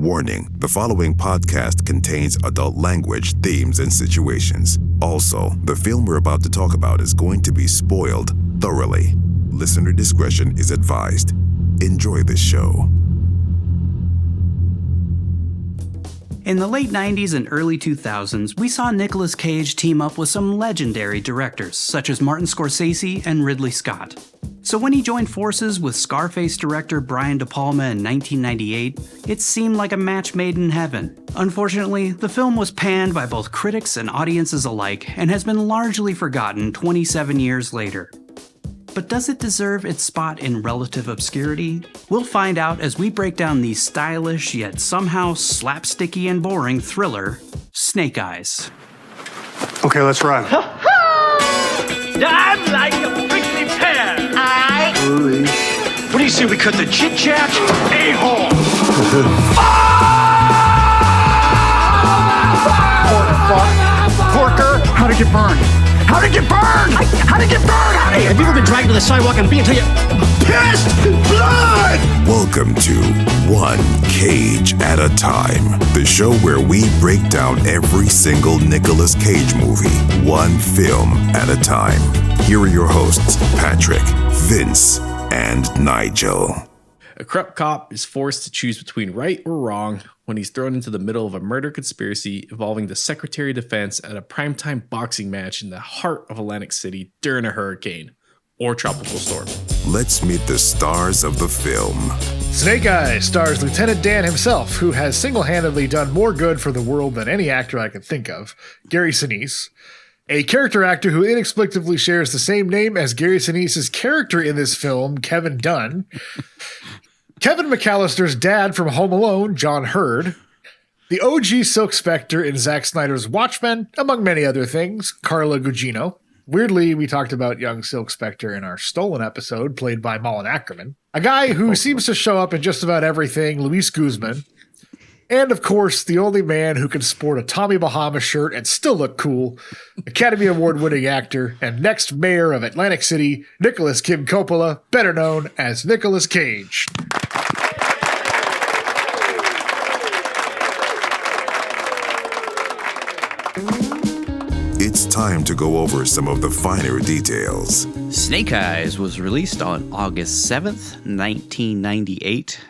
Warning, the following podcast contains adult language, themes, and situations. Also, the film we're about to talk about is going to be spoiled thoroughly. Listener discretion is advised. Enjoy the show. In the late 90s and early 2000s, we saw Nicolas Cage team up with some legendary directors, such as Martin Scorsese and Ridley Scott. So when he joined forces with Scarface director Brian De Palma in 1998, it seemed like a match made in heaven. Unfortunately, the film was panned by both critics and audiences alike, and has been largely forgotten 27 years later. But does it deserve its spot in relative obscurity? We'll find out as we break down the stylish yet somehow slapsticky and boring thriller, Snake Eyes. Okay, let's run. I'm like a prickly pear. What do you say we cut the chit-chat? A-hole! Porker! How'd it get burned? How'd it get burned? How'd it get burned, honey? Have you ever been dragged to the sidewalk and beat until you Pissed blood! Welcome to One Cage at a Time, the show where we break down every single Nicolas Cage movie, one film at a time. Here are your hosts, Patrick, Vince, and Nigel. A corrupt cop is forced to choose between right or wrong when he's thrown into the middle of a murder conspiracy involving the Secretary of Defense at a primetime boxing match in the heart of Atlantic City during a hurricane or tropical storm. Let's meet the stars of the film. Snake Eyes stars Lieutenant Dan himself, who has single-handedly done more good for the world than any actor I can think of, Gary Sinise, a character actor who inexplicably shares the same name as Gary Sinise's character in this film, Kevin Dunn, Kevin McCallister's dad from Home Alone, John Hurd, the OG Silk Spectre in Zack Snyder's Watchmen, among many other things, Carla Gugino. Weirdly, we talked about young Silk Spectre in our Stolen episode, played by Malin Akerman. A guy who seems to show up in just about everything, Luis Guzman. And, of course, the only man who can sport a Tommy Bahama shirt and still look cool, Academy Award-winning actor and next mayor of Atlantic City, Nicolas Kim Coppola, better known as Nicolas Cage. It's time to go over some of the finer details. Snake Eyes was released on August 7th, 1998,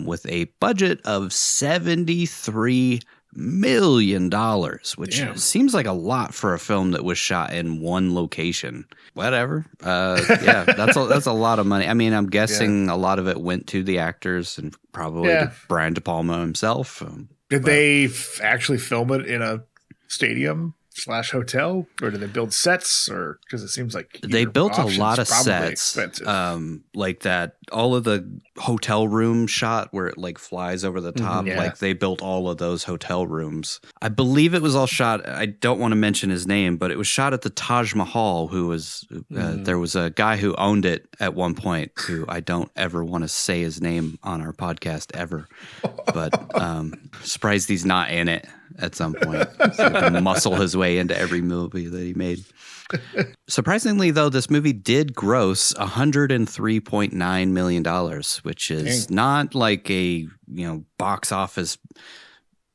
with a budget of $73 million, which seems like a lot for a film that was shot in one location. Whatever. Yeah, that's a lot of money. I mean, I'm guessing a lot of it went to the actors and probably to Brian De Palma himself. Did they actually film it in a stadium/hotel, or did they build sets? Or because it seems like they built a lot of sets, like that. All of the hotel room shot where it like flies over the top, like they built all of those hotel rooms. I believe it was all shot. I don't want to mention his name, but it was shot at the Taj Mahal. Who was there was a guy who owned it at one point. Who I don't ever want to say his name on our podcast ever, but surprised he's not in it at some point. So he can muscle his way into every movie that he made. Surprisingly, though, this movie did gross $103.9 million, which is not like a, box office,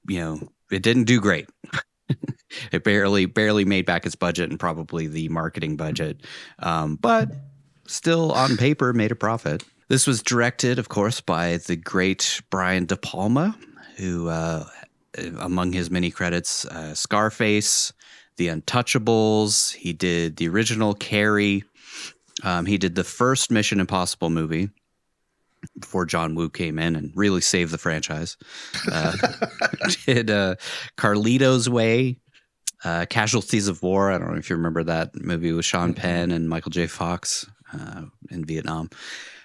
it didn't do great. It barely made back its budget and probably the marketing budget, but still on paper made a profit. This was directed, of course, by the great Brian De Palma, who among his many credits, Scarface, The Untouchables. He did the original Carrie. He did the first Mission Impossible movie before John Woo came in and really saved the franchise. Did Carlito's Way, Casualties of War. I don't know if you remember that movie with Sean Penn and Michael J. Fox in Vietnam.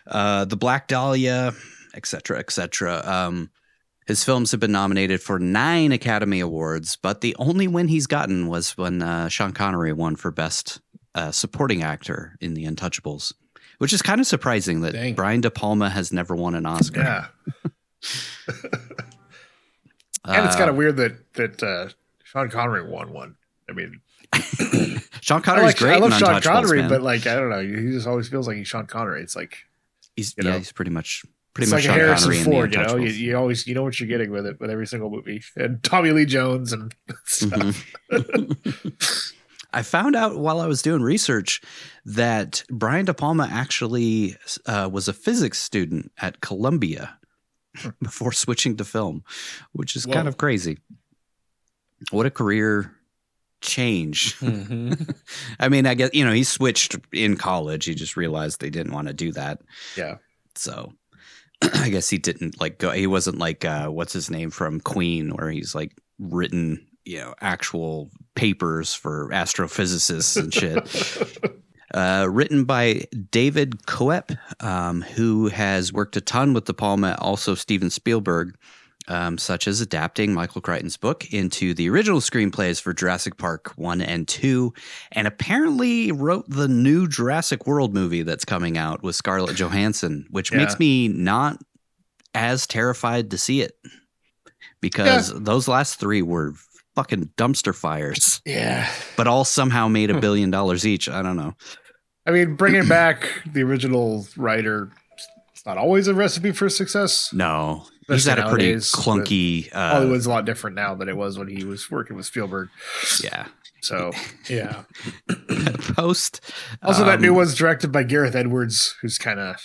The Black Dahlia, etc., etc. His films have been nominated for 9 Academy Awards, but the only win he's gotten was when Sean Connery won for Best Supporting Actor in The Untouchables, which is kind of surprising that Brian De Palma has never won an Oscar. Yeah. And it's kind of weird that Sean Connery won one. I mean, Sean Connery's great. I love Sean Untouchables, Connery, man. but I don't know. He just always feels like he's Sean Connery. It's like he's pretty much Pretty much like Sean a Harrison Connery Ford, in The you always know what you're getting with it with every single movie, and Tommy Lee Jones and stuff. I found out while I was doing research that Brian De Palma actually was a physics student at Columbia before switching to film, which is kind of crazy. What a career change. I mean, I guess, he switched in college. He just realized they didn't want to do that. Yeah. So I guess he didn't go. He wasn't like, what's his name from Queen, where he's like written, actual papers for astrophysicists and shit. Written by David Coep, who has worked a ton with De Palma, also Steven Spielberg, such as adapting Michael Crichton's book into the original screenplays for Jurassic Park 1 and 2, and apparently wrote the new Jurassic World movie that's coming out with Scarlett Johansson, which makes me not as terrified to see it, because those last three were fucking dumpster fires. Yeah. But all somehow made $1 billion each. I don't know. I mean, bringing back the original writer, it's not always a recipe for success. No. He's had a pretty clunky... Hollywood's a lot different now than it was when he was working with Spielberg. Yeah. So, yeah. Post... Also, that new one's directed by Gareth Edwards, who's kind of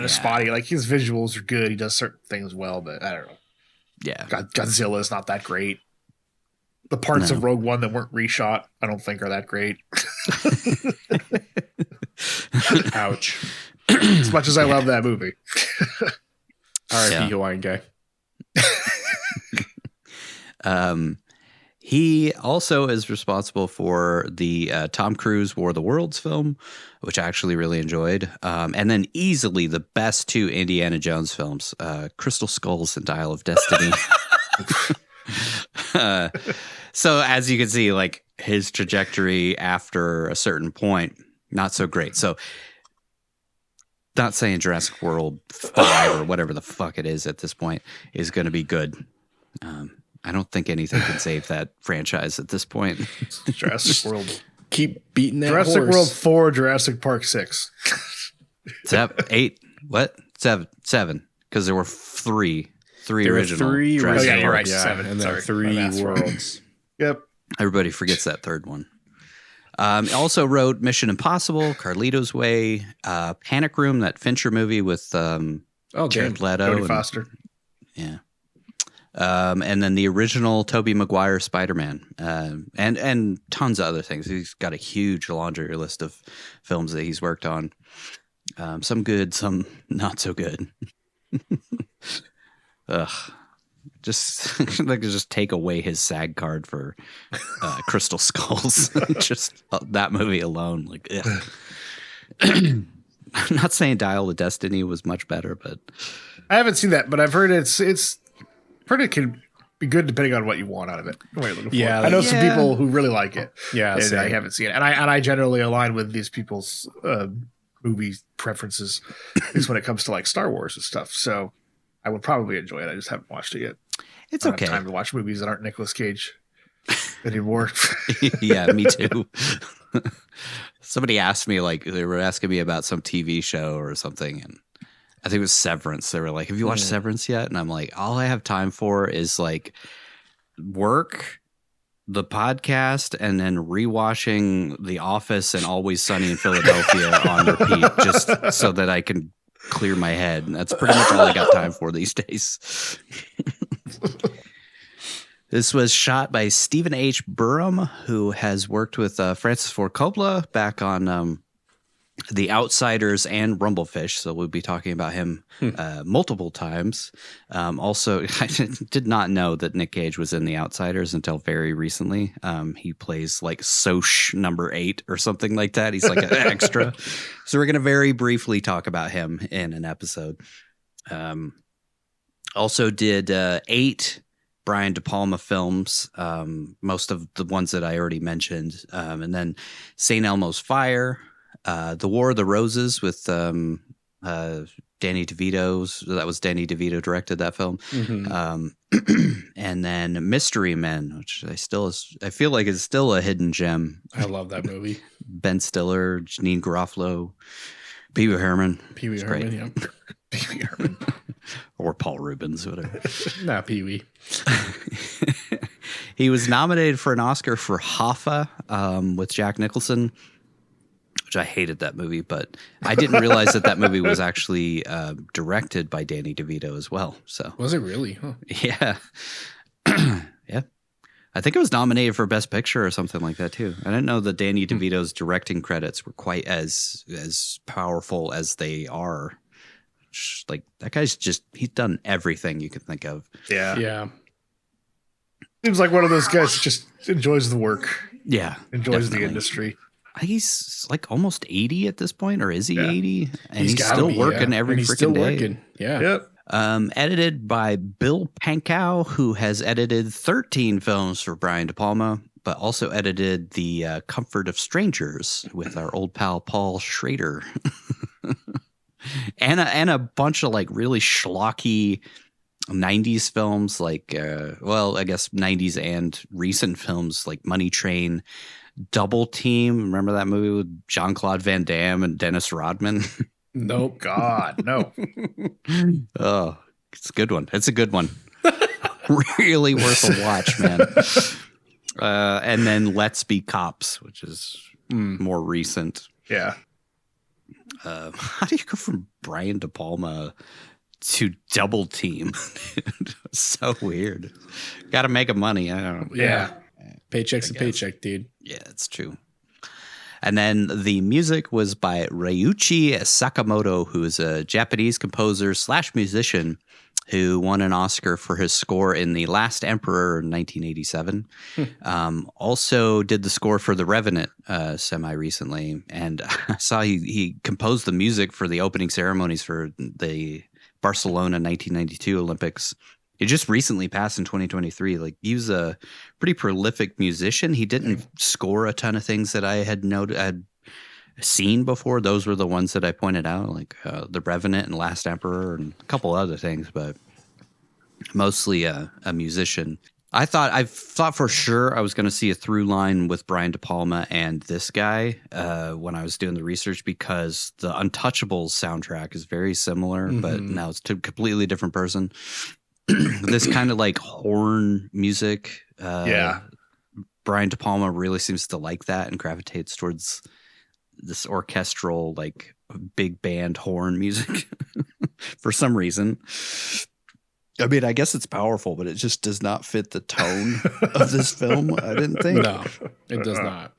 spotty. Like, his visuals are good. He does certain things well, but I don't know. Yeah. Godzilla is not that great. The parts of Rogue One that weren't reshot, I don't think are that great. Ouch. As much as I love that movie. R.I.P. Hawaiian guy. He also is responsible for the Tom Cruise War of the Worlds film, which I actually really enjoyed. And then easily the best two Indiana Jones films, Crystal Skulls and Dial of Destiny. So as you can see, like, his trajectory after a certain point, not so great. So not saying Jurassic World 5 or whatever the fuck it is at this point is going to be good. I don't think anything can save that franchise at this point. Jurassic World. Keep beating that Jurassic horse. World 4, Jurassic Park 6. 8, what? 7, because there were three There original. were three Oh, yeah, you're right. yeah, 7. and then Sorry. 3 worlds. Yep. Everybody forgets that third one. Also wrote Mission Impossible, Carlito's Way, Panic Room, that Fincher movie with Jared Leto. Jodie Foster. Yeah. And then the original Tobey Maguire Spider-Man, and tons of other things. He's got a huge laundry list of films that he's worked on. Some good, some not so good. Ugh. Just like just take away his SAG card for Crystal Skulls. Just that movie alone. Like, I'm not saying Dial of Destiny was much better, but I haven't seen that, but I've heard it's pretty can be good depending on what you want out of it. What you're looking for. Yeah, I know some people who really like it. Yeah, and same. I haven't seen it, and I generally align with these people's movie preferences, at least when it comes to like Star Wars and stuff. So I would probably enjoy it. I just haven't watched it yet. it's I don't okay. have time to watch movies that aren't Nicolas Cage anymore. Yeah, me too. Somebody asked me, like, they were asking me about some TV show or something, and I think it was Severance. They were like, have you watched Severance yet? And I'm like, all I have time for is like work, the podcast, and then rewatching The Office and Always Sunny in Philadelphia on repeat, just so that I can clear my head. And that's pretty much all I got time for these days. This was shot by Stephen H. Burham, who has worked with Francis Ford Coppola back on The Outsiders and Rumblefish. So we'll be talking about him multiple times. Also, I did not know that Nick Cage was in The Outsiders until very recently. He plays like Soch number 8 or something like that. He's like an extra. So we're going to very briefly talk about him in an episode. Also did 8 Brian De Palma films, most of the ones that I already mentioned. And then St. Elmo's Fire, The War of the Roses with Danny DeVito's. That was Danny DeVito directed that film. And then Mystery Men, which I feel like is still a hidden gem. I love that movie. Ben Stiller, Janine Garofalo, Pee Wee Herman. Pee Wee Herman, yeah. Pee Wee Herman. Or Paul Rubens, whatever. Not Pee Wee. He was nominated for an Oscar for Hoffa with Jack Nicholson, which I hated that movie, but I didn't realize that movie was actually directed by Danny DeVito as well. So was it really? Huh. Yeah. Yeah. I think it was nominated for Best Picture or something like that too. I didn't know that Danny DeVito's directing credits were quite as powerful as they are. Like that guy's he's done everything you can think of. Yeah. Seems like one of those guys that just enjoys the work. Yeah. Enjoys definitely. the industry. He's like almost 80 at this point, or is he 80? And he's still working every freaking day. Working. Yeah. Yep. Edited by Bill Pankow, who has edited 13 films for Brian De Palma, but also edited The Comfort of Strangers with our old pal Paul Schrader. and a bunch of like really schlocky 90s films, like I guess 90s and recent films like Money Train, Double Team. Remember that movie with Jean-Claude Van Damme and Dennis Rodman? Nope. God, no. Oh, it's a good one. It's a good one. Really worth a watch, man. And then Let's Be Cops, which is more recent. Yeah. How do you go from Brian De Palma to Double Team? So weird. Got to make money. I don't know. Yeah. Paycheck's a paycheck, dude. Yeah, it's true. And then the music was by Ryuichi Sakamoto, who is a Japanese composer / musician who won an Oscar for his score in The Last Emperor in 1987. Also did the score for The Revenant semi-recently. And I saw he composed the music for the opening ceremonies for the Barcelona 1992 Olympics. He just recently passed in 2023. Like, he was a pretty prolific musician. He didn't score a ton of things that I had seen before. Those were the ones that I pointed out, like The Revenant and Last Emperor and a couple other things, but mostly a musician. I thought for sure I was going to see a through line with Brian De Palma and this guy when I was doing the research, because the Untouchables soundtrack is very similar, but now it's a completely different person. This kind of like horn music. Brian De Palma really seems to like that and gravitates towards this orchestral, like big band horn music for some reason. I mean, I guess it's powerful, but it just does not fit the tone of this film. I didn't think. No, it does not.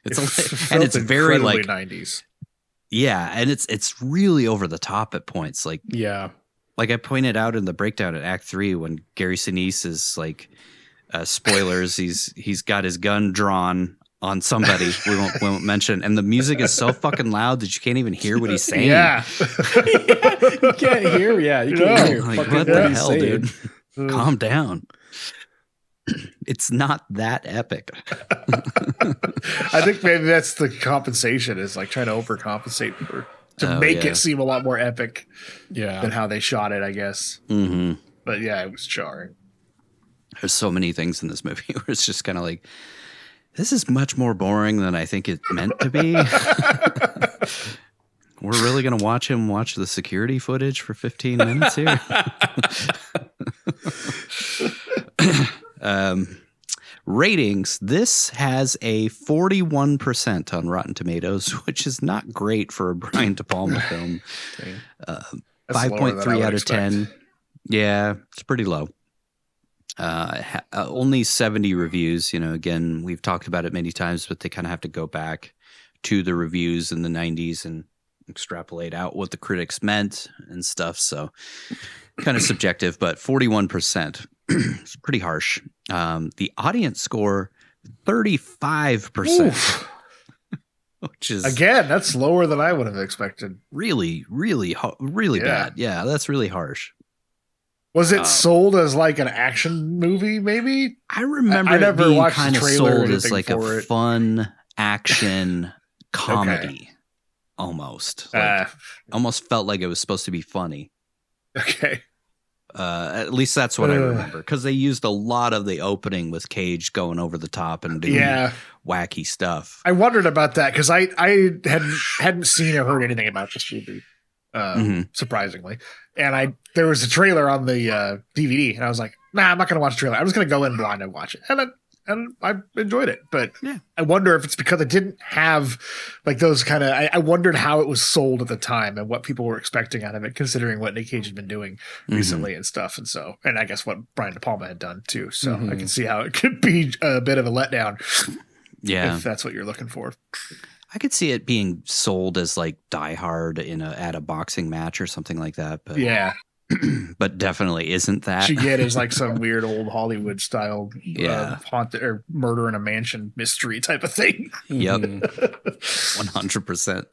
It's very like 90s. Yeah, and it's really over the top at points. Like, yeah. Like I pointed out in the breakdown at Act 3, when Gary Sinise is like, spoilers, he's got his gun drawn on somebody we won't mention, and the music is so fucking loud that you can't even hear what he's saying. Yeah. You can't hear. Yeah, you can't hear. Like, what the hell, dude? Calm down. It's not that epic. I think maybe that's the compensation, is like trying to overcompensate to make it seem a lot more epic than how they shot it, I guess. Mm-hmm. But yeah, it was jarring. There's so many things in this movie where it's just kind of like, this is much more boring than I think it's meant to be. We're really going to watch him watch the security footage for 15 minutes here. Ratings. This has a 41% on Rotten Tomatoes, which is not great for a Brian De Palma film. 5.3 out of 10. Yeah, it's pretty low. Only 70 reviews. You know, again, we've talked about it many times, but they kind of have to go back to the reviews in the 90s and extrapolate out what the critics meant and stuff. So kind of subjective, but 41%. It's pretty harsh. The audience score, 35%. Which is, again, that's lower than I would have expected. Really bad. Yeah, that's really harsh. Was it sold as like an action movie, maybe? I remember it being kind of sold as like a fun action comedy, almost. Like, almost felt like it was supposed to be funny. Okay. At least that's what I remember, because they used a lot of the opening with Cage going over the top and doing wacky stuff. I wondered about that because I hadn't seen or heard anything about this movie. surprisingly. And there was a trailer on the DVD, and I was like, nah, I'm not going to watch the trailer. I'm just going to go in blind and watch it. And I enjoyed it. But I wonder if it's because it didn't have like those kind of, I wondered how it was sold at the time and what people were expecting out of it, considering what Nick Cage had been doing recently and stuff. And so, and I guess what Brian De Palma had done too. So I can see how it could be a bit of a letdown. Yeah. If that's what you're looking for. I could see it being sold as like Die Hard at a boxing match or something like that. But yeah. But definitely isn't that. What you get is like some weird old Hollywood style haunted or murder in a mansion mystery type of thing. Yep. 100%.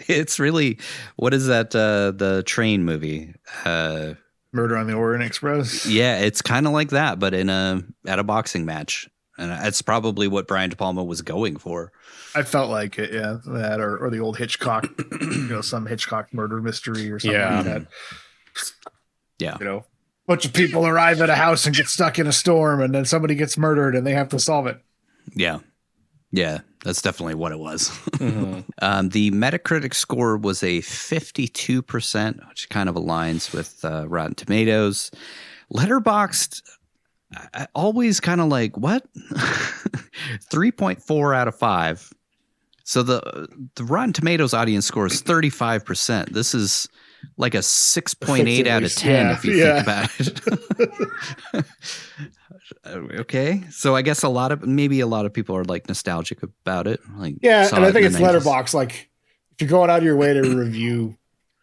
It's really, what is that? The train movie? Murder on the Orient Express. Yeah, it's kind of like that, but at a boxing match. And that's probably what Brian De Palma was going for. I felt like it, yeah. That or the old Hitchcock, some Hitchcock murder mystery or something like that. Yeah. Bunch of people arrive at a house and get stuck in a storm, and then somebody gets murdered and they have to solve it. Yeah. Yeah, that's definitely what it was. The Metacritic score was a 52%, which kind of aligns with Rotten Tomatoes. Letterboxd, I always kind of like, what? 3.4 out of 5. So the Rotten Tomatoes audience score is 35%. This is like a 6.8 out of 10 if you think about it. Okay, so I guess a lot of people are like nostalgic about it. Like, and I think it's Letterboxd. Like, if you're going out of your way to review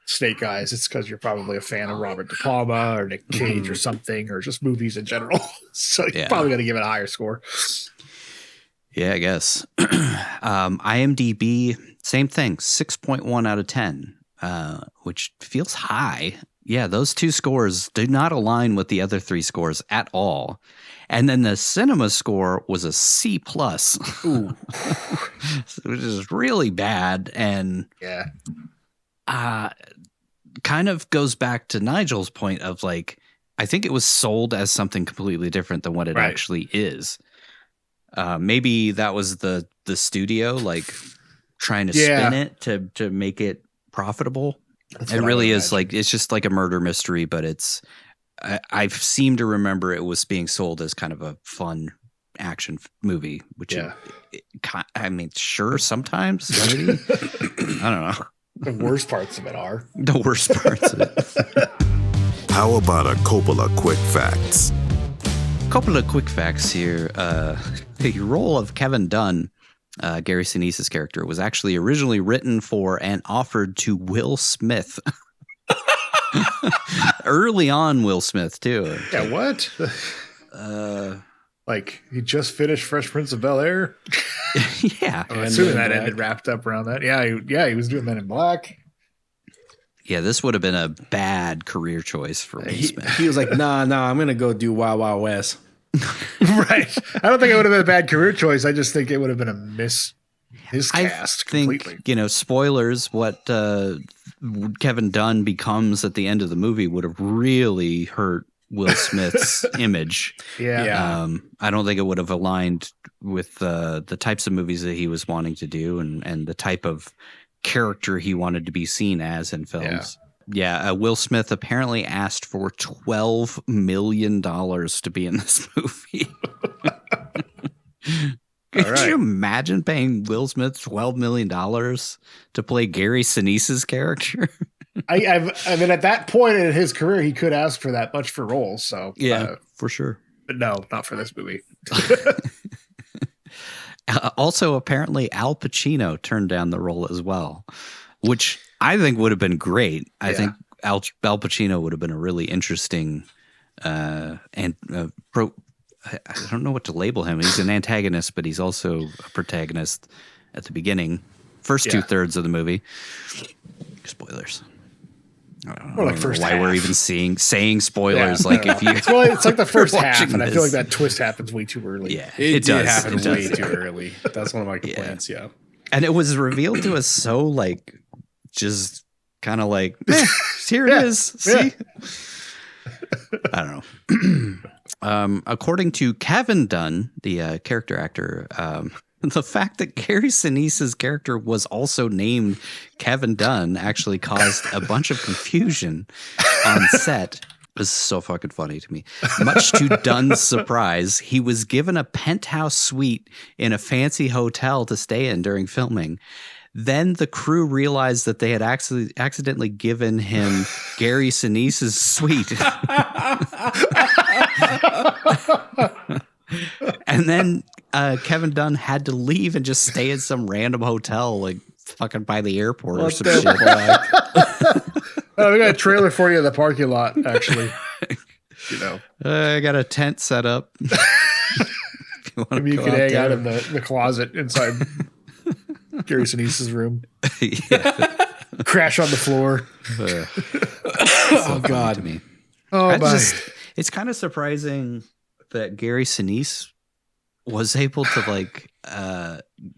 Snake Eyes, it's because you're probably a fan of Robert De Palma or Nick Cage or something, or just movies in general. So you're probably going to give it a higher score. Yeah, I guess. IMDb, same thing, 6.1 out of 10, which feels high. Yeah, those two scores do not align with the other three scores at all. And then the cinema score was a C+, which is really bad. And kind of goes back to Nigel's point of like, I think it was sold as something completely different than what it actually is. Maybe that was the studio like trying to spin it to make it profitable. It really is like, it's just like a murder mystery, but I seem to remember it was being sold as kind of a fun action movie, which I mean, sure, sometimes maybe. I don't know. The worst parts of it are. The worst parts of it. How about a Coppola quick facts? Couple of quick facts here. The role of Kevin Dunn, Gary Sinise's character, was actually originally written for and offered to Will Smith. Early on, Will Smith, too. Yeah, what? Like, he just finished Fresh Prince of Bel-Air? Yeah. I'm assuming that ended wrapped up around that. Yeah, he was doing Men in Black. Yeah, this would have been a bad career choice for Will Smith. He was like, nah, I'm going to go do Wild Wild West. Right. I don't think it would have been a bad career choice. I just think it would have been a miscast completely. I think, spoilers, what Kevin Dunn becomes at the end of the movie would have really hurt Will Smith's image. Yeah. I don't think it would have aligned with the types of movies that he was wanting to do and the type of character he wanted to be seen as in films. Yeah, Will Smith apparently asked for $12 million to be in this movie. Could you imagine paying Will Smith $12 million to play Gary Sinise's character? I mean, at that point in his career, he could ask for that much for roles. So for sure. But no, not for this movie. Also, apparently, Al Pacino turned down the role as well, which I think would have been great. I think Al Pacino would have been a really interesting I don't know what to label him. He's an antagonist, but he's also a protagonist at the beginning. First 2/3 of the movie. Spoilers. I don't know why we're even saying spoilers. Like if you, it's like the first half, and I feel like that twist happens way too early. Yeah, it does happen way too early. That's one of my complaints. Yeah, and it was revealed to us so like just kind of like here it is. See, I don't know. According to Kevin Dunn, the character actor, The fact that Gary Sinise's character was also named Kevin Dunn actually caused a bunch of confusion on set. This is so fucking funny to me. Much to Dunn's surprise, he was given a penthouse suite in a fancy hotel to stay in during filming. Then the crew realized that they had accidentally given him Gary Sinise's suite. And then Kevin Dunn had to leave and just stay in some random hotel, like fucking by the airport or some shit. Oh, we got a trailer for you in the parking lot, actually. I got a tent set up. Maybe you could hang out in the closet inside Gary Sinise's room. Crash on the floor. Oh, God. To me. Oh, it's kind of surprising that Gary Sinise was able to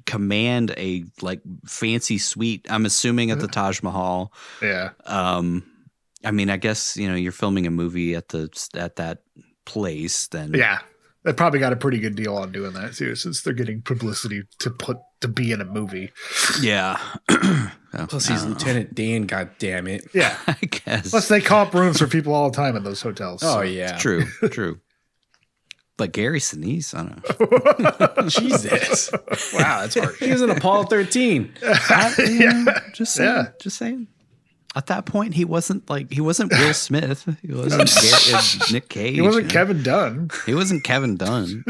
command a fancy suite. I'm assuming at the Taj Mahal. Yeah. I mean, I guess you're filming a movie at that place. Then yeah, they probably got a pretty good deal on doing that too, since they're getting publicity to be in a movie. Yeah. Plus, he's Lieutenant Dan. God damn it. Yeah, I guess. Plus, they comp rooms for people all the time in those hotels. Oh yeah, it's true. But Gary Sinise, I don't know. Jesus. Wow, that's hard. He was in Apollo 13. Just saying. At that point, he wasn't Will Smith. He wasn't Nick Cage. He wasn't Kevin Dunn. He wasn't Kevin Dunn.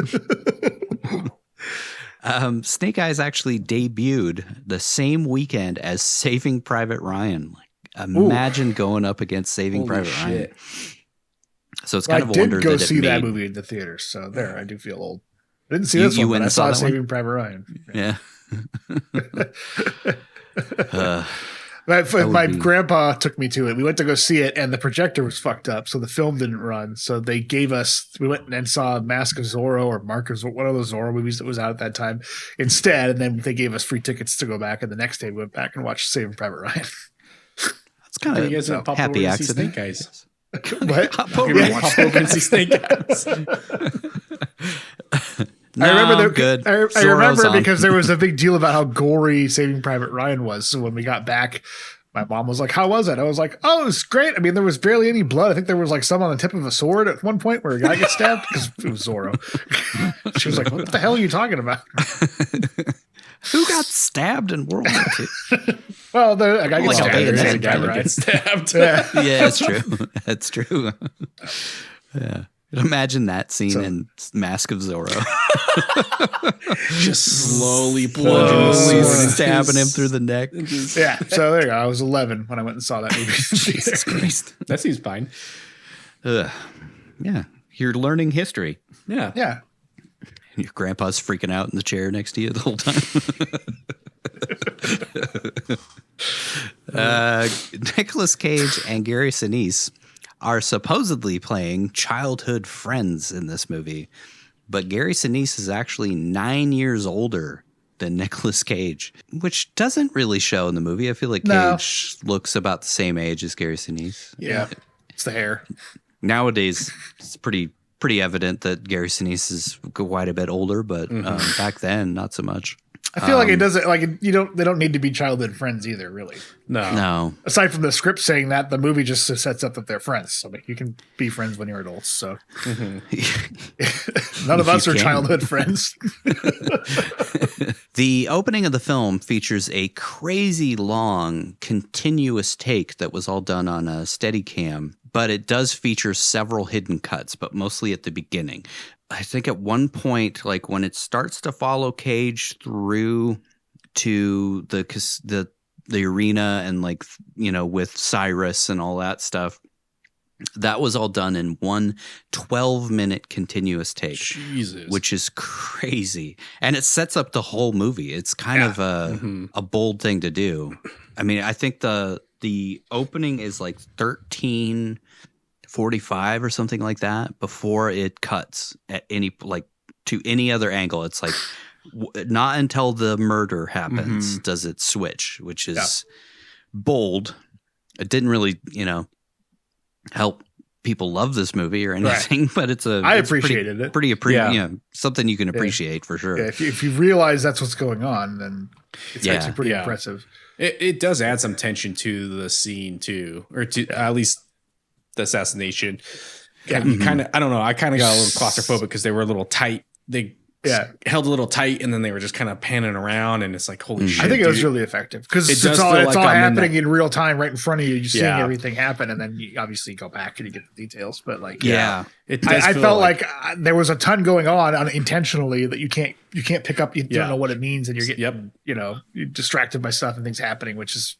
Snake Eyes actually debuted the same weekend as Saving Private Ryan. Imagine going up against Saving Private Ryan. So it's kind of a wonder that I did go see that movie in the theaters. So there, I do feel old. I didn't see this one, but I saw Saving Private Ryan. Yeah. My grandpa took me to it. We went to go see it, and the projector was fucked up, so the film didn't run. So they gave us. We went and saw Mask of Zorro or Mark of Zorro, one of those Zorro movies that was out at that time instead. And then they gave us free tickets to go back. And the next day we went back and watched Saving Private Ryan. That's kind of a happy accident. Guys. What? Pop over and see Snake Eyes. No, I remember good. I remember because there was a big deal about how gory Saving Private Ryan was. So when we got back, my mom was like, "How was it?" I was like, "Oh, it was great." I mean, there was barely any blood. I think there was some on the tip of a sword at one point where a guy gets stabbed because it was Zorro. She was like, "What the hell are you talking about?" Who got stabbed in World War II? Well, a guy gets stabbed. Yeah, it's true. That's true. Yeah. Imagine that scene in Mask of Zorro. Just slowly plunging, stabbing him through the neck. Yeah. So there you go. I was 11 when I went and saw that movie. Jesus Christ. That seems fine. Yeah. You're learning history. Yeah. Yeah. Your grandpa's freaking out in the chair next to you the whole time. Nicolas Cage and Gary Sinise are supposedly playing childhood friends in this movie, but Gary Sinise is actually 9 years older than Nicolas Cage, which doesn't really show in the movie. I feel like Cage looks about the same age as Gary Sinise. Yeah, it's the hair. Nowadays, it's pretty evident that Gary Sinise is quite a bit older, but back then, not so much. I feel like it doesn't they don't need to be childhood friends either, really. No. Aside from the script saying that, the movie just sets up that they're friends. So you can be friends when you're adults. So none of us are childhood friends. The opening of the film features a crazy long, continuous take that was all done on a Steadicam, but it does feature several hidden cuts, but mostly at the beginning. I think at one point, when it starts to follow Cage through to the arena and with Cyrus and all that stuff, that was all done in one 12-minute continuous take. Jesus. Which is crazy. And it sets up the whole movie. It's kind of a bold thing to do. I mean, I think the opening is 13:45 or something like that before it cuts at any to any other angle. It's not until the murder happens does it switch, which is bold. It didn't really help people love this movie or anything, but I appreciated it. Pretty something you can appreciate for sure. Yeah, if you realize that's what's going on, then it's actually pretty impressive. It does add some tension to the scene too, or to at least the assassination. Yeah, you kind of, I don't know. I kind of got a little claustrophobic because they were a little tight. They held a little tight, and then they were just kind of panning around, and it's like, holy shit. I think it was really effective because it's all happening in real time right in front of you. You're seeing everything happen, and then you obviously go back and you get the details. But like, I felt like there was a ton going on intentionally that you can't pick up. You don't know what it means, and you're getting you're distracted by stuff and things happening, which is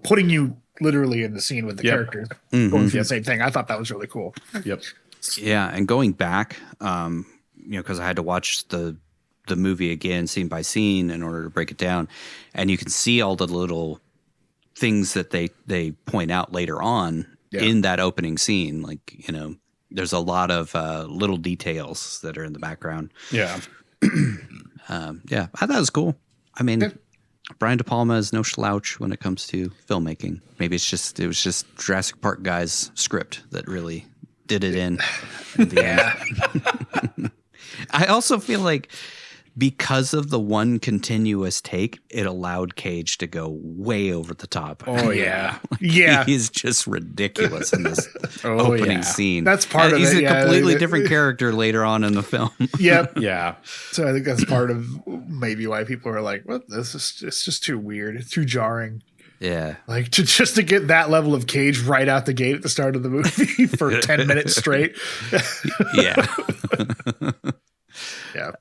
putting you literally in the scene with the characters going through the same thing. I thought that was really cool. Yeah, and going back, because I had to watch the movie again, scene by scene, in order to break it down, and you can see all the little things that they point out later on in that opening scene. Like, there's a lot of little details that are in the background. Yeah. I thought it was cool. I mean, Brian De Palma is no slouch when it comes to filmmaking. Maybe it was just Jurassic Park guy's script that really did it in at the end. I also feel like because of the one continuous take, it allowed Cage to go way over the top. Oh, yeah. He's just ridiculous in this opening scene. That's part of it. He's a completely different character later on in the film. Yep. Yeah. So I think that's part of maybe why people are like, what? It's just too weird. It's too jarring. Yeah. Like just to get that level of Cage right out the gate at the start of the movie for 10 minutes straight. Yeah. Yeah.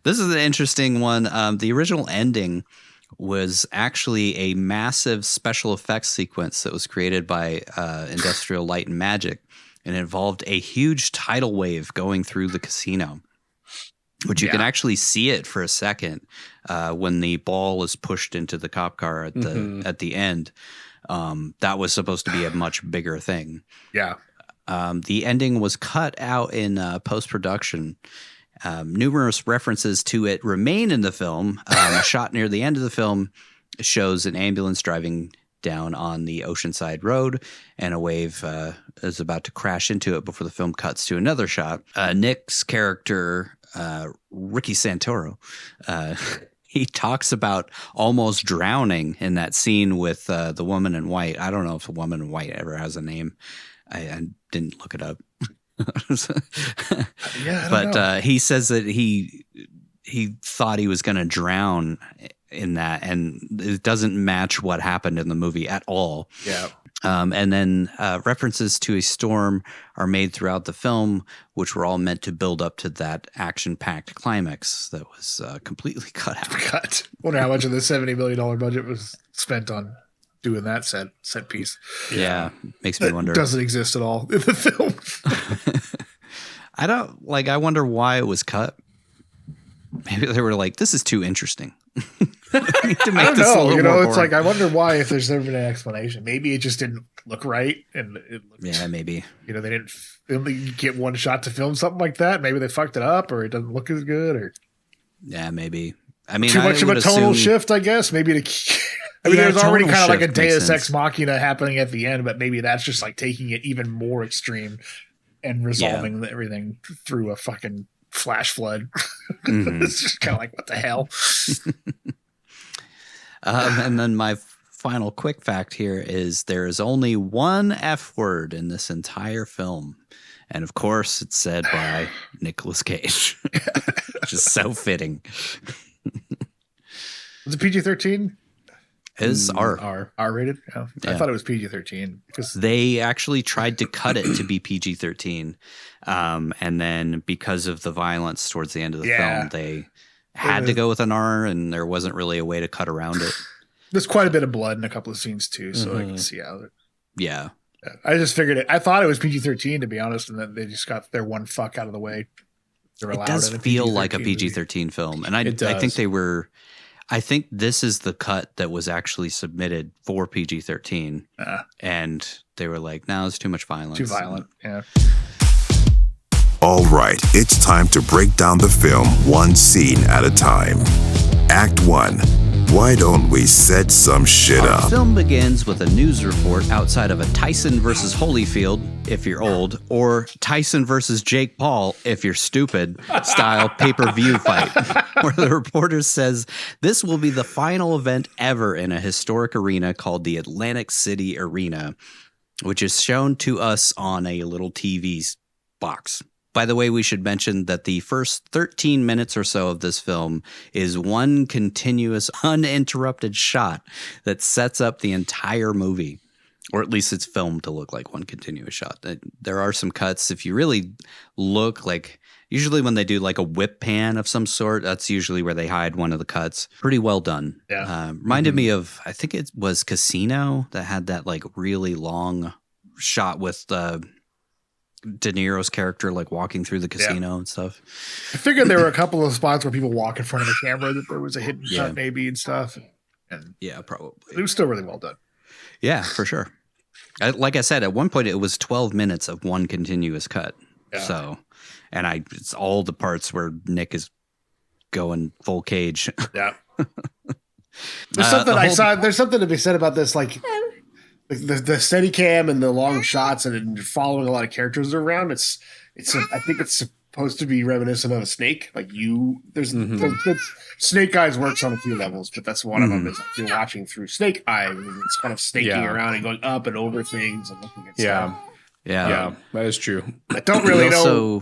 This is an interesting one. The original ending was actually a massive special effects sequence that was created by Industrial Light and Magic, and it involved a huge tidal wave going through the casino, which you can actually see it for a second when the ball is pushed into the cop car at the end. That was supposed to be a much bigger thing. Yeah. The ending was cut out in post-production. Numerous references to it remain in the film. A shot near the end of the film shows an ambulance driving down on the Oceanside Road, and a wave is about to crash into it before the film cuts to another shot. Nick's character, Ricky Santoro, he talks about almost drowning in that scene with the woman in white. I don't know if the woman in white ever has a name. I didn't look it up. But he says that he thought he was going to drown in that, and it doesn't match what happened in the movie at all. Yeah. And then references to a storm are made throughout the film, which were all meant to build up to that action-packed climax that was completely cut out. Wonder how much of the $70 million budget was spent on doing that set piece. Yeah, makes me wonder. Doesn't exist at all in the film. I wonder why it was cut. Maybe they were like, this is too interesting. I need to make I don't this know. a little more It's boring. like, I wonder why, if there's never been an explanation. Maybe it just didn't look right. And it looked, maybe. They didn't only get one shot to film something like that. Maybe they fucked it up, or it doesn't look as good, or maybe. I mean, too much of a tonal shift, I guess. Maybe there's already kind of like a Deus Ex Machina happening at the end, but maybe that's just like taking it even more extreme and resolving everything through a fucking flash flood. It's just kind of like, what the hell? And then my final quick fact here is there is only one F word in this entire film. And of course, it's said by Nicolas Cage, which is so fitting. Was it PG-13? Is R-rated? Oh, yeah. I thought it was PG-13 because they actually tried to cut it to be PG-13, and then because of the violence towards the end of the film, they had to go with an R, and there wasn't really a way to cut around it. There's quite a bit of blood in a couple of scenes too, so I can see how. Yeah, I just figured it. I thought it was PG-13 to be honest, and then they just got their one fuck out of the way. It does feel like a PG-13 film, and I think they were. I think this is the cut that was actually submitted for PG-13, and they were like, "No, it's too much violence. Too violent." Yeah. All right, it's time to break down the film one scene at a time. Act 1. Why don't we set some shit Our up? film begins with a news report outside of a Tyson versus Holyfield, if you're old, or Tyson versus Jake Paul, if you're stupid, style pay-per-view fight, where the reporter says this will be the final event ever in a historic arena called the Atlantic City Arena, which is shown to us on a little TV box. By the way, we should mention that the first 13 minutes or so of this film is one continuous, uninterrupted shot that sets up the entire movie, or at least it's filmed to look like one continuous shot. There are some cuts. If you really look, like usually when they do like a whip pan of some sort, that's usually where they hide one of the cuts. Pretty well done. Yeah. Reminded me of, I think it was Casino that had that like really long shot with De Niro's character like walking through the casino and stuff. I figured there were a couple of spots where people walk in front of the camera that there was a hidden cut maybe and stuff. And yeah, probably. It was still really well done. Yeah, for sure. Like I said, at one point it was 12 minutes of one continuous cut. Yeah. So, and it's all the parts where Nick is going full Cage. Yeah. There's something I saw. There's something to be said about this, like the steady cam and the long shots and following a lot of characters around. I think it's supposed to be reminiscent of a Snake. Like there's Snake Eyes works on a few levels, but that's one of them. Is like you're watching through Snake Eye, and it's kind of snaking around and going up and over things and looking at stuff. Yeah, that is true. I don't really know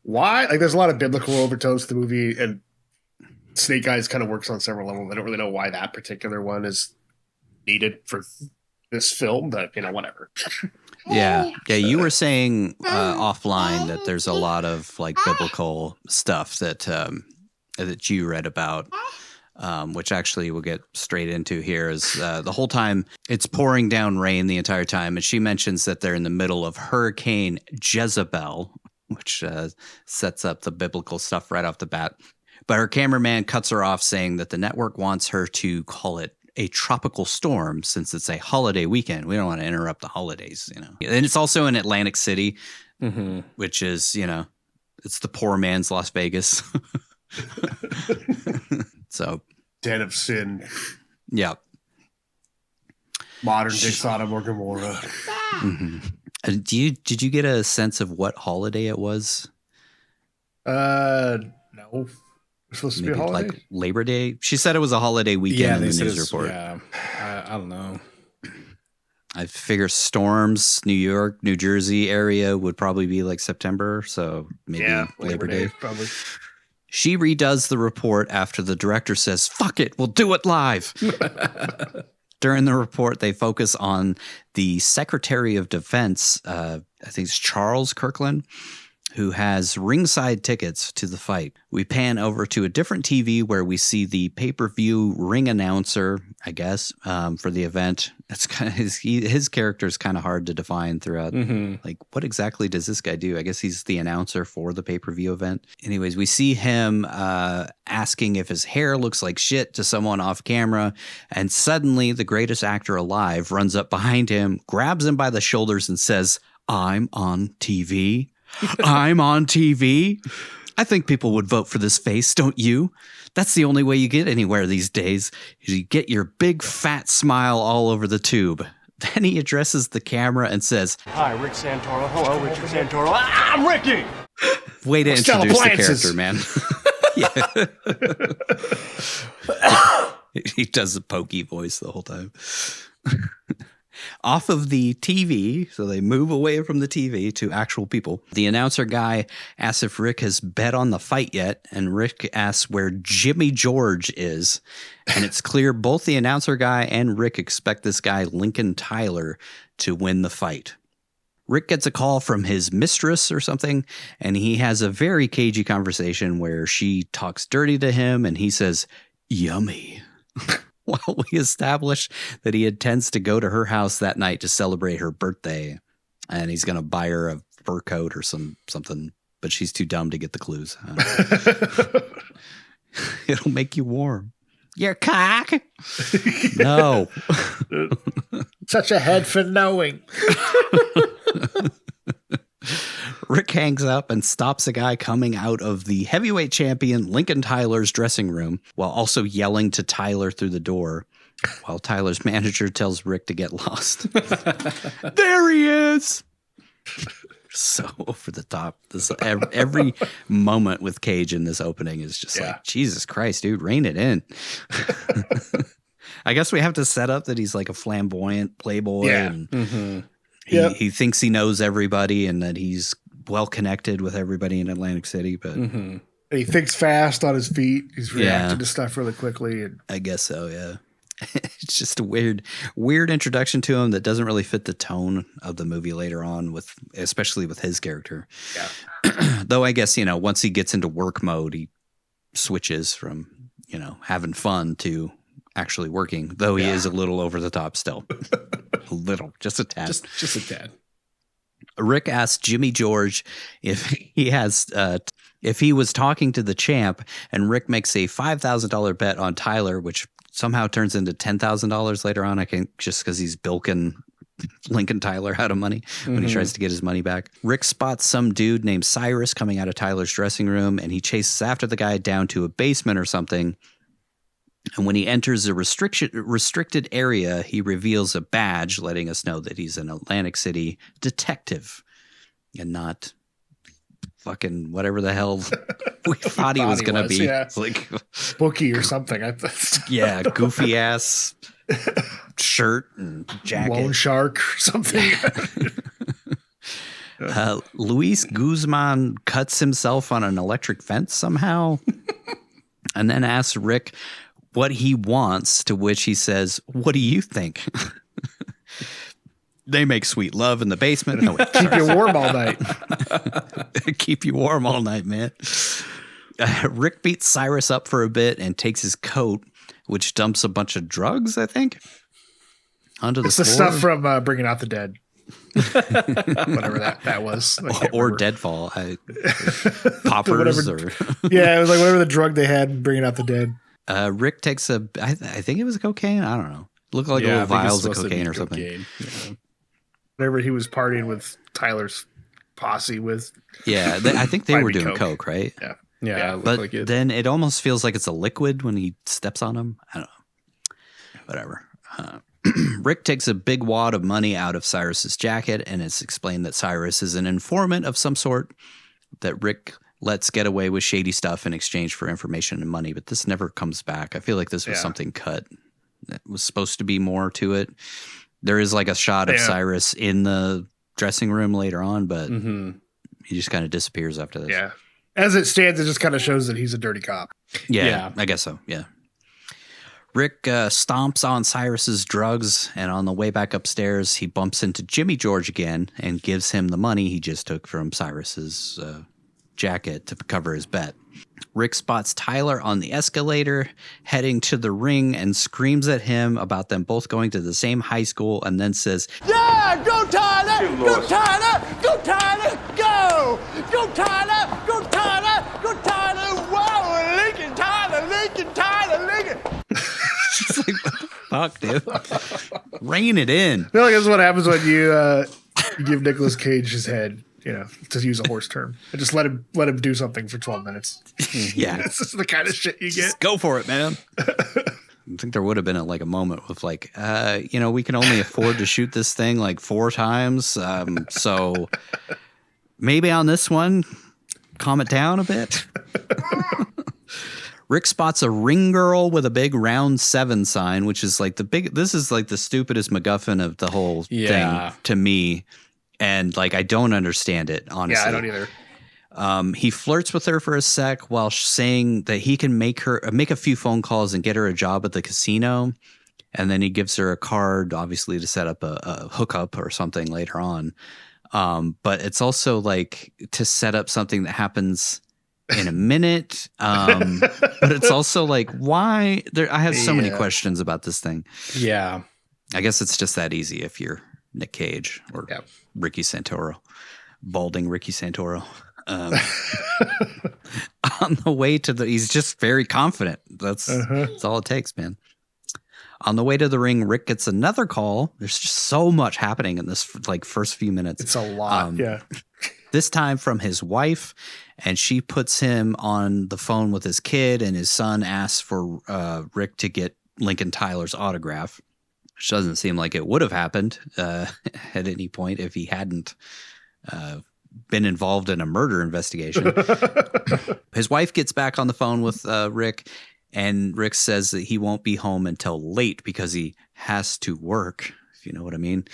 why. Like, there's a lot of biblical overtones to the movie, and Snake Eyes kind of works on several levels. I don't really know why that particular one is needed for this film, but whatever. Yeah. You were saying offline that there's a lot of like biblical stuff that you read about, which actually we'll get straight into here. Is the whole time it's pouring down rain the entire time, and she mentions that they're in the middle of Hurricane Jezebel, which sets up the biblical stuff right off the bat. But her cameraman cuts her off, saying that the network wants her to call it a tropical storm since it's a holiday weekend. We don't want to interrupt the holidays, And it's also in Atlantic City, which is, it's the poor man's Las Vegas. So, Den of sin. Yeah. Modern day Sodom or Gomorrah. Mm-hmm. Did you get a sense of what holiday it was? No. It's supposed to be a holiday? Like Labor Day. She said it was a holiday weekend in the news report. Yeah, I don't know. I figure storms, New York, New Jersey area would probably be like September. So maybe Labor Day. Probably. She redoes the report after the director says, "Fuck it, we'll do it live." During the report, they focus on the Secretary of Defense, I think it's Charles Kirkland, who has ringside tickets to the fight. We pan over to a different TV where we see the pay-per-view ring announcer, I guess, for the event. It's kind of his character is kind of hard to define throughout. Like, what exactly does this guy do? I guess he's the announcer for the pay-per-view event. Anyways, we see him asking if his hair looks like shit to someone off camera, and suddenly the greatest actor alive runs up behind him, grabs him by the shoulders, and says, "I'm on TV." I'm on TV. I think people would vote for this face, don't you? That's the only way you get anywhere these days, is you get your big fat smile all over the tube. Then he addresses the camera and says, "Hi, Rick Santoro. Hello, Richard Santoro. I'm Ricky." Way to introduce the character, man. He does a pokey voice the whole time. Off of the TV, so they move away from the TV to actual people. The announcer guy asks if Rick has bet on the fight yet, and Rick asks where Jimmy George is. And it's clear both the announcer guy and Rick expect this guy, Lincoln Tyler, to win the fight. Rick gets a call from his mistress or something, and he has a very cagey conversation where she talks dirty to him, and he says, "Yummy." Well, we establish that he intends to go to her house that night to celebrate her birthday, and he's going to buy her a fur coat or something, but she's too dumb to get the clues. It'll make you warm. Your cock? No. Such a head for knowing. Rick hangs up and stops a guy coming out of the heavyweight champion Lincoln Tyler's dressing room while also yelling to Tyler through the door, while Tyler's manager tells Rick to get lost. There he is. So over the top. This every moment with Cage in this opening is just like, Jesus Christ, dude, rein it in. I guess we have to set up that he's like a flamboyant playboy. Yeah. And he thinks he knows everybody and that he's well connected with everybody in Atlantic City. But he thinks fast on his feet. He's reacting to stuff really quickly. And I guess so, yeah. It's just a weird introduction to him that doesn't really fit the tone of the movie later on, especially with his character. Yeah. Though I guess, once he gets into work mode, he switches from, having fun to actually working, though he is a little over the top still. A little, just a tad. Just a tad. Rick asks Jimmy George if he was talking to the champ, and Rick makes a $5,000 bet on Tyler, which somehow turns into $10,000 later on. I think just because he's bilking Lincoln Tyler out of money when he tries to get his money back. Rick spots some dude named Cyrus coming out of Tyler's dressing room, and he chases after the guy down to a basement or something. And when he enters a restricted area, he reveals a badge, letting us know that he's an Atlantic City detective and not fucking whatever the hell we thought he was going to be. Yeah. Like bookie or something. Yeah, goofy ass shirt and jacket. Loan shark or something. Luis Guzman cuts himself on an electric fence somehow and then asks Rick what he wants, to which he says, "What do you think?" They make sweet love in the basement. No, wait, keep you warm all night. Keep you warm all night, man. Rick beats Cyrus up for a bit and takes his coat, which dumps a bunch of drugs, I think, onto the floor. It's the stuff from Bringing Out the Dead. Whatever that was. Or Deadfall. Poppers. Or yeah, it was like whatever the drug they had in Bringing Out the Dead. Rick takes I think it was cocaine. I don't know. Looked like little vials of cocaine or something. Yeah. Whatever he was partying with Tyler's posse with. Yeah, I think they were doing coke, right? Yeah. But like then it almost feels like it's a liquid when he steps on them. I don't know. Whatever. Rick takes a big wad of money out of Cyrus's jacket, and it's explained that Cyrus is an informant of some sort that Rick lets get away with shady stuff in exchange for information and money. But this never comes back. I feel like this was something cut. It was supposed to be more to it. There is like a shot of Cyrus in the dressing room later on, but he just kind of disappears after this. Yeah. As it stands, it just kind of shows that he's a dirty cop. Yeah. I guess so. Yeah. Rick stomps on Cyrus's drugs, and on the way back upstairs, he bumps into Jimmy George again and gives him the money he just took from Cyrus's jacket to cover his bet. Rick spots Tyler on the escalator heading to the ring and screams at him about them both going to the same high school, and then says, "Yeah, go Tyler! Go Tyler! Go Tyler! Go! Go Tyler! Go Tyler! Go Tyler! Whoa! Lincoln Tyler! Lincoln Tyler! Lincoln!" She's like, what the fuck, dude? Rein it in. I feel like that's what happens when you give Nicolas Cage his head. To use a horse term, and just let him do something for 12 minutes. Yeah, this is the kind of shit you get. Just go for it, man. I think there would have been a moment with we can only afford to shoot this thing like 4 times, so maybe on this one, calm it down a bit. Rick spots a ring girl with a big round 7 sign, which is like this is like the stupidest MacGuffin of the whole thing to me. And I don't understand it, honestly. Yeah, I don't either. He flirts with her for a sec while saying that he can make a few phone calls and get her a job at the casino. And then he gives her a card, obviously, to set up a hookup or something later on. But it's also to set up something that happens in a minute. But it's also why? I have so many questions about this thing. Yeah. I guess it's just that easy if you're Nick Cage or Ricky Santoro, balding Ricky Santoro. On the way to he's just very confident. That's all it takes, man. On the way to the ring, Rick gets another call. There's just so much happening in this first few minutes. It's a lot. this time from his wife, and she puts him on the phone with his kid, and his son asks for Rick to get Lincoln Tyler's autograph, which doesn't seem like it would have happened at any point if he hadn't been involved in a murder investigation. His wife gets back on the phone with Rick, and Rick says that he won't be home until late because he has to work, if you know what I mean.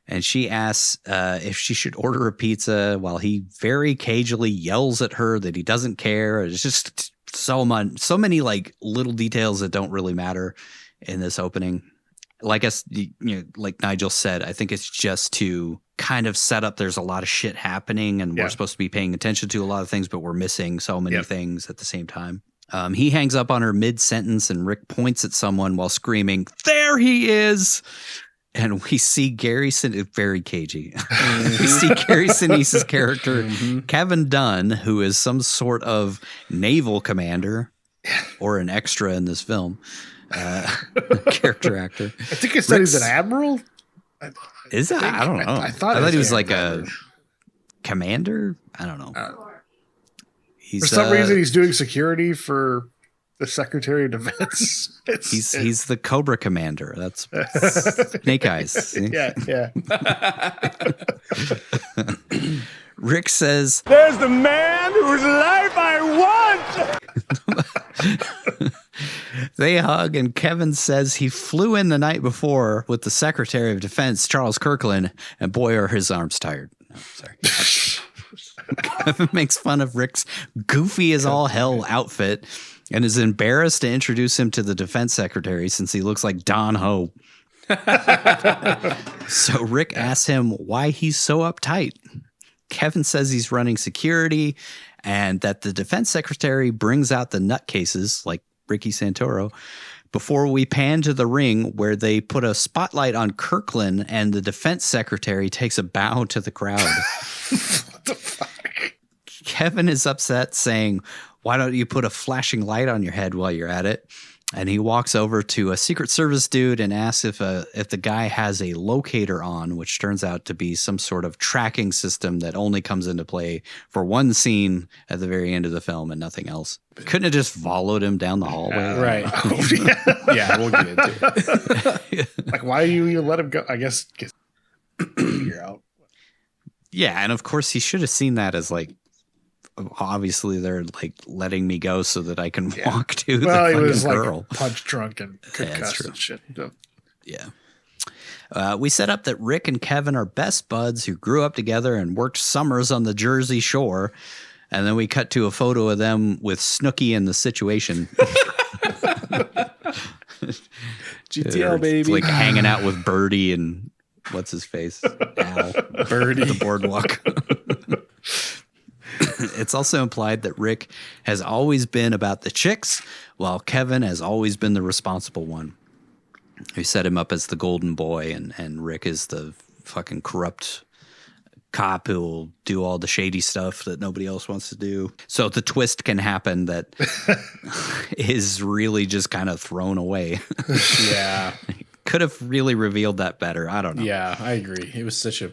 And she asks if she should order a pizza while he very cagily yells at her that he doesn't care. It's just so many like little details that don't really matter in this opening. Like like Nigel said, I think it's just to kind of set up there's a lot of shit happening and we're supposed to be paying attention to a lot of things, but we're missing so many things at the same time. He hangs up on her mid-sentence and Rick points at someone while screaming, "There he is!" And we see Gary Sinise, very cagey. We see Gary Sinise's character, Kevin Dunn, who is some sort of naval commander or an extra in this film. Character actor. I think it said he's an admiral. Is that? I don't know. I thought he was like a commander. I don't know. For some reason, he's doing security for the Secretary of Defense. He's the Cobra Commander. That's Snake Eyes. Yeah. Rick says, "There's the man whose life I want." They hug, and Kevin says he flew in the night before with the Secretary of Defense, Charles Kirkland, and boy, are his arms tired. Oh, sorry. Kevin makes fun of Rick's goofy as all hell outfit and is embarrassed to introduce him to the defense secretary since he looks like Don Ho. So Rick asks him why he's so uptight. Kevin says he's running security and that the defense secretary brings out the nutcases like Ricky Santoro before we pan to the ring where they put a spotlight on Kirkland and the defense secretary takes a bow to the crowd. What the fuck? Kevin is upset, saying, "Why don't you put a flashing light on your head while you're at it?" And he walks over to a Secret Service dude and asks if the guy has a locator on, which turns out to be some sort of tracking system that only comes into play for one scene at the very end of the film and nothing else. Couldn't have just followed him down the hallway? Right. Yeah, we'll get into it. Like, why you let him go? I guess you're out. Yeah, and of course he should have seen that as like, obviously they're like letting me go so that I can walk to the fucking girl. Well, he was like punch drunk and concussed and shit. So. Yeah. We set up that Rick and Kevin are best buds who grew up together and worked summers on the Jersey Shore. And then we cut to a photo of them with Snooki in the Situation. GTL, baby. Like hanging out with Birdie and what's his face? Al. Birdie. The boardwalk. It's also implied that Rick has always been about the chicks, while Kevin has always been the responsible one. We set him up as the golden boy, and Rick is the fucking corrupt cop who will do all the shady stuff that nobody else wants to do. So the twist can happen that is really just kind of thrown away. Yeah. Could have really revealed that better. I don't know. Yeah, I agree. It was such a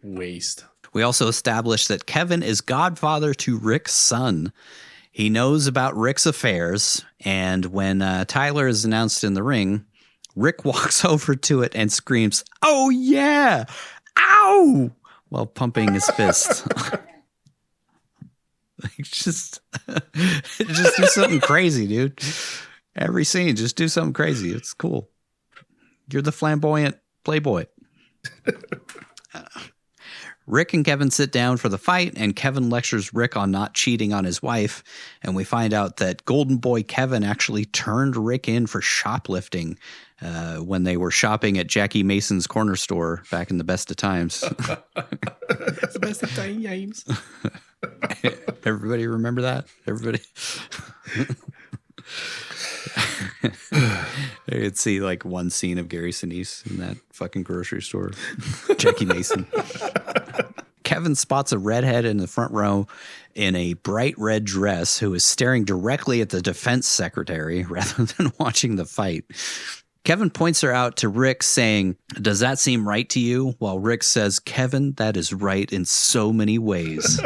waste. We also established that Kevin is godfather to Rick's son. He knows about Rick's affairs, and when Tyler is announced in the ring, Rick walks over to it and screams, "Oh yeah! Ow!" while pumping his fist. just do something crazy, dude. Every scene, just do something crazy. It's cool. You're the flamboyant playboy. Rick and Kevin sit down for the fight, and Kevin lectures Rick on not cheating on his wife. And we find out that Golden Boy Kevin actually turned Rick in for shoplifting when they were shopping at Jackie Mason's corner store back in the best of times. The best of times. Everybody remember that? Everybody? I could see like one scene of Gary Sinise in that fucking grocery store. Jackie Mason. Kevin spots a redhead in the front row in a bright red dress who is staring directly at the defense secretary rather than watching the fight. Kevin points her out to Rick saying, "Does that seem right to you?" While Rick says, "Kevin, that is right in so many ways."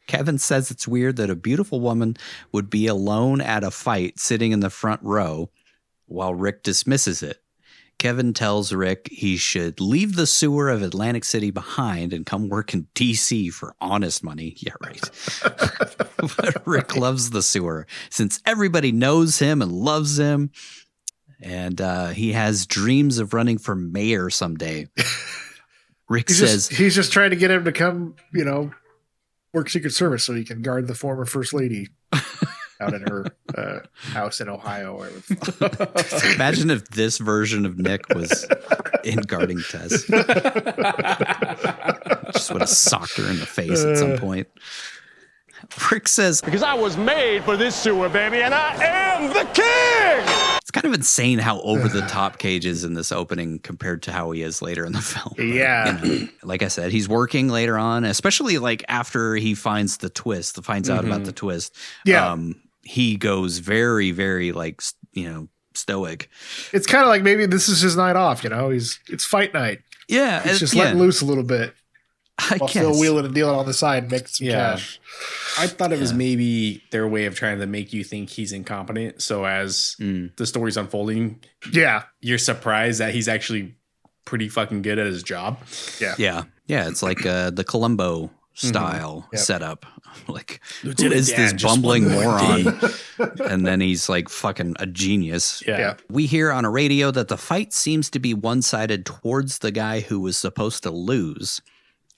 Kevin says it's weird that a beautiful woman would be alone at a fight sitting in the front row, while Rick dismisses it. Kevin tells Rick he should leave the sewer of Atlantic City behind and come work in D.C. for honest money. Yeah, right. But Rick loves the sewer since everybody knows him and loves him. And he has dreams of running for mayor someday. Rick says he's just trying to get him to come, work Secret Service so he can guard the former First Lady out in her house in Ohio. Imagine if this version of Nick was in guarding Tess. Just would have socked her in the face at some point. Rick says, "Because I was made for this sewer, baby, and I am the king!" It's kind of insane how over the top Cage is in this opening compared to how he is later in the film. Yeah. Like I said, he's working later on, especially like after he finds out about the twist. Yeah. He goes very, very like, stoic. It's kind of like maybe this is his night off, it's fight night. Yeah. He's just letting loose a little bit. While still wheeling and dealing on the side and making some cash. I thought it was maybe their way of trying to make you think he's incompetent. So as the story's unfolding, you're surprised that he's actually pretty fucking good at his job. Yeah. It's like the Columbo style setup. Like, who is this bumbling moron? And then he's like fucking a genius. Yeah. We hear on a radio that the fight seems to be one-sided towards the guy who was supposed to lose.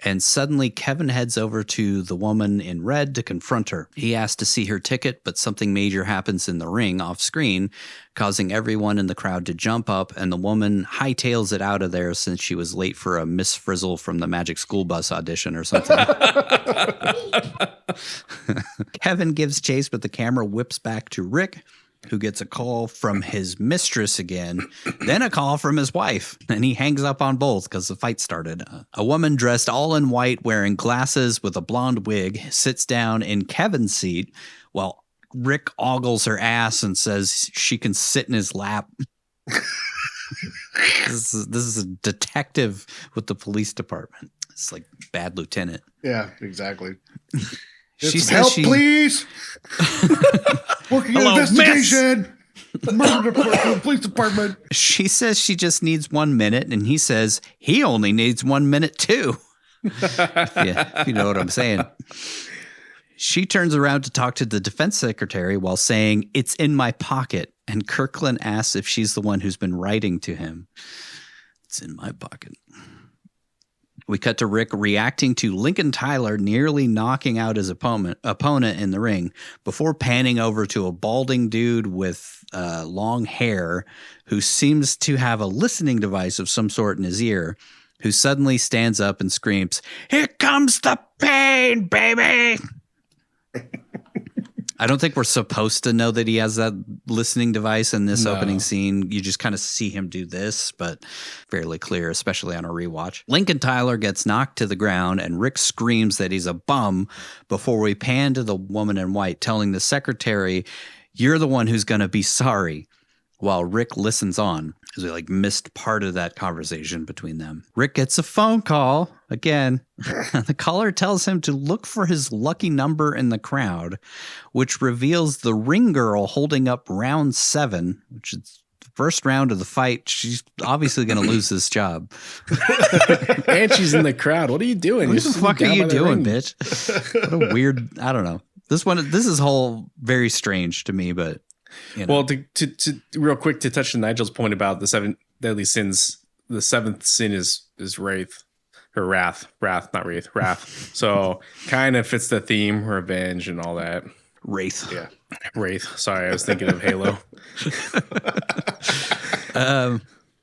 And suddenly Kevin heads over to the woman in red to confront her. He asks to see her ticket, but something major happens in the ring off screen, causing everyone in the crowd to jump up, and the woman hightails it out of there since she was late for a Miss Frizzle from the Magic School Bus audition or something. Kevin gives chase, but the camera whips back to Rick, who gets a call from his mistress again, then a call from his wife, and he hangs up on both because the fight started. A woman dressed all in white, wearing glasses with a blonde wig, sits down in Kevin's seat while Rick ogles her ass and says she can sit in his lap. This is a detective with the police department. It's like bad lieutenant. Yeah, exactly. She says help, please. Working an investigation. Murder department, police department. She says she just needs 1 minute, and he says he only needs 1 minute too. Yeah, you know what I'm saying. She turns around to talk to the defense secretary while saying, "It's in my pocket." And Kirkland asks if she's the one who's been writing to him. It's in my pocket. We cut to Rick reacting to Lincoln Tyler nearly knocking out his opponent in the ring before panning over to a balding dude with long hair who seems to have a listening device of some sort in his ear, who suddenly stands up and screams, "Here comes the pain, baby!" I don't think we're supposed to know that he has that listening device in this opening scene. You just kind of see him do this, but fairly clear, especially on a rewatch. Lincoln Tyler gets knocked to the ground, and Rick screams that he's a bum before we pan to the woman in white, telling the secretary, "You're the one who's going to be sorry," while Rick listens on, because we missed part of that conversation between them. Rick gets a phone call again. The caller tells him to look for his lucky number in the crowd, which reveals the ring girl holding up round 7, which is the first round of the fight. She's obviously going to lose this job. And she's in the crowd. What are you doing? What the fuck are you doing, bitch? What a weird, I don't know. This is whole very strange to me, but Well, to real quick to touch on Nigel's point about the 7 deadly sins, the 7th sin is wrath, or wrath, not wraith, wrath. So kind of fits the theme, revenge and all that. Wraith, yeah, wraith. Sorry, I was thinking of Halo.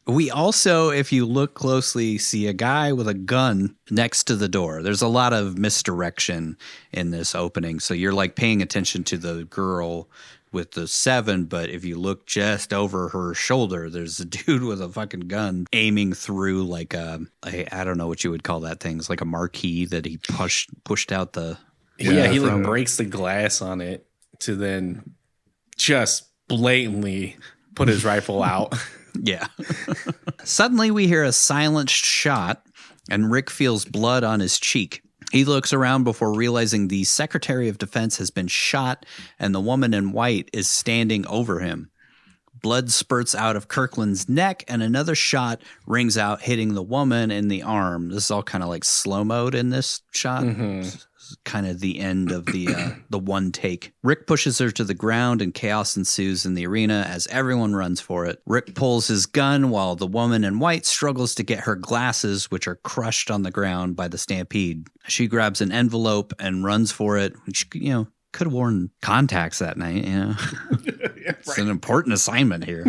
We also, if you look closely, see a guy with a gun next to the door. There's a lot of misdirection in this opening, so you're paying attention to the girl with the 7, but if you look just over her shoulder, there's a dude with a fucking gun aiming through I don't know what you would call that thing. It's like a marquee that he pushed out the Yeah, he breaks the glass on it to then just blatantly put his rifle out. Yeah. Suddenly we hear a silenced shot and Rick feels blood on his cheek. He looks around before realizing the Secretary of Defense has been shot and the woman in white is standing over him. Blood spurts out of Kirkland's neck and another shot rings out, hitting the woman in the arm. This is all kind of like slow-moed in this shot. Kind of the end of the one take. Rick pushes her to the ground and chaos ensues in the arena as everyone runs for it. Rick pulls his gun while the woman in white struggles to get her glasses, which are crushed on the ground by the stampede. She grabs an envelope and runs for it. She, could have worn contacts that night, It's an important assignment here.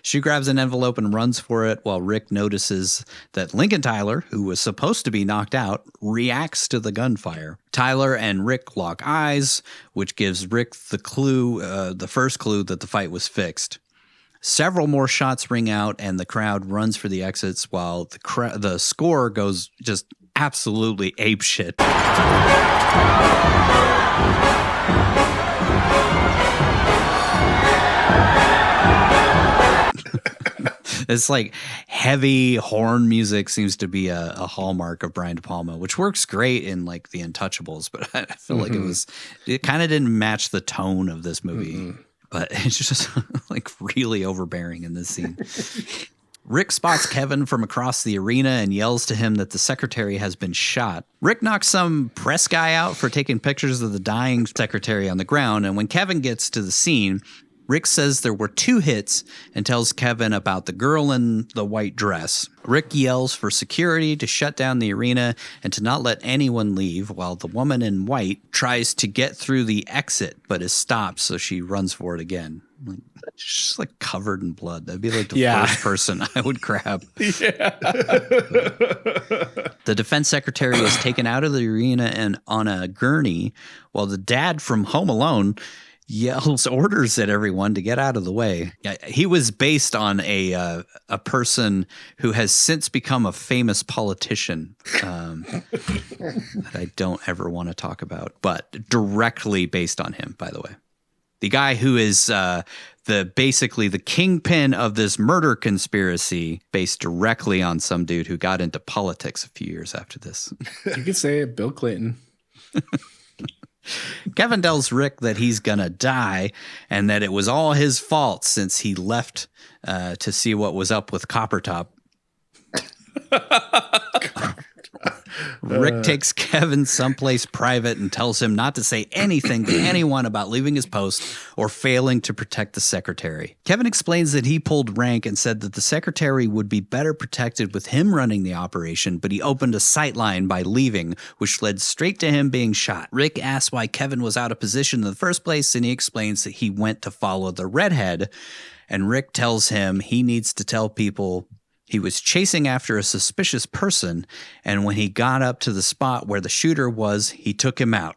She grabs an envelope and runs for it while Rick notices that Lincoln Tyler, who was supposed to be knocked out, reacts to the gunfire. Tyler and Rick lock eyes, which gives Rick the first clue that the fight was fixed. Several more shots ring out and the crowd runs for the exits while the score goes just absolutely apeshit. It's like heavy horn music seems to be a hallmark of Brian De Palma, which works great in like The Untouchables, but I feel like it kind of didn't match the tone of this movie. But it's just like really overbearing in this scene. Rick spots Kevin from across the arena and yells to him that the secretary has been shot. Rick knocks some press guy out for taking pictures of the dying secretary on the ground, and when Kevin gets to the scene, Rick says there were 2 hits and tells Kevin about the girl in the white dress. Rick yells for security to shut down the arena and to not let anyone leave while the woman in white tries to get through the exit but is stopped, so she runs for it again. She's like covered in blood. That'd be like the first person I would grab. Yeah. The defense secretary is taken out of the arena and on a gurney while the dad from Home Alone yells orders at everyone to get out of the way. He was based on a person who has since become a famous politician that I don't ever want to talk about, but directly based on him, by the way. The guy who is basically the kingpin of this murder conspiracy based directly on some dude who got into politics a few years after this. You could say it, Bill Clinton. Kevin tells Rick that he's going to die and that it was all his fault since he left to see what was up with Copper Top. Rick takes Kevin someplace private and tells him not to say anything to anyone about leaving his post or failing to protect the secretary. Kevin explains that he pulled rank and said that the secretary would be better protected with him running the operation, but he opened a sightline by leaving, which led straight to him being shot. Rick asks why Kevin was out of position in the first place, and he explains that he went to follow the redhead, and Rick tells him he needs to tell people he was chasing after a suspicious person, and when he got up to the spot where the shooter was, he took him out.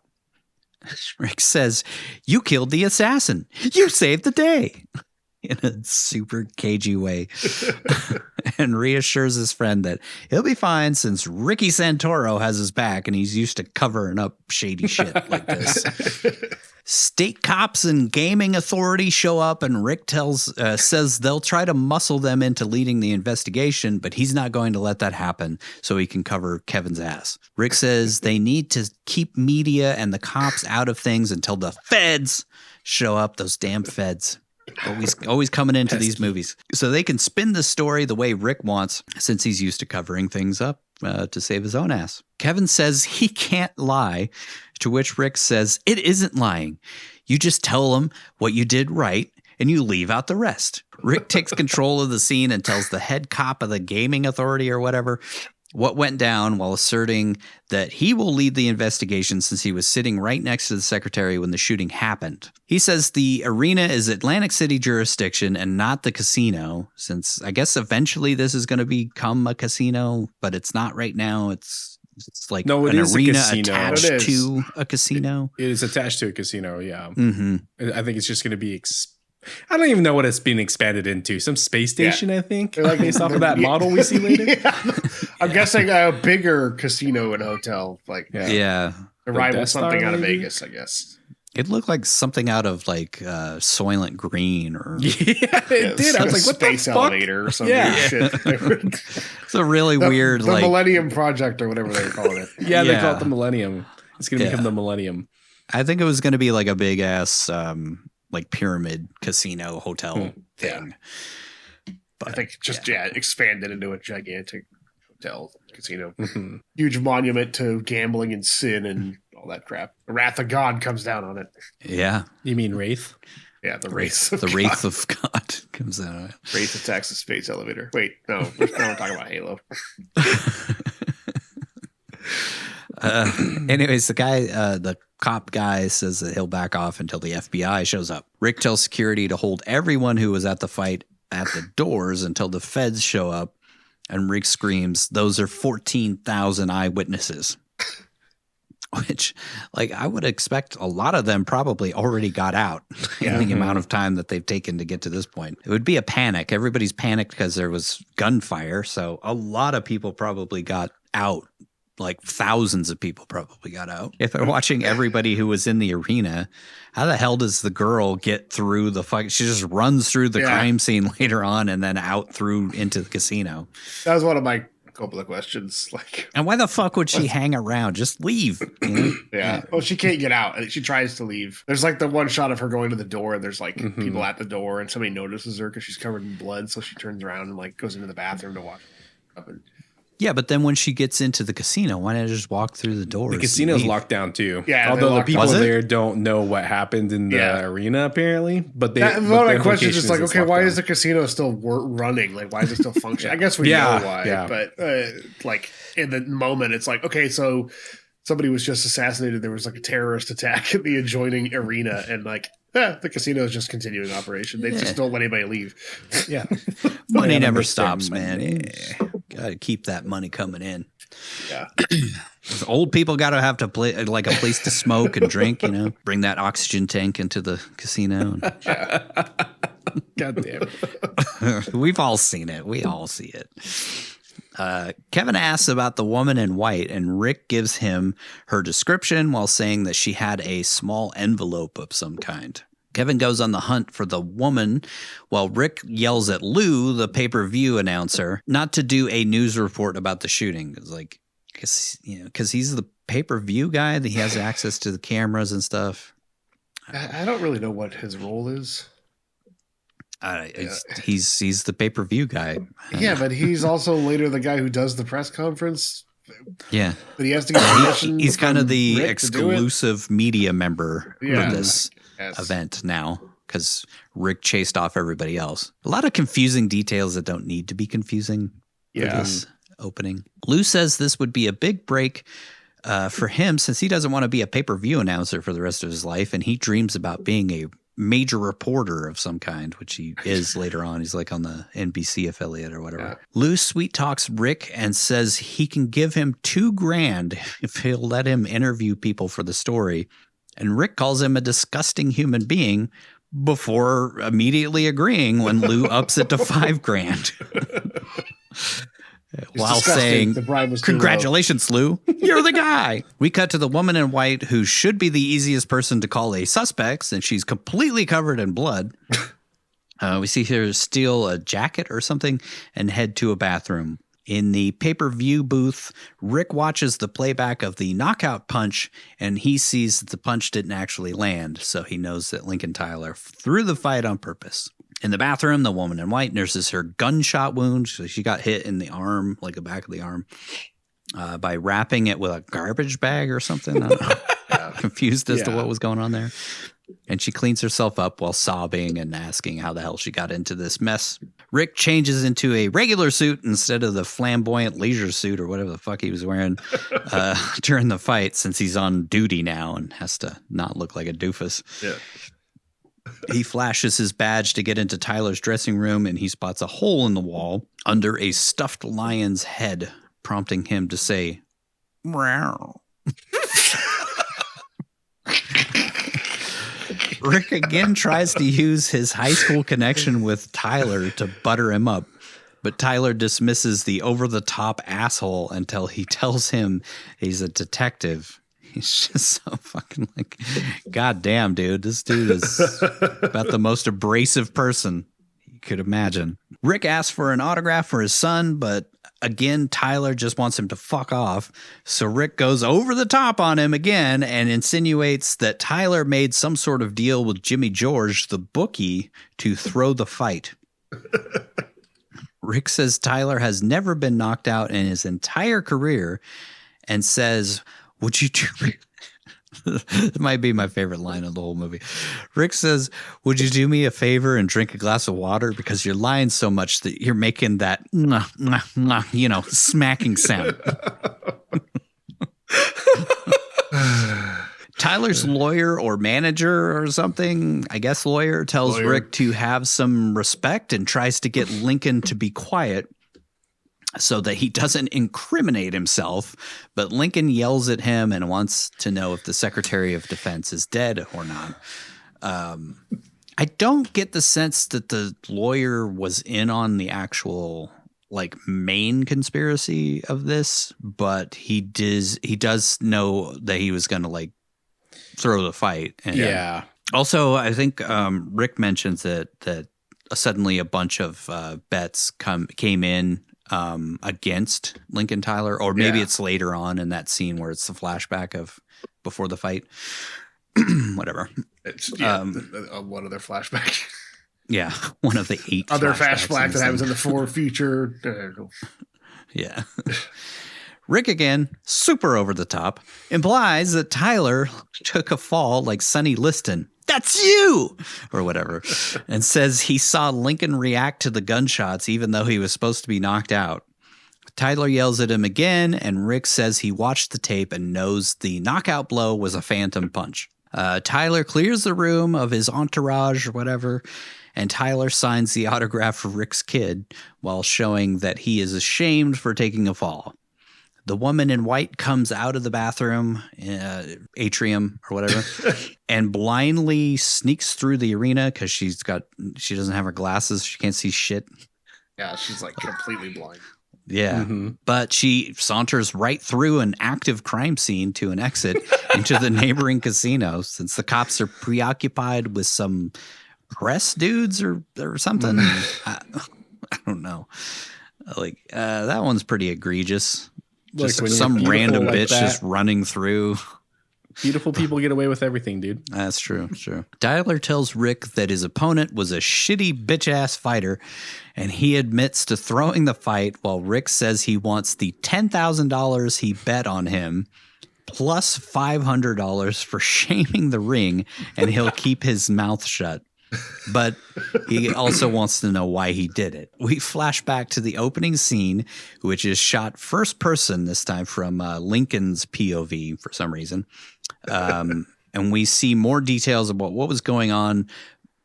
Rick says, "You killed the assassin. You saved the day," in a super cagey way, and reassures his friend that he'll be fine since Ricky Santoro has his back and he's used to covering up shady shit like this. State cops and gaming authority show up, and Rick says they'll try to muscle them into leading the investigation, but he's not going to let that happen so he can cover Kevin's ass. Rick says they need to keep media and the cops out of things until the feds show up, those damn feds. Always coming into these movies. So they can spin the story the way Rick wants since he's used to covering things up to save his own ass. Kevin says he can't lie, to which Rick says it isn't lying. You just tell them what you did right and you leave out the rest. Rick takes control of the scene and tells the head cop of the gaming authority or whatever what went down while asserting that he will lead the investigation since he was sitting right next to the secretary when the shooting happened. He says the arena is Atlantic City jurisdiction and not the casino, since I guess eventually this is going to become a casino, but it's not right now. It's like an arena attached to a casino. It is attached to a casino, yeah. Mm-hmm. I think it's just going to be I don't even know what it's being expanded into. Some space station, I think, based off of that model we see later. Yeah. I'm guessing a bigger casino and hotel, like yeah, a rival something out of Vegas, I guess. It looked like something out of like Soylent Green or it did. I was like, what Space the Elevator or something. Yeah. Shit. it's a really weird the like Millennium Project or whatever they were calling it. They call it the Millennium. It's gonna become the Millennium. I think it was going to be like a big ass like pyramid casino hotel thing. But I think just expanded into a gigantic hotel casino. Huge monument to gambling and sin and all that crap. The wrath of God comes down on it. Yeah. You mean Wraith? Yeah, the Wraith. The Wraith of God comes down on it. Wraith attacks the space elevator. Wait, no, we're talking about Halo. Anyways, the cop guy says that he'll back off until the FBI shows up. Rick tells security to hold everyone who was at the fight at the doors until the feds show up. And Rick screams, "Those are 14,000 eyewitnesses." Which, like, I would expect a lot of them probably already got out in the amount of time that they've taken to get to this point. It would be a panic. Everybody's panicked because there was gunfire. So a lot of people probably got out. Like thousands of people probably got out. If they're watching everybody who was in the arena, how the hell does the girl get through the fight? She just runs through the crime scene later on and then out through into the casino. That was one of my Coppola questions. Like, and why the fuck would she hang around? Just leave. You know? Yeah. Well, she can't get out. She tries to leave. There's like the one shot of her going to the door, and there's like people at the door, and somebody notices her because she's covered in blood, so she turns around and like goes into the bathroom to wash up. And yeah, but then when she gets into the casino, why not just walk through the doors? The casino's locked down too. Yeah, although the people there don't know what happened in the arena apparently. But they. One of my questions is like, okay, why is the casino still running? Like, why is it still functioning? I guess we know why, but like in the moment, it's like, okay, so somebody was just assassinated. There was like a terrorist attack at the adjoining arena, and like. The casino is just continuing operation. They just don't let anybody leave. Yeah. Money never stops, man. Got to keep that money coming in. Yeah. Old people got to have to play like a place to smoke and drink, you know, bring that oxygen tank into the casino. God damn it. We've all seen it. We all see it. Kevin asks about the woman in white, and Rick gives him her description while saying that she had a small envelope of some kind. Kevin goes on the hunt for the woman while Rick yells at Lou, the pay-per-view announcer, not to do a news report about the shooting. It's like, because he's the pay-per-view guy, that he has access to the cameras and stuff. I don't really know what his role is. He's the pay-per-view guy. Yeah, but he's also later the guy who does the press conference. Yeah, but he has to get permission. He's kind of the exclusive media member for this event now because Rick chased off everybody else. A lot of confusing details that don't need to be confusing for this opening. Lou says this would be a big break for him since he doesn't want to be a pay-per-view announcer for the rest of his life, and he dreams about being a major reporter of some kind, which he is later on. He's like on the NBC affiliate or whatever. Lou sweet talks Rick and says he can give him $2,000 if he'll let him interview people for the story. And Rick calls him a disgusting human being before immediately agreeing when Lou ups it to $5,000. While saying, "Congratulations, Lou, you're the guy." We cut to the woman in white, who should be the easiest person to call a suspect since she's completely covered in blood. We see her steal a jacket or something and head to a bathroom. In the pay-per-view booth, Rick watches the playback of the knockout punch, and he sees that the punch didn't actually land, so he knows that Lincoln Tyler threw the fight on purpose. In the bathroom, the woman in white nurses her gunshot wound. So she got hit in the arm, like the back of the arm, by wrapping it with a garbage bag or something. I don't know. Confused as to what was going on there. And she cleans herself up while sobbing and asking how the hell she got into this mess. Rick changes into a regular suit instead of the flamboyant leisure suit or whatever the fuck he was wearing during the fight, since he's on duty now and has to not look like a doofus. Yeah. He flashes his badge to get into Tyler's dressing room, and he spots a hole in the wall under a stuffed lion's head, prompting him to say, "Meow." Rick again tries to use his high school connection with Tyler to butter him up, but Tyler dismisses the over-the-top asshole until he tells him he's a detective. He's just so fucking like, God damn, dude. This dude is about the most abrasive person you could imagine. Rick asks for an autograph for his son, but again, Tyler just wants him to fuck off. So Rick goes over the top on him again and insinuates that Tyler made some sort of deal with Jimmy George, the bookie, to throw the fight. Rick says Tyler has never been knocked out in his entire career and says, would you do... It might be my favorite line of the whole movie. Rick says, would you do me a favor and drink a glass of water? Because you're lying so much that you're making that, smacking sound. Tyler's lawyer or manager or something, I guess lawyer, tells Rick to have some respect and tries to get Lincoln to be quiet so that he doesn't incriminate himself. But Lincoln yells at him and wants to know if the Secretary of Defense is dead or not. I don't get the sense that the lawyer was in on the actual main conspiracy of this, but he does know that he was going to throw the fight. And yeah. Also, I think Rick mentions that suddenly a bunch of bets came in against Lincoln Tyler, or maybe it's later on in that scene where it's the flashback of before the fight. Whatever. It's one other flashback. Yeah, one of the 8 other flashbacks that happens in the future. Yeah. Rick again, super over the top, implies that Tyler took a fall like Sonny Liston. That's you, or whatever, and says he saw Lincoln react to the gunshots even though he was supposed to be knocked out. Tyler yells at him again, and Rick says he watched the tape and knows the knockout blow was a phantom punch. Tyler clears the room of his entourage or whatever, and Tyler signs the autograph for Rick's kid while showing that he is ashamed for taking a fall. The woman in white comes out of the bathroom, atrium or whatever, and blindly sneaks through the arena because she doesn't have her glasses. She can't see shit. Yeah, she's completely blind. Yeah, but she saunters right through an active crime scene to an exit into the neighboring casino since the cops are preoccupied with some press dudes or something. I don't know. That one's pretty egregious. Just some random bitch just running through. Beautiful people get away with everything, dude. That's true. Sure. Tyler tells Rick that his opponent was a shitty bitch-ass fighter, and he admits to throwing the fight while Rick says he wants the $10,000 he bet on him plus $500 for shaming the ring, and he'll keep his mouth shut. But he also wants to know why he did it. We flash back to the opening scene, which is shot first person this time from Lincoln's POV for some reason. And we see more details about what was going on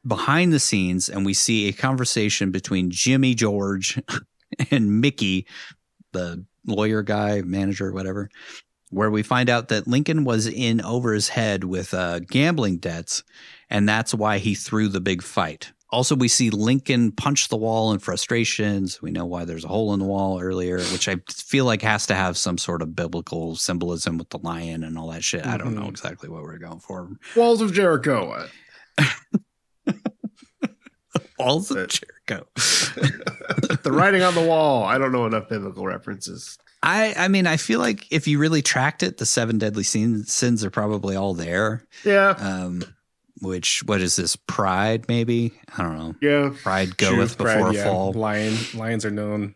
behind the scenes. And we see a conversation between Jimmy George and Mickey, the lawyer guy, manager, whatever, where we find out that Lincoln was in over his head with gambling debts. And that's why he threw the big fight. Also, we see Lincoln punch the wall in frustrations. We know why there's a hole in the wall earlier, which I feel like has to have some sort of biblical symbolism with the lion and all that shit. I don't know exactly what we're going for. Walls of Jericho. Walls of Jericho. The writing on the wall. I don't know enough biblical references. I mean, I feel like if you really tracked it, the 7 deadly sins are probably all there. Yeah. What is this? Pride, maybe? I don't know. Yeah. Pride goeth before a fall. Lions are known.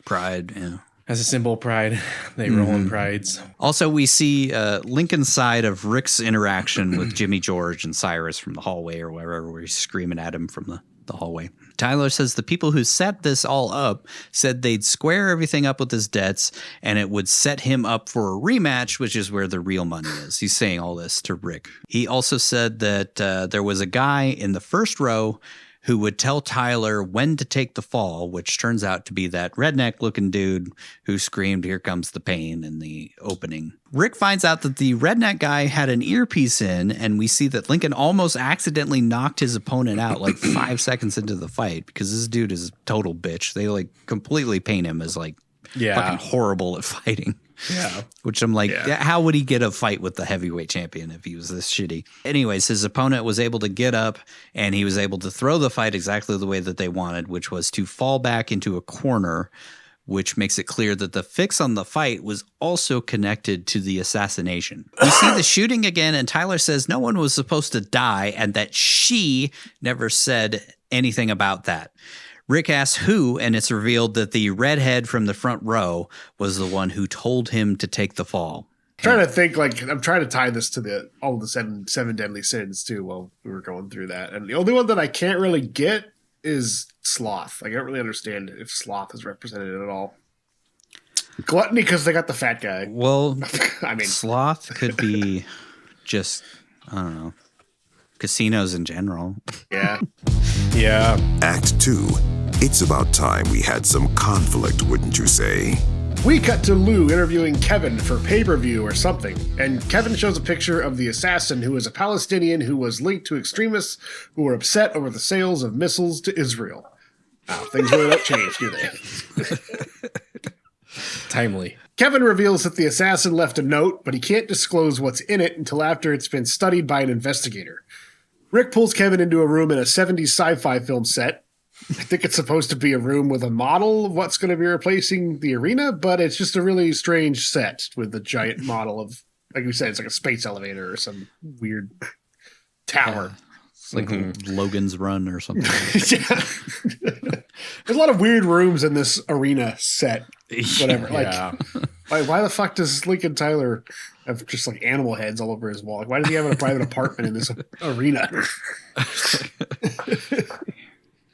Pride, yeah. As a symbol of pride. They roll in prides. Also, we see Lincoln's side of Rick's interaction with Jimmy George and Cyrus from the hallway or wherever, where he's screaming at him from the hallway. Tyler says the people who set this all up said they'd square everything up with his debts and it would set him up for a rematch, which is where the real money is. He's saying all this to Rick. He also said that there was a guy in the first row who would tell Tyler when to take the fall, which turns out to be that redneck-looking dude who screamed, "Here comes the pain," in the opening. Rick finds out that the redneck guy had an earpiece in, and we see that Lincoln almost accidentally knocked his opponent out 5 seconds into the fight because this dude is a total bitch. They completely paint him as fucking horrible at fighting. Yeah. Which I'm like, how would he get a fight with the heavyweight champion if he was this shitty? Anyways, his opponent was able to get up and he was able to throw the fight exactly the way that they wanted, which was to fall back into a corner, which makes it clear that the fix on the fight was also connected to the assassination. We see the shooting again, and Tyler says no one was supposed to die and that she never said anything about that. Rick asks who, and it's revealed that the redhead from the front row was the one who told him to take the fall. I'm trying to think, I'm trying to tie this to all the seven deadly sins too while we were going through that. And the only one that I can't really get is sloth. I don't really understand if sloth is represented at all. Gluttony, because they got the fat guy. Well, I mean, sloth could be just, I don't know, casinos in general. Yeah. Yeah. Act 2. It's about time we had some conflict, wouldn't you say? We cut to Lou interviewing Kevin for pay-per-view or something, and Kevin shows a picture of the assassin who is a Palestinian who was linked to extremists who were upset over the sales of missiles to Israel. Wow, things really don't change, do they? Timely. Kevin reveals that the assassin left a note, but he can't disclose what's in it until after it's been studied by an investigator. Rick pulls Kevin into a room in a 70s sci-fi film set. I think it's supposed to be a room with a model of what's going to be replacing the arena, but it's just a really strange set with a giant model of, like we said, it's like a space elevator or some weird tower. It's like Logan's Run or something. Yeah. There's a lot of weird rooms in this arena set. Whatever. Why the fuck does Lincoln Tyler have just like animal heads all over his wall? Like, why does he have a private apartment in this arena?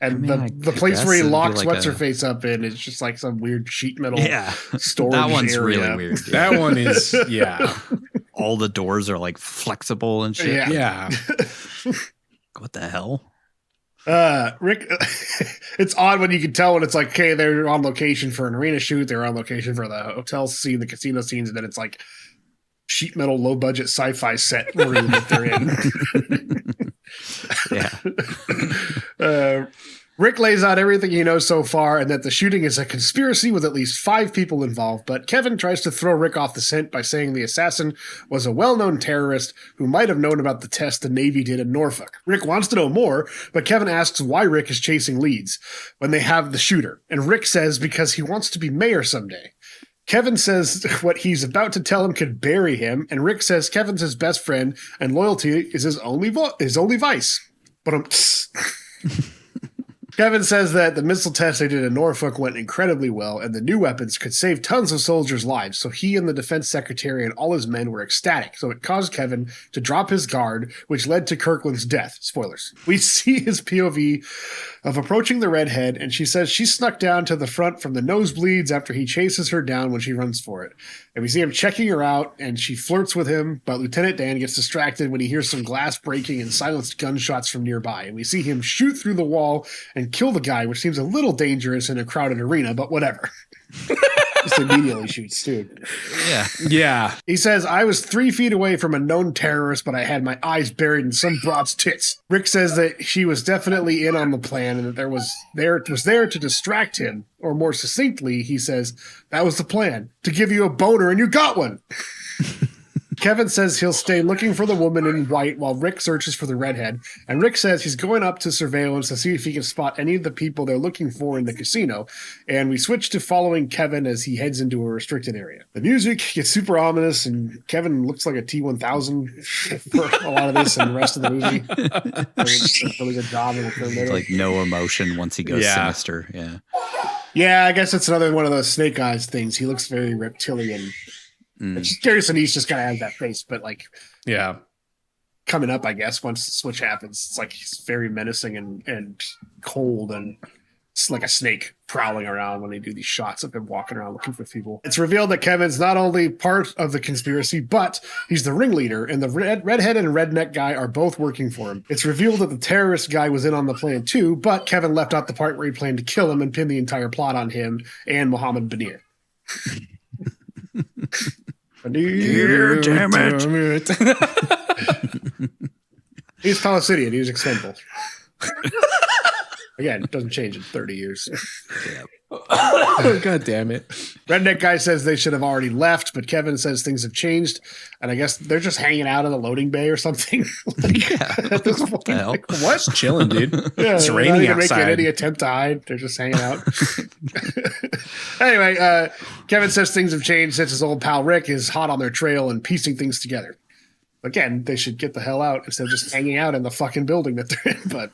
And the place where he locks What's-Her-Face up in is just like some weird sheet metal storage that one's area. really weird. Dude. That one is, All the doors are like flexible and shit. Yeah. What the hell? Rick, it's odd when you can tell when it's like, okay, they're on location for an arena shoot, they're on location for the hotel scene, the casino scenes, and then it's like sheet metal, low budget sci-fi set room that they're in. Rick lays out everything he knows so far and that the shooting is a conspiracy with at least 5 people involved, but Kevin tries to throw Rick off the scent by saying the assassin was a well-known terrorist who might have known about the test the Navy did in Norfolk. Rick wants to know more, but Kevin asks why Rick is chasing leads when they have the shooter, and Rick says because he wants to be mayor someday. Kevin says what he's about to tell him could bury him, and Rick says Kevin's his best friend and loyalty is his only vice. But Kevin says that the missile test they did in Norfolk went incredibly well, and the new weapons could save tons of soldiers' lives, so he and the defense secretary and all his men were ecstatic, so it caused Kevin to drop his guard, which led to Kirkland's death. Spoilers. We see his POV of approaching the redhead, and she says she snuck down to the front from the nosebleeds after he chases her down when she runs for it. And we see him checking her out, and she flirts with him, but Lieutenant Dan gets distracted when he hears some glass breaking and silenced gunshots from nearby. And we see him shoot through the wall and kill the guy, which seems a little dangerous in a crowded arena, but whatever. Just immediately shoots, too. Yeah. He says, I was 3 feet away from a known terrorist, but I had my eyes buried in some broad's tits. Rick says that she was definitely in on the plan and that it was there to distract him. Or more succinctly, he says, that was the plan, to give you a boner and you got one. Kevin says he'll stay looking for the woman in white while Rick searches for the redhead, and Rick says he's going up to surveillance to see if he can spot any of the people they're looking for in the casino, and we switch to following Kevin as he heads into a restricted area. The music gets super ominous, and Kevin looks like a T-1000 for a lot of this and the rest of the movie. Does a really good job in the Terminator. Like no emotion once he goes sinister. Yeah, I guess it's another one of those Snake Eyes things. He looks very reptilian. Gary Sinise just kind of has that face, but coming up, I guess, once the switch happens, it's like he's very menacing and cold, and it's like a snake prowling around when they do these shots of him walking around looking for people. It's revealed that Kevin's not only part of the conspiracy, but he's the ringleader, and the redhead and redneck guy are both working for him. It's revealed that the terrorist guy was in on the plan too, but Kevin left out the part where he planned to kill him and pin the entire plot on him and Mohammed Banir. Dear, damn it. He's Palestinian. He was expendable. Again, it doesn't change in 30 years. God damn it. Redneck guy says they should have already left, but Kevin says things have changed, and I guess they're just hanging out in the loading bay or something. At this point, like, what? Just chilling, dude. Yeah, it's raining not outside. Making any attempt to hide. They're just hanging out. Anyway, Kevin says things have changed since his old pal Rick is hot on their trail and piecing things together. Again, they should get the hell out instead of just hanging out in the fucking building that they're in. But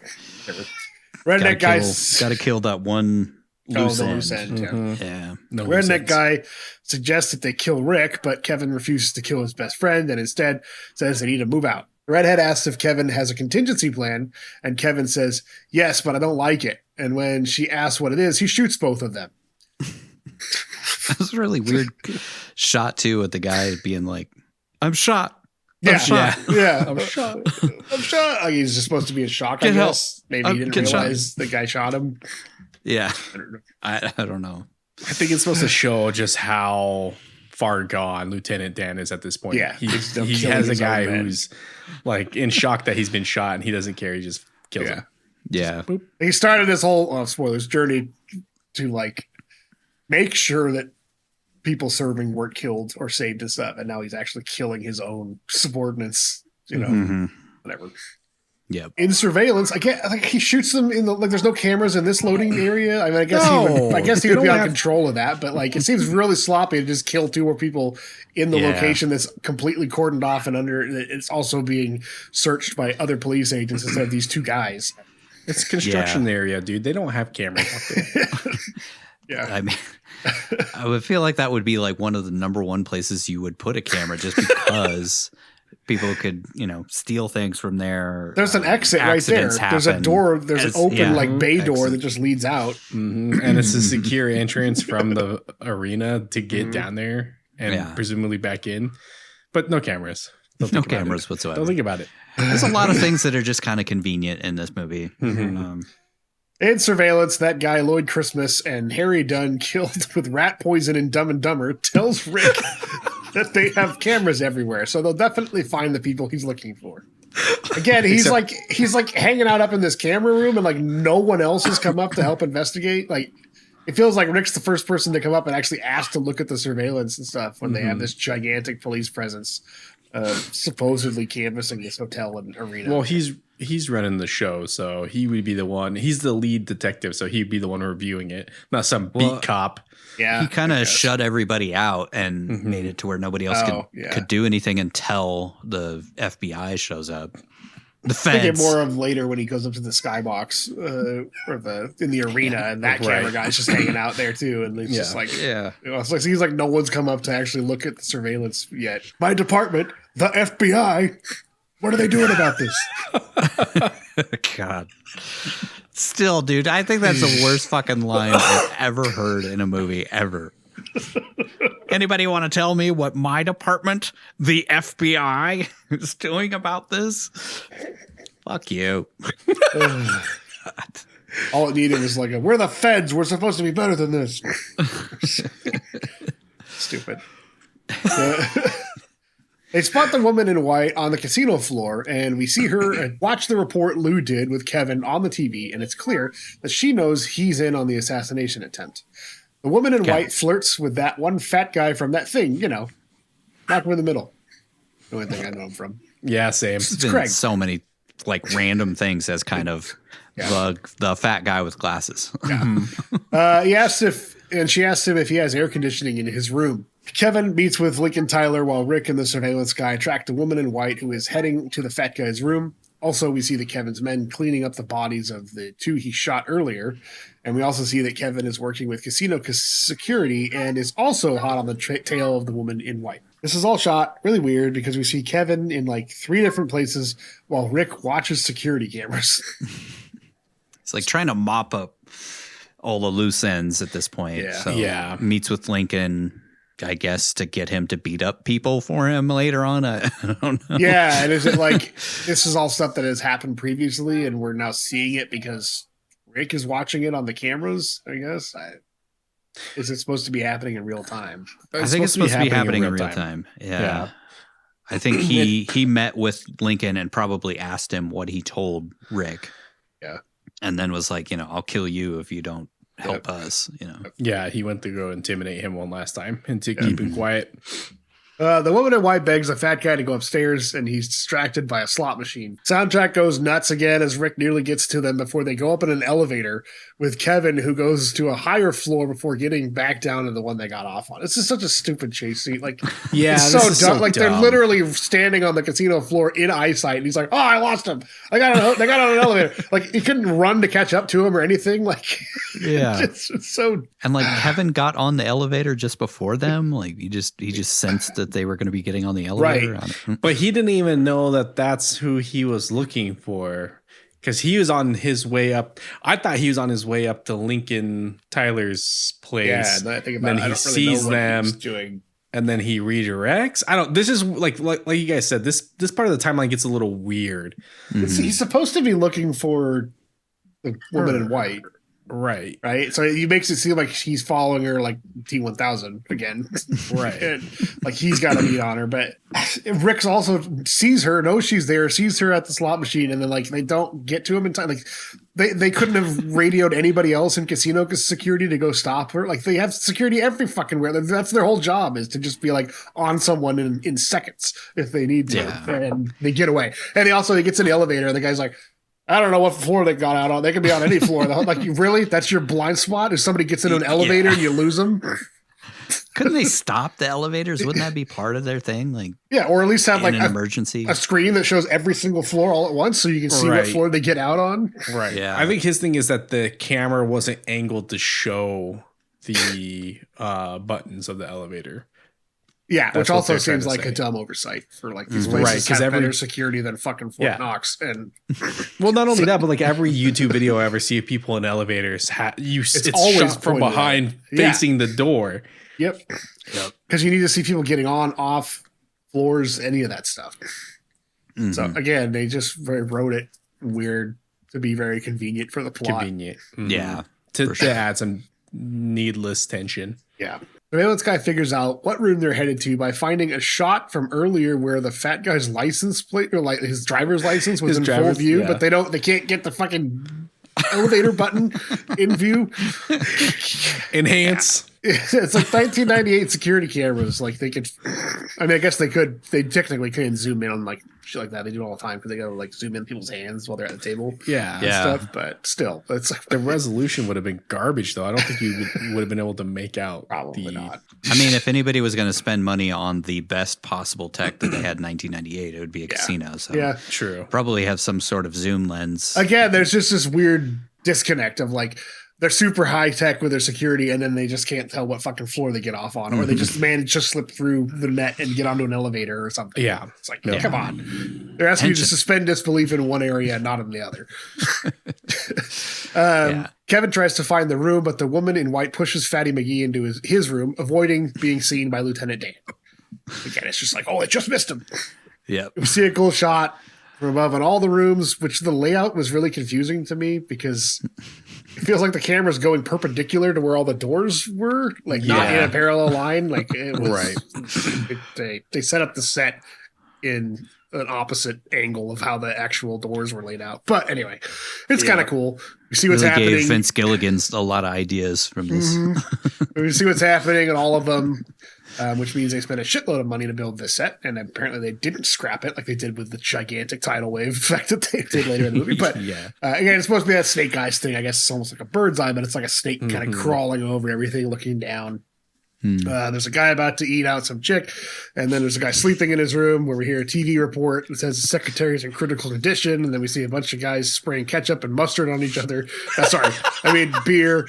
redneck guy's got to kill that one. Loose end. Yeah. No redneck guy suggests that they kill Rick, but Kevin refuses to kill his best friend and instead says they need to move out. The redhead asks if Kevin has a contingency plan, and Kevin says, yes, but I don't like it. And when she asks what it is, he shoots both of them. That was a really weird shot, too, with the guy being like, I'm shot. Yeah, I'm shot. Yeah. I'm shot. I'm shot. Like, he's just supposed to be in shock, I guess. Maybe he didn't realize the guy shot him. Yeah. I don't know. I think it's supposed to show just how far gone Lieutenant Dan is at this point. Yeah. He has a guy who's like in shock that he's been shot and he doesn't care. He just kills him. Yeah. Boop. He started this whole spoilers journey to like make sure that people serving weren't killed or saved and stuff. And now he's actually killing his own subordinates, whatever. Yeah. In surveillance, he shoots them in the there's no cameras in this loading area. I mean, I guess he would be on control of that, but like it seems really sloppy to just kill 2 more people in the location that's completely cordoned off and it's also being searched by other police agents instead of these 2 guys. It's construction area, dude. They don't have cameras out there. Yeah. I mean, I would feel like that would be like one of the number one places you would put a camera just because people could, steal things from there. There's an exit right there. There's a door. There's an open bay door that just leads out. Mm-hmm. And it's a secure entrance from the arena to get down there and presumably back in. But no cameras. No cameras whatsoever. Don't think about it. There's a lot of things that are just kind of convenient in this movie. Mm-hmm. In surveillance, that guy Lloyd Christmas and Harry Dunn killed with rat poison in Dumb and Dumber tells Rick that they have cameras everywhere, so they'll definitely find the people he's looking for. Again, he's like hanging out up in this camera room, and like no one else has come up to help investigate. Like it feels like Rick's the first person to come up and actually ask to look at the surveillance and stuff when they have this gigantic police presence, supposedly canvassing this hotel and arena. Well, he's running the show, so he would be the one. He's the lead detective, so he'd be the one reviewing it, not some beat cop. Yeah, he kind of shut everybody out and made it to where nobody else could do anything until the FBI shows up. The feds. I get more of later when he goes up to the skybox or in the arena, and that camera guy's just hanging out there too, and he's just like, it's like he's like no one's come up to actually look at the surveillance yet. My department, the FBI. What are they doing about this? God. Still, dude, I think that's the worst fucking line I've ever heard in a movie, ever. Anybody want to tell me what my department, the FBI, is doing about this? Fuck you. All it needed was like, we're the feds. We're supposed to be better than this. Stupid. They spot the woman in white on the casino floor, and we see her watch the report Lou did with Kevin on the TV, and it's clear that she knows he's in on the assassination attempt. The woman in white flirts with that one fat guy from that thing, knock him in the middle. The only thing I know him from. Yeah, same. It's been so many like random things as kind of the fat guy with glasses. Yeah. She asked him if he has air conditioning in his room. Kevin meets with Lincoln Tyler while Rick and the surveillance guy track the woman in white who is heading to the fat guy's room. Also, we see that Kevin's men cleaning up the bodies of the 2 he shot earlier. And we also see that Kevin is working with casino security and is also hot on the tail of the woman in white. This is all shot really weird because we see Kevin in like 3 different places while Rick watches security cameras. It's like trying to mop up all the loose ends at this point. Yeah. So meets with Lincoln, I guess, to get him to beat up people for him later on. I don't know. Yeah. And is it like this is all stuff that has happened previously and we're now seeing it because Rick is watching it on the cameras, I guess? Is it supposed to be happening in real time? I think it's supposed to be happening in real time. Yeah. I think he met with Lincoln and probably asked him what he told Rick. Yeah. And then was like, I'll kill you if you don't help us, Yeah, he went to go intimidate him one last time and to keep him quiet. The woman in white begs the fat guy to go upstairs, and he's distracted by a slot machine. Soundtrack goes nuts again as Rick nearly gets to them before they go up in an elevator with Kevin, who goes to a higher floor before getting back down to the one they got off on. It's just such a stupid chase scene. Like, yeah, it's so dumb. Like, they're literally standing on the casino floor in eyesight, and he's like, "Oh, I lost him. They got on an elevator." Like, he couldn't run to catch up to him or anything. Like, yeah, it's so. And like Kevin got on the elevator just before them. Like, he just sensed that they were going to be getting on the elevator. Right. But he didn't even know that that's who he was looking for, because he was on his way up. I thought he was on his way up to Lincoln Tyler's place. Yeah, I think about then he sees them, and then he redirects. This is like you guys said. This part of the timeline gets a little weird. Mm-hmm. He's supposed to be looking for the woman in white. Right. So he makes it seem like he's following her like T-1000 again. Right. And, like, he's got to beat on her. But Rick's also sees her, knows she's there, sees her at the slot machine, and then like they don't get to him in time. Like they couldn't have radioed anybody else in casino security to go stop her. Like, they have security every fucking where. That's their whole job, is to just be like on someone in seconds if they need to. Yeah. And they get away. And he gets in the elevator, and the guy's like, I don't know what floor they got out on. They could be on any floor. Like, really? That's your blind spot? If somebody gets into an elevator and you lose them? Couldn't they stop the elevators? Wouldn't that be part of their thing? Like, yeah, or at least have like an emergency, a screen that shows every single floor all at once, so you can see what floor they get out on. Right. Yeah. I think his thing is that the camera wasn't angled to show the buttons of the elevator. Yeah, which also seems like a dumb oversight for like these places have better security than fucking Fort Knox. And well, not only that, but like every YouTube video I ever see of people in elevators, it's always shot from behind, facing the door. Yep. Because you need to see people getting on, off floors, any of that stuff. Mm-hmm. So again, they just wrote it weird to be very convenient for the plot. Convenient, yeah, to add some needless tension. Yeah. The surveillance guy figures out what room they're headed to by finding a shot from earlier where the fat guy's license plate, or like his driver's license, was in full view, but they can't get the fucking elevator button in view. Enhance. It's like 1998 security cameras. Like, they could, I mean, I guess they technically couldn't zoom in on like shit like that. They do it all the time because they gotta like zoom in people's hands while they're at the table. Yeah. Stuff, but still, it's like the resolution would have been garbage though. I don't think you would have been able to make out. Probably not. I mean, if anybody was going to spend money on the best possible tech that they had in 1998, it would be a casino. So yeah, true. Probably have some sort of zoom lens. Again, there's just this weird disconnect of like, they're super high tech with their security, and then they just can't tell what fucking floor they get off on, or they just manage to slip through the net and get onto an elevator or something. Yeah. It's like, come on. They're asking you to suspend disbelief in one area and not in the other. Kevin tries to find the room, but the woman in white pushes Fatty McGee into his room, avoiding being seen by Lieutenant Dan. Again, it's just like, oh, it just missed him. Yeah. We see a cool shot from above in all the rooms, which the layout was really confusing to me because it feels like the camera's going perpendicular to where all the doors were, like not in a parallel line. Like, it was they set up the set in an opposite angle of how the actual doors were laid out. But anyway, it's kind of cool. We see what's happening. Gave Vince Gilligan a lot of ideas from this. We see what's happening in all of them. Which means they spent a shitload of money to build this set, and apparently they didn't scrap it like they did with the gigantic tidal wave effect that they did later in the movie. But again, it's supposed to be that snake eyes thing. I guess it's almost like a bird's eye, but it's like a snake kind of crawling over everything, looking down. There's a guy about to eat out some chick, and then there's a guy sleeping in his room where we hear a TV report that says the secretary's in critical condition, and then we see a bunch of guys spraying ketchup and mustard on each other. Beer.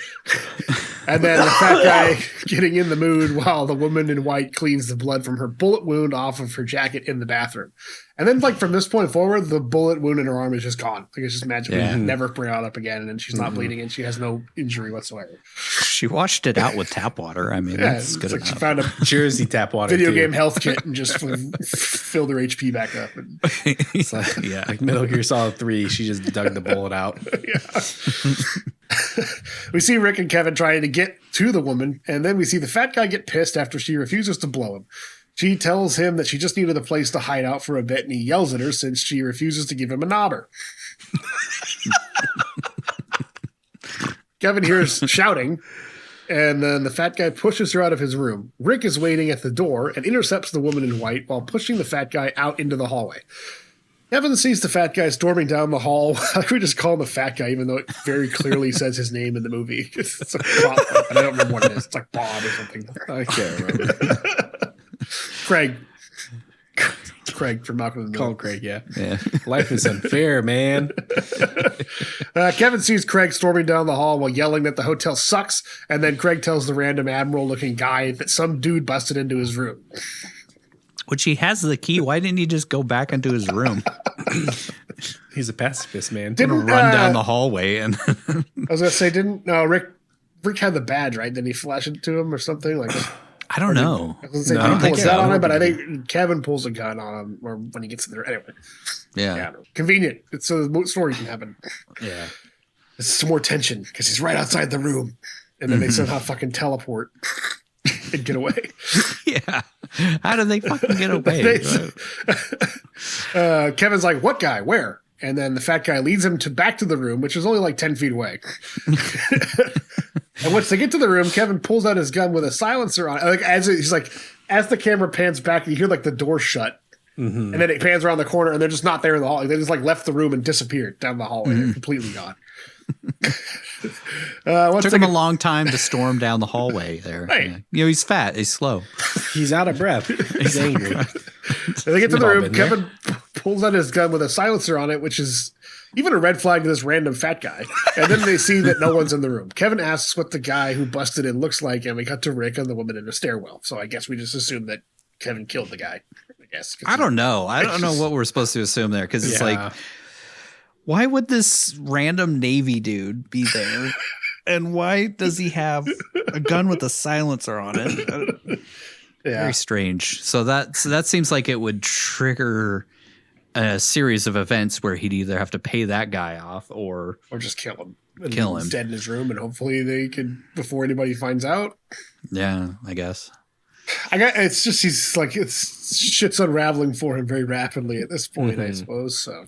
And then the fat guy getting in the mood while the woman in white cleans the blood from her bullet wound off of her jacket in the bathroom. And then, like, from this point forward, the bullet wound in her arm is just gone. Like, it's just magically never brought up again, and she's not bleeding, and she has no injury whatsoever. She washed it out with tap water. I mean, that's good enough. She found a Jersey tap water video game health kit and just filled her HP back up. And it's like Metal Gear Solid 3. She just dug the bullet out. We see Rick and Kevin trying to get to the woman, and then we see the fat guy get pissed after she refuses to blow him. She tells him that she just needed a place to hide out for a bit, and he yells at her since she refuses to give him a knobber. Kevin hears shouting, and then the fat guy pushes her out of his room. Rick is waiting at the door and intercepts the woman in white while pushing the fat guy out into the hallway. Kevin sees the fat guy storming down the hall. We just call him the fat guy, even though it very clearly says his name in the movie. It's like Bob, and I don't remember what it is. It's like Bob or something. I can't remember. Craig from Malcolm in the Call Middle. Craig, yeah. Life is unfair, man. Kevin sees Craig storming down the hall while yelling that the hotel sucks, and then Craig tells the random admiral-looking guy that some dude busted into his room. Which he has the key. Why didn't he just go back into his room? He's a pacifist, man. Didn't run down the hallway and I was gonna say, Rick had the badge, right? Did he flash it to him or something? Like, I don't know. I was gonna say, did he pull a gun on him? But I think Kevin pulls a gun on him or when he gets in there. Anyway. Yeah. Convenient. It's so the story can happen. Yeah. It's some more tension because he's right outside the room. And then they somehow fucking teleport and get away. Yeah. How did they fucking get away? Kevin's like, what guy? Where? And then the fat guy leads him back to the room, which is only like 10 feet away. And once they get to the room, Kevin pulls out his gun with a silencer on it. Like, as the camera pans back, you hear like the door shut. And then it pans around the corner and they're just not there in the hall. They just like left the room and disappeared down the hallway. They're completely gone. Took him a long time to storm down the hallway there. Right. Yeah. You know, he's fat. He's slow. He's out of breath. He's angry. They get to the room. Kevin pulls out his gun with a silencer on it, which is even a red flag to this random fat guy. And then they see that no one's in the room. Kevin asks what the guy who busted in looks like, and we cut to Rick and the woman in a stairwell. So I guess we just assume that Kevin killed the guy. I guess. I don't know. I don't know what we're supposed to assume there because it's like, why would this random Navy dude be there? And why does he have a gun with a silencer on it? Very strange. So that seems like it would trigger a series of events where he'd either have to pay that guy off or just kill him. Kill him. Dead in his room, and hopefully they can before anybody finds out. Yeah, I guess. It's just he's like shit's unraveling for him very rapidly at this point, I suppose. So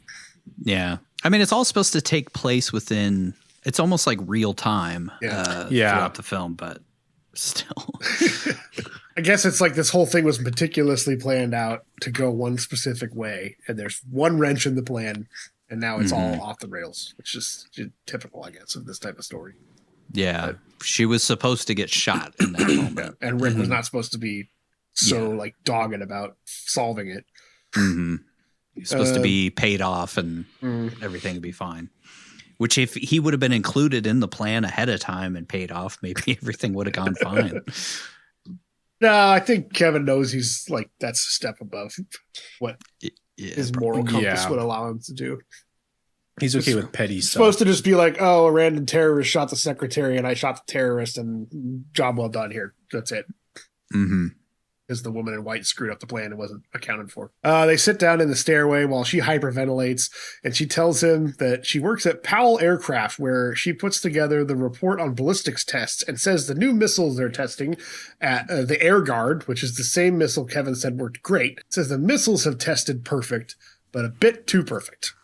yeah, I mean it's all supposed to take place within. It's almost like real time throughout the film, but still. I guess it's like this whole thing was meticulously planned out to go one specific way, and there's one wrench in the plan, and now it's all off the rails, which is typical, I guess, of this type of story. Yeah, she was supposed to get shot in that moment. And Rick was not supposed to be so like dogged about solving it. He's supposed to be paid off and everything would be fine. Which if he would have been included in the plan ahead of time and paid off, maybe everything would have gone fine. No, I think Kevin knows he's like that's a step above what his moral compass would allow him to do. He's okay with petty stuff. Supposed to just be like, oh, a random terrorist shot the secretary and I shot the terrorist and job well done here. That's it. Because the woman in white screwed up the plan and wasn't accounted for. They sit down in the stairway while she hyperventilates, and she tells him that she works at Powell Aircraft, where she puts together the report on ballistics tests and says the new missiles they're testing at the Air Guard, which is the same missile Kevin said worked great, says the missiles have tested perfect, but a bit too perfect.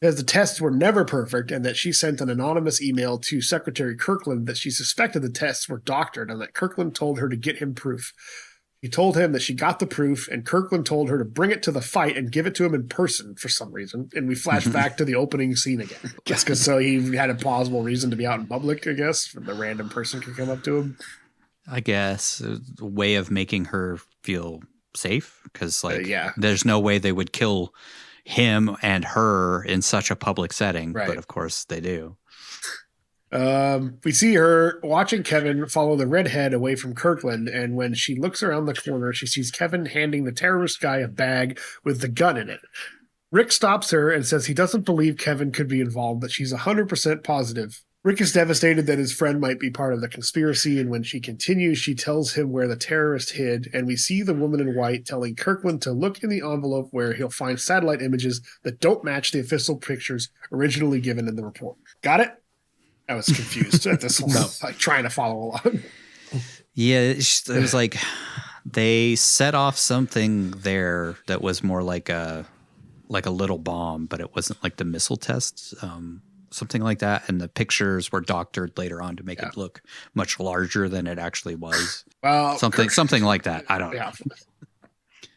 Because the tests were never perfect, and that she sent an anonymous email to Secretary Kirkland that she suspected the tests were doctored and that Kirkland told her to get him proof. He told him that she got the proof, and Kirkland told her to bring it to the fight and give it to him in person for some reason. And we flash back to the opening scene again. Just because so he had a plausible reason to be out in public, I guess, the random person could come up to him. I guess a way of making her feel safe because there's no way they would kill him and her in such a public setting, but of course they do. We see her watching Kevin follow the redhead away from Kirkland, and when she looks around the corner, she sees Kevin handing the terrorist guy a bag with the gun in it. Rick stops her and says he doesn't believe Kevin could be involved, but she's 100% positive. Rick is devastated that his friend might be part of the conspiracy, and when she continues, she tells him where the terrorist hid, and we see the woman in white telling Kirkland to look in the envelope where he'll find satellite images that don't match the official pictures originally given in the report. Got it? I was confused at this whole like trying to follow along. Yeah, it was like they set off something there that was more like a little bomb, but it wasn't like the missile tests. something like that. And the pictures were doctored later on to make it look much larger than it actually was. Well, something like that. I don't know.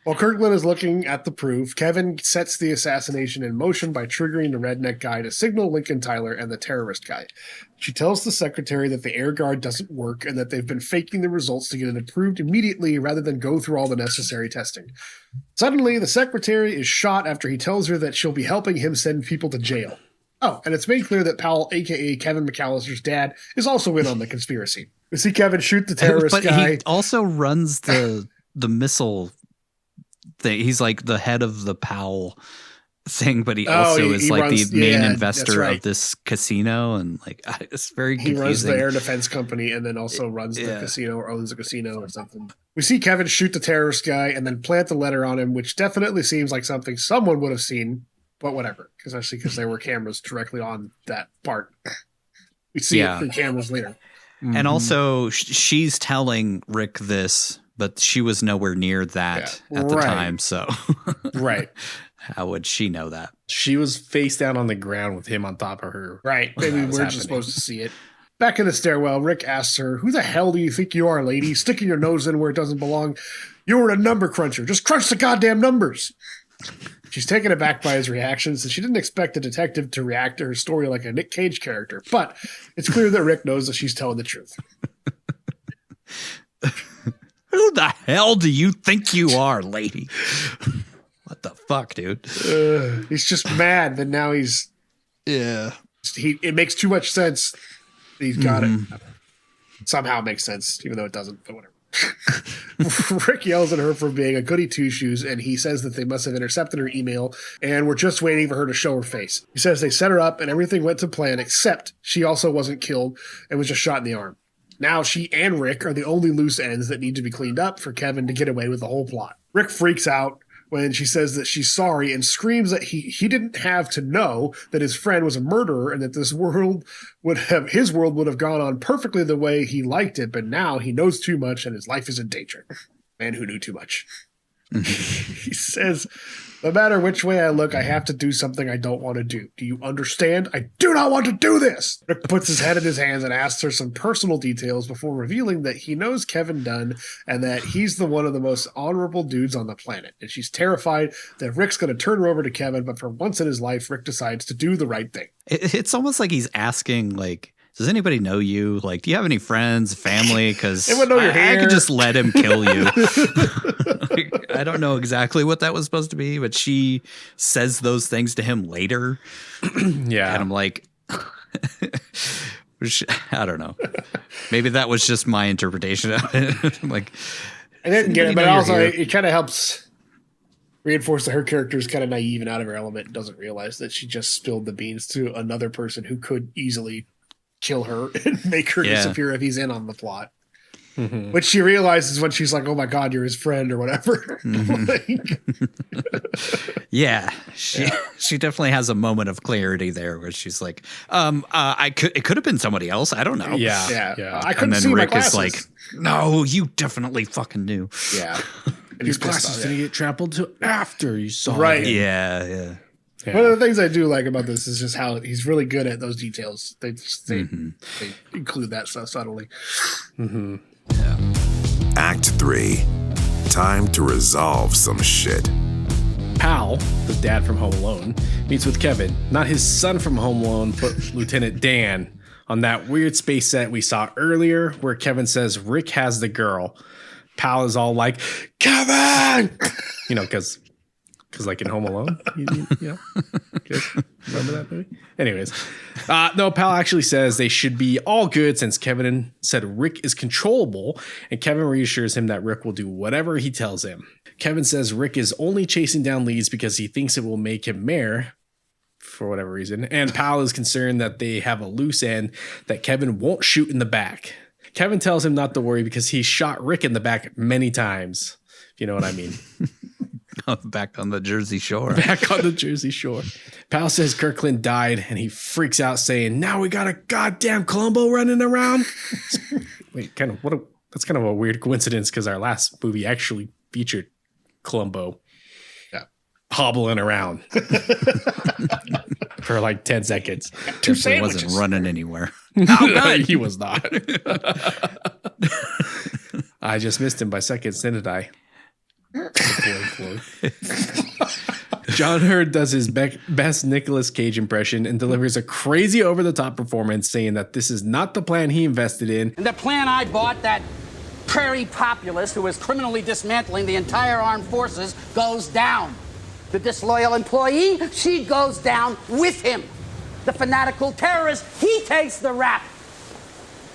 While Kirkland is looking at the proof, Kevin sets the assassination in motion by triggering the redneck guy to signal Lincoln Tyler and the terrorist guy. She tells the secretary that the air guard doesn't work and that they've been faking the results to get it approved immediately rather than go through all the necessary testing. Suddenly, the secretary is shot after he tells her that she'll be helping him send people to jail. Oh, and it's made clear that Powell, a.k.a. Kevin McCallister's dad, is also in on the conspiracy. We see Kevin shoot the terrorist guy. But he also runs the missile thing. He's like the head of the Powell thing, but he also is like runs, the main investor of this casino, and like it's very confusing. He runs the air defense company and then also runs the casino or owns a casino or something. We see Kevin shoot the terrorist guy and then plant the letter on him, which definitely seems like something someone would have seen, but whatever, especially because there were cameras directly on that part. We see it through cameras later. And also she's telling Rick this, but she was nowhere near that at the time. So right. How would she know that? She was face down on the ground with him on top of her. Right. Maybe we're just supposed to see it. Back in the stairwell, Rick asks her, "Who the hell do you think you are, lady? Sticking your nose in where it doesn't belong. You were a number cruncher. Just crunch the goddamn numbers." She's taken aback by his reactions, and she didn't expect a detective to react to her story like a Nick Cage character. But it's clear that Rick knows that she's telling the truth. Who the hell do you think you are, lady? What the fuck, dude? He's just mad that now he's... Yeah. It makes too much sense. He's got it. Somehow it makes sense, even though it doesn't, but whatever. Rick yells at her for being a goody two-shoes, and he says that they must have intercepted her email and were just waiting for her to show her face. He says they set her up and everything went to plan, except she also wasn't killed and was just shot in the arm. Now she and Rick are the only loose ends that need to be cleaned up for Kevin to get away with the whole plot. Rick freaks out when she says that she's sorry and screams that he didn't have to know that his friend was a murderer and that his world would have gone on perfectly the way he liked it, but now he knows too much and his life is in danger. Man who knew too much. He says, "No matter which way I look, I have to do something I don't want to do. Do you understand? I do not want to do this." Rick puts his head in his hands and asks her some personal details before revealing that he knows Kevin Dunn and that he's the one of the most honorable dudes on the planet. And she's terrified that Rick's going to turn her over to Kevin, but for once in his life, Rick decides to do the right thing. It's almost like he's asking, like, does anybody know you? Like, do you have any friends, family? Because I could just let him kill you. Like, I don't know exactly what that was supposed to be, but she says those things to him later. Yeah. And I'm like, I don't know. Maybe that was just my interpretation of it. I'm like, I didn't get it, but also it kind of helps reinforce that her character is kind of naive and out of her element and doesn't realize that she just spilled the beans to another person who could easily kill her and make her disappear if he's in on the plot. Mm-hmm. Which she realizes when she's like, "Oh my God, you're his friend," or whatever. Yeah, she definitely has a moment of clarity there where she's like, it could have been somebody else. I don't know. Yeah. I couldn't and then see Rick my is like, "No, you definitely fucking knew." Yeah. And your glasses didn't get trampled to after you saw right. it. Yeah. One of the things I do like about this is just how he's really good at those details. They include that stuff subtly. Mm-hmm. Yeah. Act 3. Time to resolve some shit. Pal, the dad from Home Alone, meets with Kevin, not his son from Home Alone, but Lieutenant Dan, on that weird space set we saw earlier where Kevin says Rick has the girl. Pal is all like, "Kevin!" Because like in Home Alone, you know, remember that movie? Anyways, no, Pal actually says they should be all good since Kevin said Rick is controllable, and Kevin reassures him that Rick will do whatever he tells him. Kevin says Rick is only chasing down leads because he thinks it will make him mayor for whatever reason, and Pal is concerned that they have a loose end that Kevin won't shoot in the back. Kevin tells him not to worry because he shot Rick in the back many times, if you know what I mean. Back on the Jersey Shore. Back on the Jersey Shore. Pal says Kirkland died, and he freaks out saying, "Now we got a goddamn Columbo running around." Wait, that's kind of a weird coincidence because our last movie actually featured Columbo hobbling around. for like 10 seconds. He wasn't running anywhere. No, he was not. I just missed him by seconds, didn't I? John Hurd does his best Nicolas Cage impression and delivers a crazy over-the-top performance, saying that this is not the plan he invested in. And the plan I bought, that prairie populist who is criminally dismantling the entire armed forces, goes down. The disloyal employee, she goes down with him. The fanatical terrorist, he takes the rap.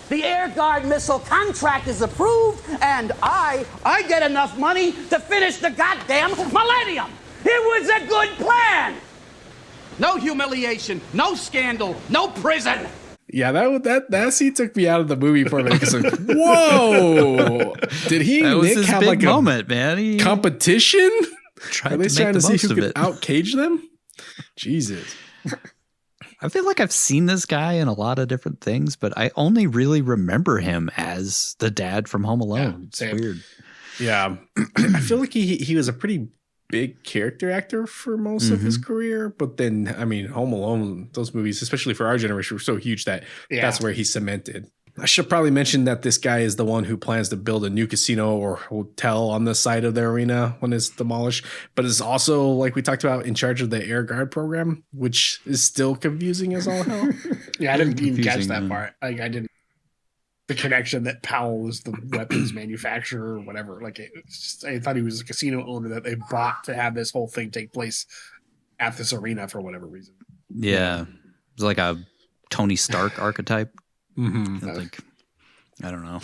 The Air Guard missile contract is approved, and I get enough money to finish the goddamn millennium. It was a good plan. No humiliation, no scandal, no prison. Yeah, that scene took me out of the movie for a minute. Because like, whoa, did he? That was Nick his have big like moment, man. Competition? Are they trying to see who could out-cage them? Jesus. I feel like I've seen this guy in a lot of different things, but I only really remember him as the dad from Home Alone. It's weird. Yeah, I feel like he was a pretty big character actor for most of his career, but then I mean, Home Alone, those movies, especially for our generation, were so huge that that's where he cemented. I should probably mention that this guy is the one who plans to build a new casino or hotel on the side of the arena when it's demolished, but is also, like we talked about, in charge of the Air Guard program, which is still confusing as all hell. Yeah, I didn't even catch that part. Like, I didn't. The connection that Powell was the weapons manufacturer or whatever. Like, I thought he was a casino owner that they bought to have this whole thing take place at this arena for whatever reason. Yeah, it's like a Tony Stark archetype. Mm-hmm. I don't know,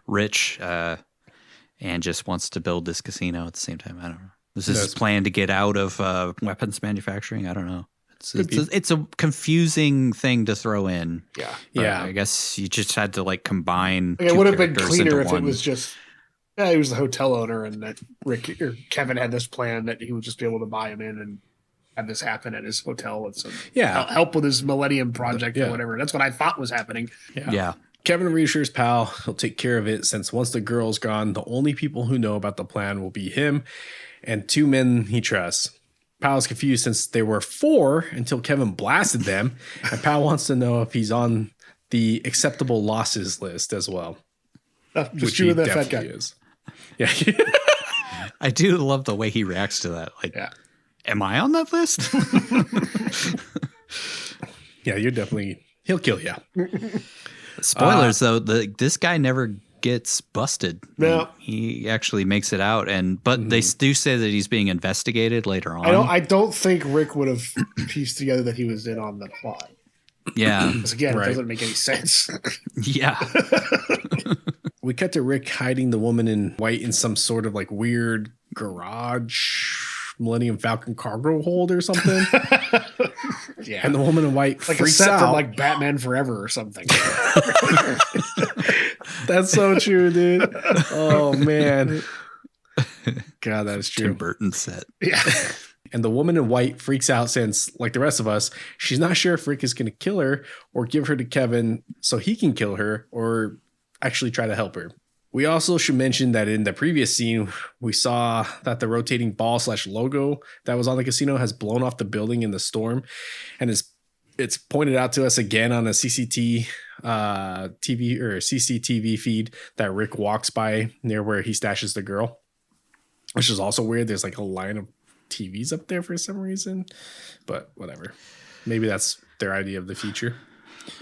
rich and just wants to build this casino at the same time. I don't know. This is his plan to get out of weapons manufacturing. I don't know. It's a confusing thing to throw in. Yeah. I guess you just had to like combine. It would have been cleaner if it was just he was the hotel owner and that Rick or Kevin had this plan that he would just be able to buy him in and have this happen at his hotel with some help with his Millennium Project or whatever. That's what I thought was happening. Yeah. Kevin reassures Pal he'll take care of it, since once the girl's gone, the only people who know about the plan will be him and two men he trusts. Pal's confused since there were four until Kevin blasted them, and Pal wants to know if he's on the acceptable losses list as well. Which he definitely is. Yeah. I do love the way he reacts to that. Like, am I on that list? Yeah, you're definitely, he'll kill you. Spoilers though, this guy never gets busted. No, he actually makes it out, but they do say that he's being investigated later on. I don't think Rick would have pieced together that he was in on the plot. Yeah, because again, it doesn't make any sense. Yeah. We cut to Rick hiding the woman in white in some sort of like weird garage Millennium Falcon cargo hold or something. Yeah, and the woman in white like freaks a set out from like Batman Forever or something. That's so true, dude. Oh man, God, that is true. Tim Burton set. Yeah. And the woman in white freaks out since, like the rest of us, she's not sure if Rick is going to kill her or give her to Kevin so he can kill her or actually try to help her. We also should mention that in the previous scene, we saw that the rotating ball / logo that was on the casino has blown off the building in the storm. And it's pointed out to us again on a CCTV feed that Rick walks by near where he stashes the girl, which is also weird. There's like a line of TVs up there for some reason, but whatever. Maybe that's their idea of the future.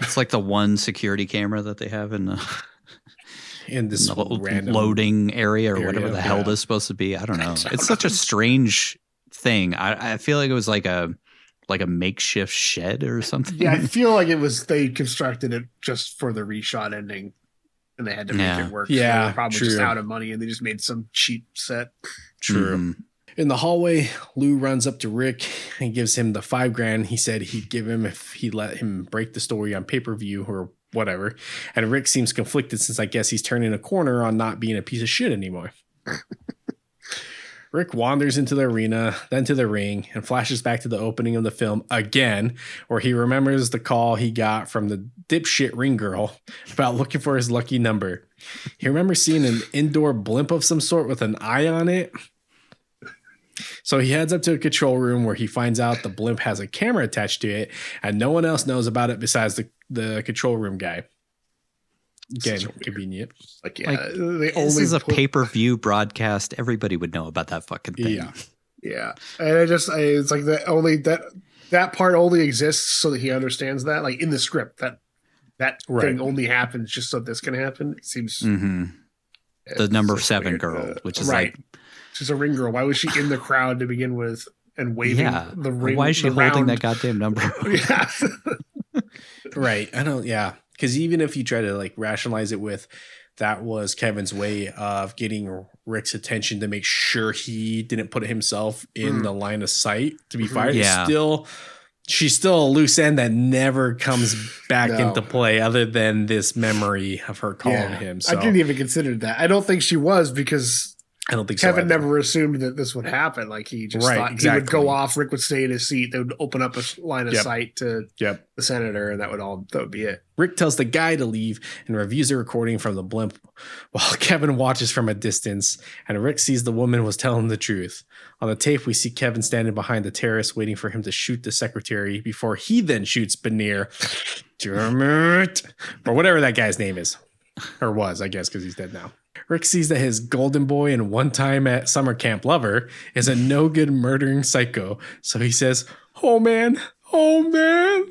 It's like the one security camera that they have in this random loading area or whatever the hell this is supposed to be. I don't know. It's such a strange thing. I feel like it was like a makeshift shed or something. Yeah, I feel like it was they constructed it just for the reshot ending and they had to make it work. Yeah, so they were probably just out of money and they just made some cheap set. True. Mm-hmm. In the hallway, Lou runs up to Rick and gives him the $5,000 he said he'd give him if he let him break the story on pay-per-view or whatever. And Rick seems conflicted since I guess he's turning a corner on not being a piece of shit anymore. Rick wanders into the arena, then to the ring, and flashes back to the opening of the film again, where he remembers the call he got from the dipshit ring girl about looking for his lucky number. He remembers seeing an indoor blimp of some sort with an eye on it. So he heads up to a control room where he finds out the blimp has a camera attached to it, and no one else knows about it besides the control room guy. Again, convenient. Like, this is a pay-per-view broadcast. Everybody would know about that fucking thing. Yeah. And it's like that part only exists so that he understands that, like in the script, that thing only happens just so this can happen. It seems the number 7 weird. Girl, which is like she's a ring girl. Why was she in the crowd to begin with and waving the ring? Why is she holding that goddamn number? Yeah. Right. Because even if you try to like rationalize it with that was Kevin's way of getting Rick's attention to make sure he didn't put himself in the line of sight to be fired. Yeah. She's still a loose end that never comes back into play other than this memory of her calling him. So I didn't even consider that. I don't think she was because I don't think Kevin never assumed that this would happen. Like he just thought he would go off, Rick would stay in his seat, they would open up a line of sight to the senator, and that would be it. Rick tells the guy to leave and reviews the recording from the blimp while Kevin watches from a distance, and Rick sees the woman was telling the truth. On the tape, we see Kevin standing behind the terrace waiting for him to shoot the secretary before he then shoots Benir. Dermot! Or whatever that guy's name is. Or was, I guess, because he's dead now. Rick sees that his golden boy and one time at summer camp lover is a no good murdering psycho. So he says, "Oh man, oh man."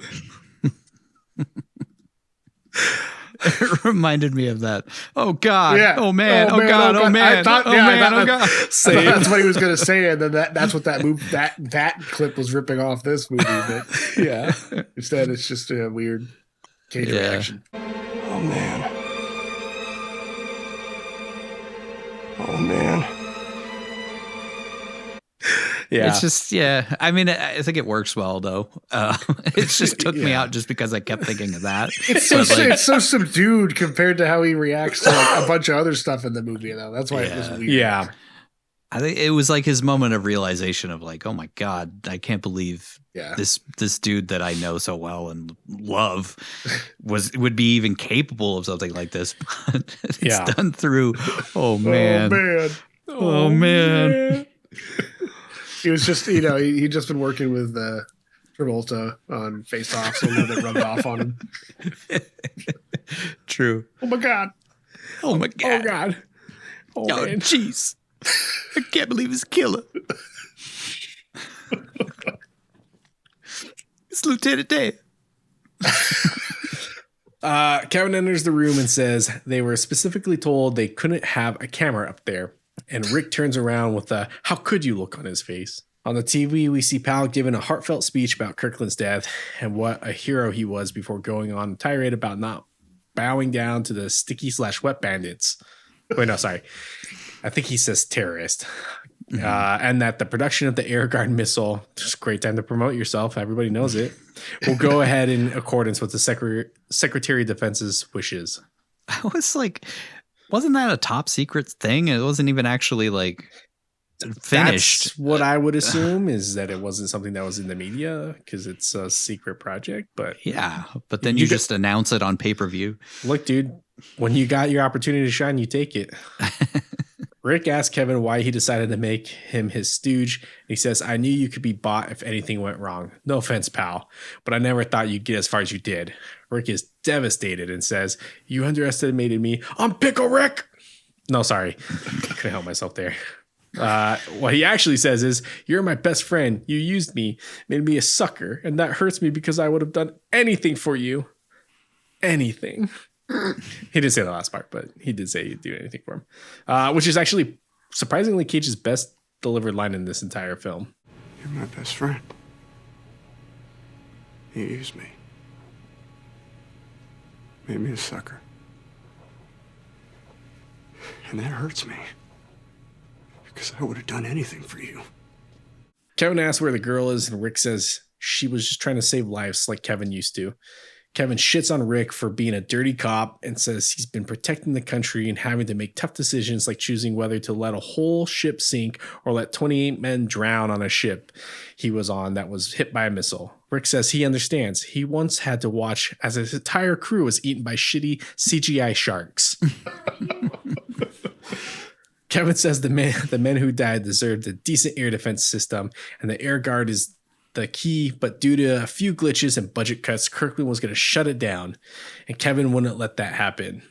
It reminded me of that. Oh God. Yeah. Oh man. Oh God. Oh man. Thought, oh man. Oh God. That's what he was going to say. And then that's what that clip was ripping off this movie. But instead it's just a weird Cage reaction. Oh man. Oh man. Yeah. It's just, I mean, I think it works well though. It just took me out just because I kept thinking of that. It's so subdued compared to how he reacts to like a bunch of other stuff in the movie though. That's why it was weird. Yeah. I think it was like his moment of realization of like, oh my God, I can't believe this dude that I know so well and love would be even capable of something like this. But it's done through, oh man. Oh man. He was just, he'd just been working with Travolta on Face Off, so that rubbed off on him. True. Oh my God. Oh my God. Oh God. Oh man. Jeez. I can't believe it's killer. It's Lieutenant Dan. Kevin enters the room and says they were specifically told they couldn't have a camera up there. And Rick turns around with a "how could you" look on his face. On the TV, we see Pal giving a heartfelt speech about Kirkland's death and what a hero he was before going on a tirade about not bowing down to the sticky/wet bandits. Wait, no, sorry. I think he says terrorist. And that the production of the Air Guard missile, just a great time to promote yourself, everybody knows it, will go ahead in accordance with the Secretary of Defense's wishes. I was like, wasn't that a top secret thing? It wasn't even actually like finished. That's what I would assume, is that it wasn't something that was in the media because it's a secret project. But but then you just announce it on pay-per-view. Look, dude, when you got your opportunity to shine, you take it. Rick asked Kevin why he decided to make him his stooge. He says, "I knew you could be bought if anything went wrong. No offense, pal, but I never thought you'd get as far as you did." Rick is devastated and says, "You underestimated me. I'm Pickle Rick." No, sorry. Couldn't help myself there. What he actually says is, "You're my best friend. You used me, made me a sucker, and that hurts me because I would have done anything for you. Anything." He didn't say the last part, but he did say he'd do anything for him, which is actually surprisingly Cage's best delivered line in this entire film. You're my best friend. You used me. Made me a sucker. And that hurts me. Because I would have done anything for you. Kevin asks where the girl is, and Rick says she was just trying to save lives like Kevin used to. Kevin shits on Rick for being a dirty cop and says he's been protecting the country and having to make tough decisions like choosing whether to let a whole ship sink or let 28 men drown on a ship he was on that was hit by a missile. Rick says he understands. He once had to watch as his entire crew was eaten by shitty CGI sharks. Kevin says the men who died deserved a decent air defense system, and the air guard is the key, but due to a few glitches and budget cuts, Kirkland was going to shut it down, and Kevin wouldn't let that happen.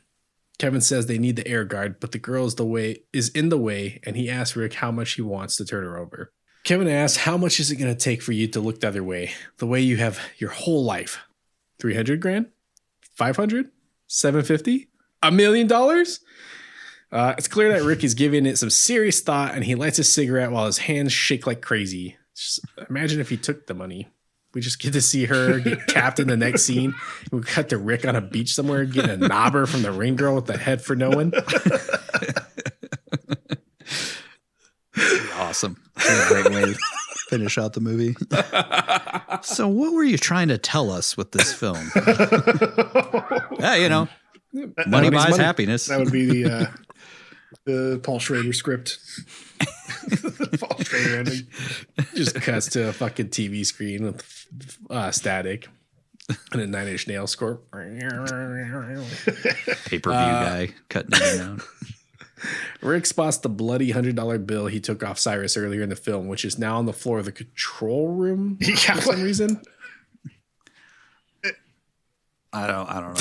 Kevin says they need the air guard, but the girl is in the way, and he asks Rick how much he wants to turn her over. Kevin asks, how much is it going to take for you to look the other way, the way you have your whole life? 300 grand? 500? 750? $1 million? It's clear that Rick is giving it some serious thought, and he lights a cigarette while his hands shake like crazy. Just imagine if he took the money. We just get to see her get capped in the next scene. We cut to Rick on a beach somewhere getting a knobber from the ring girl with the head for no one. Awesome. That's a great way to finish out the movie. So what were you trying to tell us with this film? Yeah, money buys happiness. That would be the Paul Schrader script. Paul Schrader ending. Just cuts to a fucking TV screen with static and a 9 Inch Nails score. Pay-per-view guy cutting it down. Rick spots the bloody $100 bill he took off Cyrus earlier in the film, which is now on the floor of the control room for some reason. I don't know.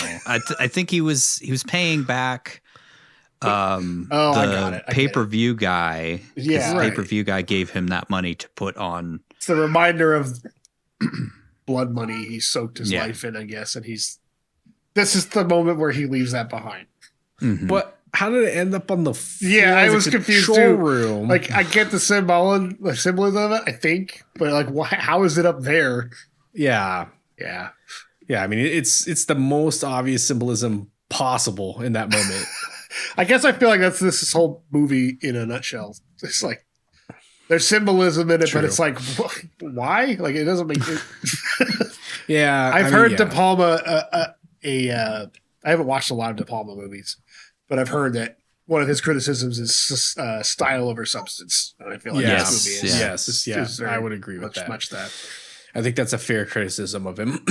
I think he was paying back I got it. pay-per-view guy. Yeah, right. Pay-per-view guy gave him that money to put on. It's the reminder of blood money he soaked his life in, I guess, and this is the moment where he leaves that behind. Mm-hmm. But how did it end up on the floor? Yeah, I was confused too. Room? Like, I get the symbolism of it, I think, but like, how is it up there? Yeah. I mean, it's the most obvious symbolism possible in that moment. I guess I feel like that's this whole movie in a nutshell. It's like there's symbolism in it, but it's like, why? Like, it doesn't make it. Yeah, I've heard De Palma. I haven't watched a lot of De Palma movies, but I've heard that one of his criticisms is style over substance. And I feel like this movie is I would agree with that. Much that. I think that's a fair criticism of him.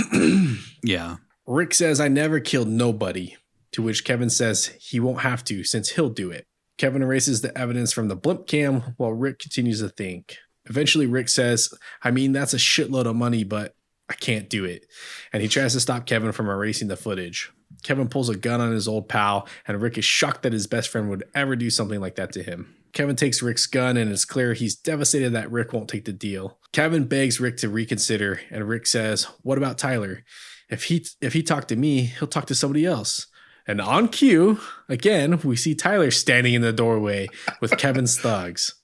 Yeah. Rick says, "I never killed nobody," to which Kevin says he won't have to since he'll do it. Kevin erases the evidence from the blimp cam while Rick continues to think. Eventually, Rick says, "I mean, that's a shitload of money, but I can't do it." And he tries to stop Kevin from erasing the footage. Kevin pulls a gun on his old pal, and Rick is shocked that his best friend would ever do something like that to him. Kevin takes Rick's gun, and it's clear he's devastated that Rick won't take the deal. Kevin begs Rick to reconsider, and Rick says, "What about Tyler? If he talked to me, he'll talk to somebody else." And on cue, again, we see Tyler standing in the doorway with Kevin's thugs.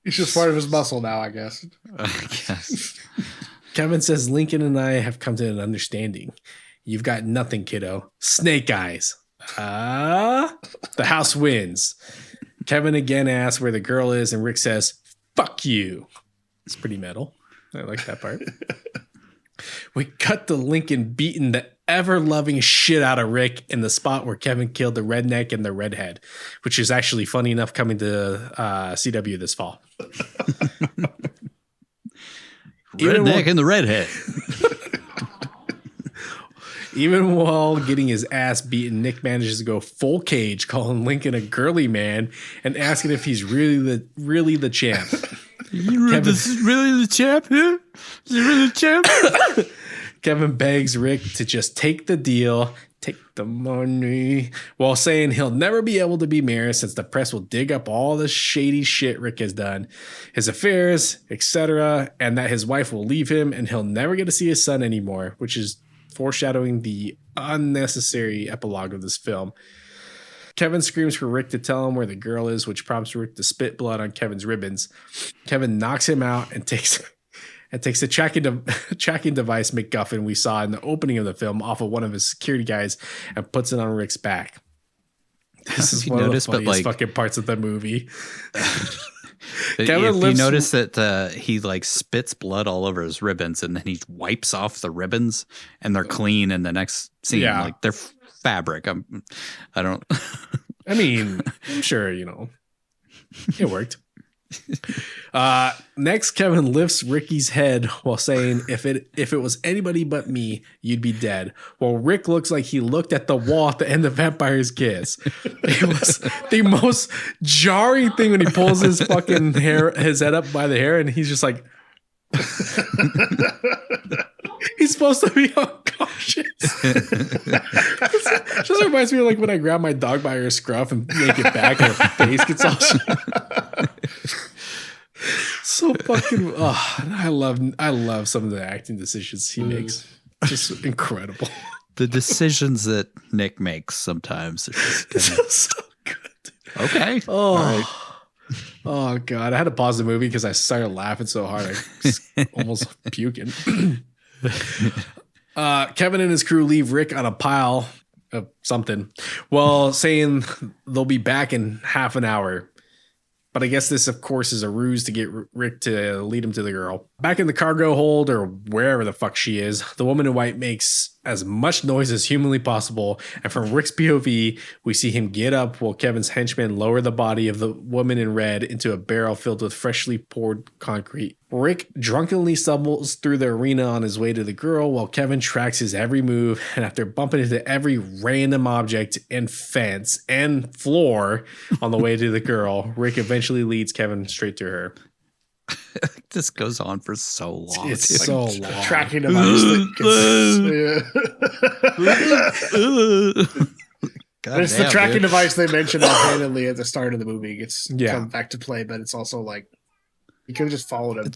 He's just part of his muscle now, I guess. Kevin says, "Lincoln and I have come to an understanding. You've got nothing, kiddo. Snake eyes." The house wins. Kevin again asks where the girl is, and Rick says, "Fuck you." It's pretty metal. I like that part. We cut to Lincoln beating the ever-loving shit out of Rick in the spot where Kevin killed the redneck and the redhead, which is actually funny enough coming to CW this fall. Redneck and the redhead. Even while getting his ass beaten, Nick manages to go full Cage, calling Lincoln a girly man and asking if he's really the champ. This is really the champ here? Is he really the champ? Kevin begs Rick to just take the deal, take the money, while saying he'll never be able to be mayor since the press will dig up all the shady shit Rick has done, his affairs, etc., and that his wife will leave him and he'll never get to see his son anymore, which is foreshadowing the unnecessary epilogue of this film. Kevin screams for Rick to tell him where the girl is, which prompts Rick to spit blood on Kevin's ribbons. Kevin knocks him out and takes the tracking device MacGuffin we saw in the opening of the film off of one of his security guys and puts it on Rick's back. This is one of the funniest fucking parts of the movie. If you notice that he like spits blood all over his ribbons and then he wipes off the ribbons and they're clean in the next scene. Yeah. Like they're fabric. I don't. I mean, I'm sure, it worked. Next, Kevin lifts Ricky's head while saying, if it was anybody but me, you'd be dead. Well, Rick looks like he looked at the wall at the end of Vampire's Kiss. It was the most jarring thing when he pulls his fucking his head up by the hair, and he's just like, he's supposed to be unconscious. It just reminds me of like when I grab my dog by her scruff and yank it back and her face gets all so fucking I love some of the acting decisions he makes. Just incredible. The decisions that Nick makes sometimes are just so good. Okay. Oh. All right. Oh God! I had to pause the movie because I started laughing so hard I was almost puking. Kevin and his crew leave Rick on a pile of something while saying they'll be back in half an hour. But I guess this, of course, is a ruse to get Rick to lead him to the girl. Back in the cargo hold or wherever the fuck she is, the woman in white makes as much noise as humanly possible. And from Rick's POV, we see him get up while Kevin's henchmen lower the body of the woman in red into a barrel filled with freshly poured concrete. Rick drunkenly stumbles through the arena on his way to the girl while Kevin tracks his every move. And after bumping into every random object and fence and floor on the way to the girl, Rick eventually leads Kevin straight to her. This goes on for so long. It's so long. Tracking device. It's the tracking device they mentioned offhandedly at the start of the movie. It's come back to play, but it's also like he could have just followed him.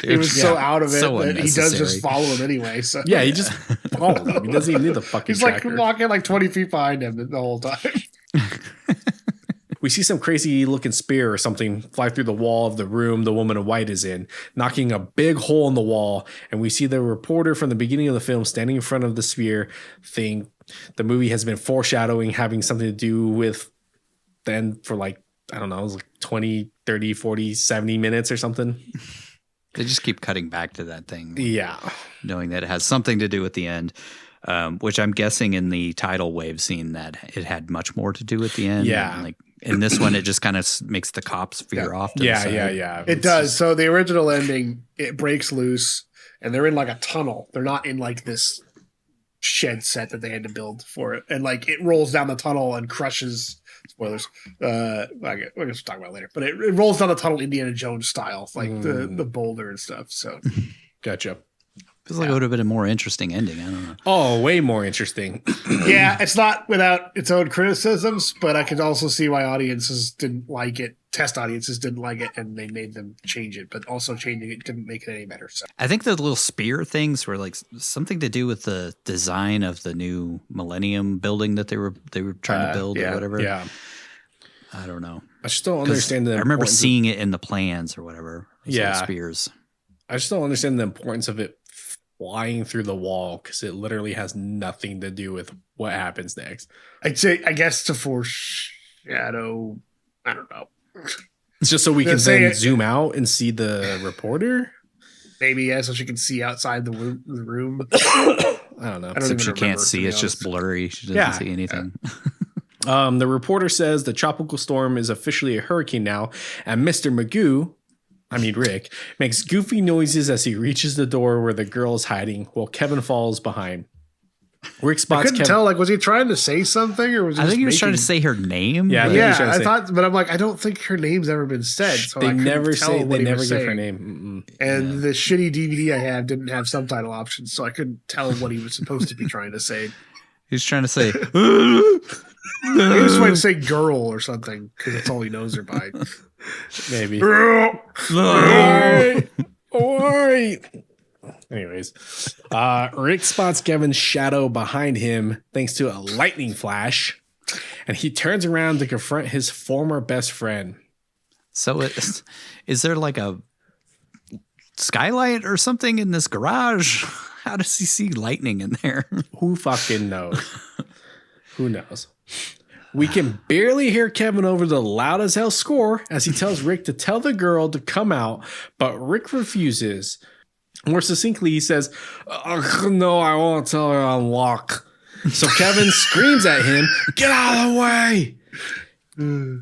He was so out of it that he does just follow him anyway. So yeah, he just followed him. He doesn't even need the fucking. He's tracker. like walking like 20 feet behind him the whole time. We see some crazy looking spear or something fly through the wall of the room the woman in white is in, knocking a big hole in the wall. And we see the reporter from the beginning of the film standing in front of the spear thing. The movie has been foreshadowing having something to do with then for like, I don't know, it was like 20, 30, 40, 70 minutes or something. They just keep cutting back to that thing. Yeah. Knowing that it has something to do with the end. Which I'm guessing in the tidal wave scene that it had much more to do with the end. Yeah. And like in this one, it just kind of makes the cops veer off. To the side. It does. So the original ending, it breaks loose and they're in like a tunnel. They're not in like this shed set that they had to build for it. And like it rolls down the tunnel and crushes, spoilers, we're going to talk about it later, but it rolls down the tunnel Indiana Jones style, like the boulder and stuff. So gotcha. Feels like it would have been a more interesting ending. I don't know. Oh, way more interesting. Yeah, it's not without its own criticisms, but I could also see why audiences didn't like it. Test audiences didn't like it, and they made them change it. But also changing it didn't make it any better. So I think the little spear things were like something to do with the design of the new Millennium building that they were trying to build or whatever. Yeah, I don't know. I just don't understand I remember seeing it in the plans or whatever. Spears. I just don't understand the importance of it flying through the wall because it literally has nothing to do with what happens next. I'd say, I guess, to foreshadow. I don't know. It's just so we can then zoom out and see the reporter. Maybe, yeah, so she can see outside the room. I don't know. Except she can't see; it's just blurry. She doesn't see anything. Yeah. The reporter says the tropical storm is officially a hurricane now, and Mr. Rick, makes goofy noises as he reaches the door where the girl is hiding while Kevin follows behind. Rick spots I couldn't tell, like, was he trying to say something or was he I think he was trying to say her name. Yeah, I thought, but I'm like, I don't think her name's ever been said. So they never give her name. And the shitty DVD I have didn't have subtitle options, so I couldn't tell what he was supposed to be trying to say. He's trying to say, he was trying to say girl or something because that's all he knows her by. Maybe. All right. Anyways, Rick spots Kevin's shadow behind him thanks to a lightning flash, and he turns around to confront his former best friend. So is there like a skylight or something in this garage? How does he see lightning in there? Who fucking knows? Who knows? We can barely hear Kevin over the loud as hell score as he tells Rick to tell the girl to come out, but Rick refuses. More succinctly, he says, no, I won't tell her I'm locked. So Kevin screams at him, get out of the way.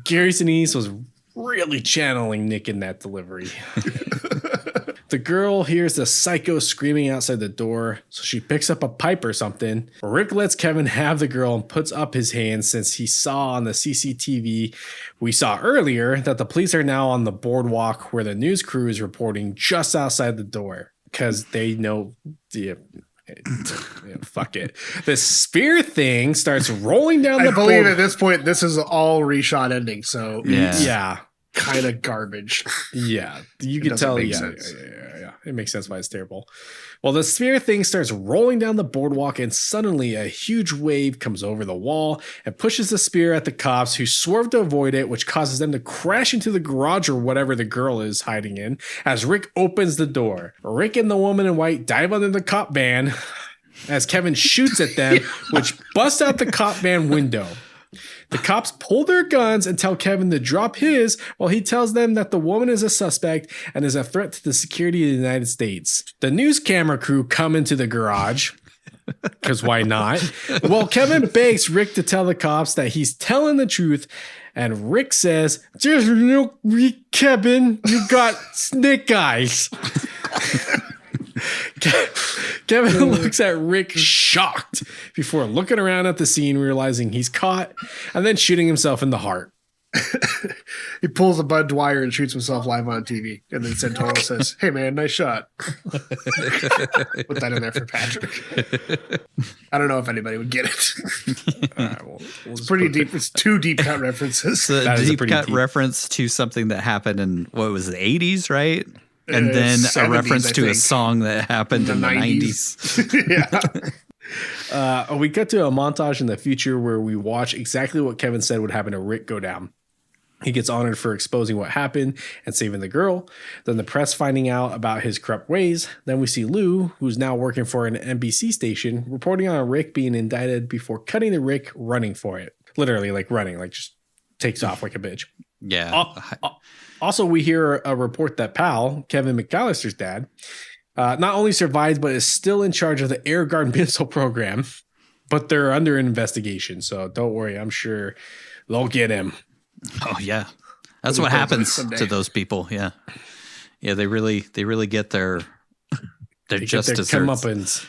Gary Sinise was Really channeling Nick in that delivery. The girl hears the psycho screaming outside the door, so she picks up a pipe or something. Rick lets Kevin have the girl and puts up his hands since he saw on the CCTV we saw earlier that the police are now on the boardwalk where the news crew is reporting just outside the door because they know fuck it. The spear thing starts rolling down the board. I believe at this point this is all reshot ending, so yeah. Kind of garbage. Yeah, you can tell. Yeah. It makes sense why it's terrible. Well, the sphere thing starts rolling down the boardwalk, and suddenly a huge wave comes over the wall and pushes the spear at the cops, who swerve to avoid it, which causes them to crash into the garage or whatever the girl is hiding in. As Rick opens the door, Rick and the woman in white dive under the cop van as Kevin shoots at them, which busts out the cop van window. The cops pull their guns and tell Kevin to drop his while he tells them that the woman is a suspect and is a threat to the security of the United States. The news camera crew come into the garage, because why not? Well, Kevin begs Rick to tell the cops that he's telling the truth, and Rick says, "Just look, Kevin, you got snake eyes." Kevin looks at Rick shocked before looking around at the scene, realizing he's caught, and then shooting himself in the heart. He pulls a Bud Dwyer and shoots himself live on TV. And then Santola says, "Hey man, nice shot." Put that in there for Patrick. I don't know if anybody would get it. All right, we'll it's pretty deep. It's 2 deep cut references. It's a deep cut reference to something that happened in, what was it, the 80s, right? And then 70s, a reference to a song that happened in the 90s. Yeah. We cut to a montage in the future where we watch exactly what Kevin said would happen to Rick go down. He gets honored for exposing what happened and saving the girl. Then the press finding out about his corrupt ways. Then we see Lou, who's now working for an NBC station, reporting on Rick being indicted before cutting to Rick running for it. Literally, like running, like just takes off like a bitch. Yeah. Also, we hear a report that Pal, Kevin McCallister's dad, not only survives, but is still in charge of the Air Guard missile program, but they're under investigation. So don't worry. I'm sure they'll get him. Oh, yeah. That's what happens to those people. Yeah. Yeah, they really get their just comeuppance.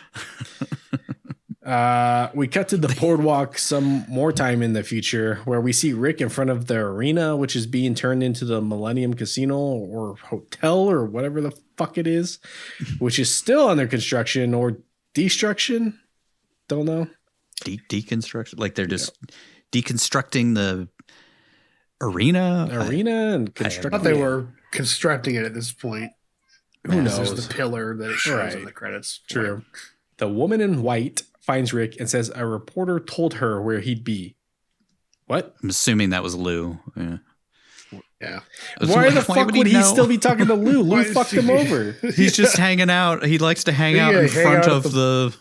We cut to the boardwalk some more time in the future where we see Rick in front of the arena, which is being turned into the Millennium Casino or Hotel or whatever the fuck it is, which is still under construction or destruction. Don't know. Deconstruction. Like they're just deconstructing the arena and constructing. I thought they were constructing it at this point. Who knows? There's the pillar that it shows in the credits. True. The woman in white finds Rick and says a reporter told her where he'd be. What? I'm assuming that was Lou. Yeah. Why the fuck would he still be talking to Lou? Lou fucked him over. He's just hanging out. He likes to hang out in front of the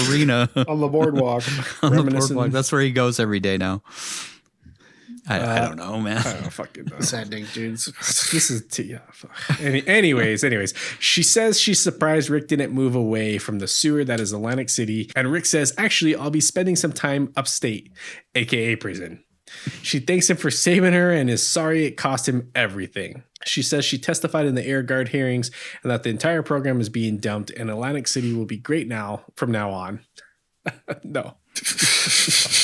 arena. On the boardwalk. On the boardwalk. That's where he goes every day now. I don't know, man. I don't fucking know. It's ending, dudes. This is anyways, she says she's surprised Rick didn't move away from the sewer that is Atlantic City, and Rick says, "Actually, I'll be spending some time upstate, aka prison." She thanks him for saving her and is sorry it cost him everything. She says she testified in the Air Guard hearings and that the entire program is being dumped and Atlantic City will be great from now on. No.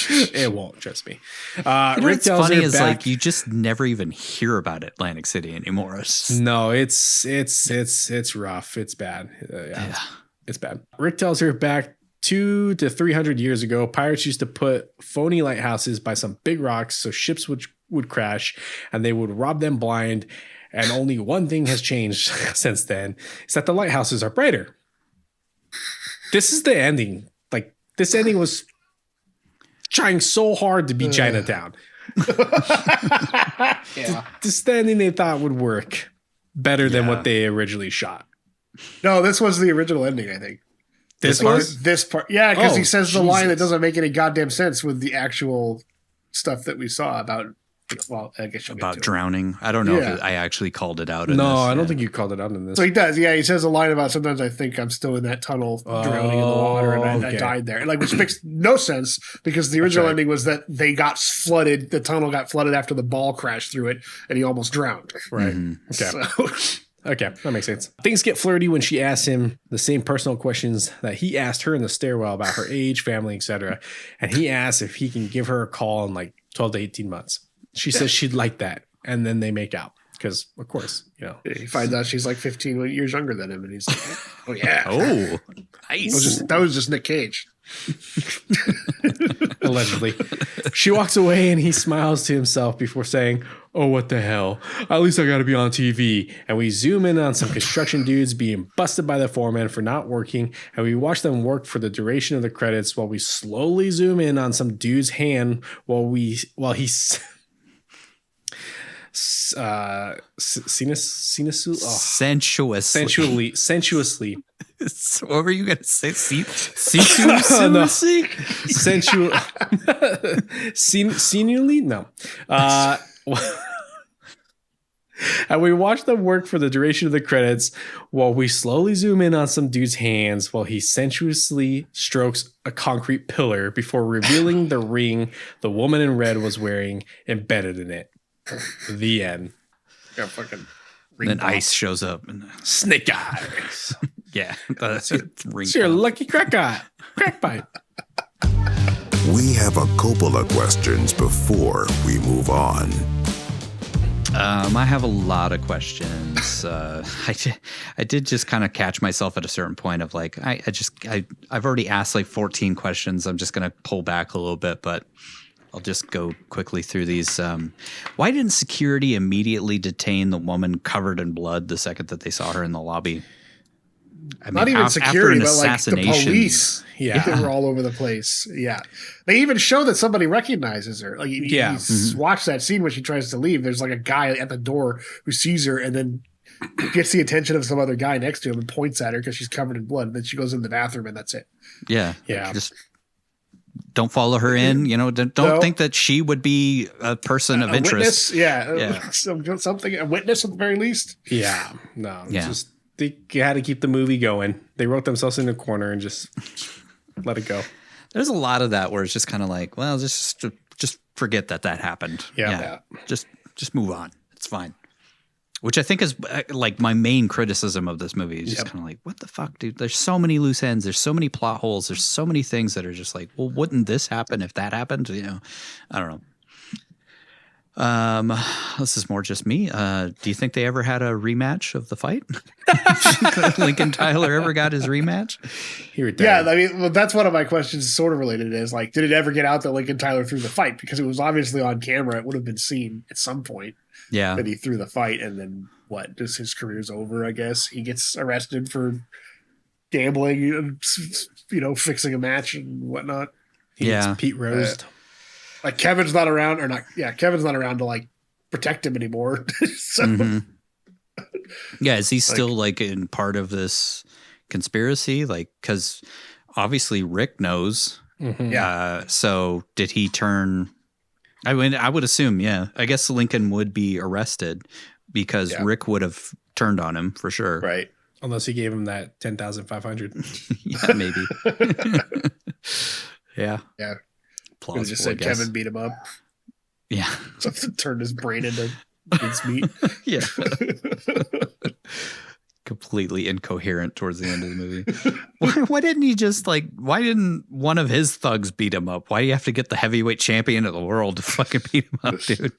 It won't, trust me. Rick tells her is like you just never even hear about Atlantic City anymore. No, it's rough. It's bad. It's bad. Rick tells her back 200 to 300 years ago, pirates used to put phony lighthouses by some big rocks so ships would crash and they would rob them blind. And only one thing has changed since then, is that the lighthouses are brighter. This is the ending. Like, this ending was trying so hard to be Chinatown. This ending they thought would work better than what they originally shot. No, this was the original ending, I think. This part. Yeah, because he says the line that doesn't make any goddamn sense with the actual stuff that we saw about well, I guess about drowning. I don't know if I actually called it out. No, I don't think you called it out in this. So he does. Yeah, he says a line about sometimes I think I'm still in that tunnel drowning in the water and I died there. Like, which makes no sense because the original ending was that they got flooded. The tunnel got flooded after the ball crashed through it and he almost drowned. Right. Okay. So. Okay, that makes sense. Things get flirty when she asks him the same personal questions that he asked her in the stairwell about her age, family, etc. And he asks if he can give her a call in like 12 to 18 months. She says she'd like that. And then they make out. Because, of course, he finds out she's like 15 years younger than him. And he's like, oh, yeah. Oh, nice. That was just Nick Cage. Allegedly. She walks away and he smiles to himself before saying, oh, what the hell? At least I got to be on TV. And we zoom in on some construction dudes being busted by the foreman for not working. And we watch them work for the duration of the credits while we slowly zoom in on some dude's hand while he's sensuously. What were you going to say? Sensuously? Sensually? No. And we watch them work for the duration of the credits while we slowly zoom in on some dude's hands while he sensuously strokes a concrete pillar before revealing the ring the woman in red was wearing embedded in it. The end. Yeah, fucking. Then ice shows up and snake eyes. Yeah, that's ring. It's your lucky crack bite. We have a Coppola questions before we move on. I have a lot of questions. I did just kind of catch myself at a certain point of like, I've already asked like 14 questions. I'm just going to pull back a little bit, but I'll just go quickly through these. Why didn't security immediately detain the woman covered in blood the second that they saw her in the lobby? I mean, not even security, but like the police. Yeah, they were all over the place. Yeah, they even show that somebody recognizes her. Like, watch that scene when she tries to leave. There's like a guy at the door who sees her and then gets the attention of some other guy next to him and points at her because she's covered in blood. And then she goes in the bathroom and that's it. Yeah, yeah. Just don't follow her in. Don't think that she would be a person of interest. Witness, something, a witness at the very least. Yeah, no, just. They had to keep the movie going. They wrote themselves in a corner and just let it go. There's a lot of that where it's just kind of like, well, just forget that happened. Yeah. Just move on. It's fine. Which I think is like my main criticism of this movie is just kind of like, what the fuck, dude? There's so many loose ends. There's so many plot holes. There's so many things that are just like, well, wouldn't this happen if that happened? I don't know. This is more just me. Do you think they ever had a rematch of the fight? Lincoln Tyler ever got his rematch? Yeah, I mean, well, that's one of my questions sort of related is like, did it ever get out that Lincoln Tyler threw the fight? Because it was obviously on camera. It would have been seen at some point. Yeah. That he threw the fight and then what? Just his career's over, I guess. He gets arrested for gambling, fixing a match and whatnot. He gets Pete Rose. Like Kevin's not around Kevin's not around to like protect him anymore. So yeah, is he still like in part of this conspiracy? Like, cause obviously Rick knows. So did he turn, I mean, I would assume, I guess Lincoln would be arrested because Rick would have turned on him for sure. Right. Unless he gave him that 10,500. Yeah, maybe. Yeah. Plausible, just said Kevin beat him up. Yeah. Something turned his brain into mincemeat. Yeah. Completely incoherent towards the end of the movie. Why didn't he just why didn't one of his thugs beat him up? Why do you have to get the heavyweight champion of the world to fucking beat him up, dude?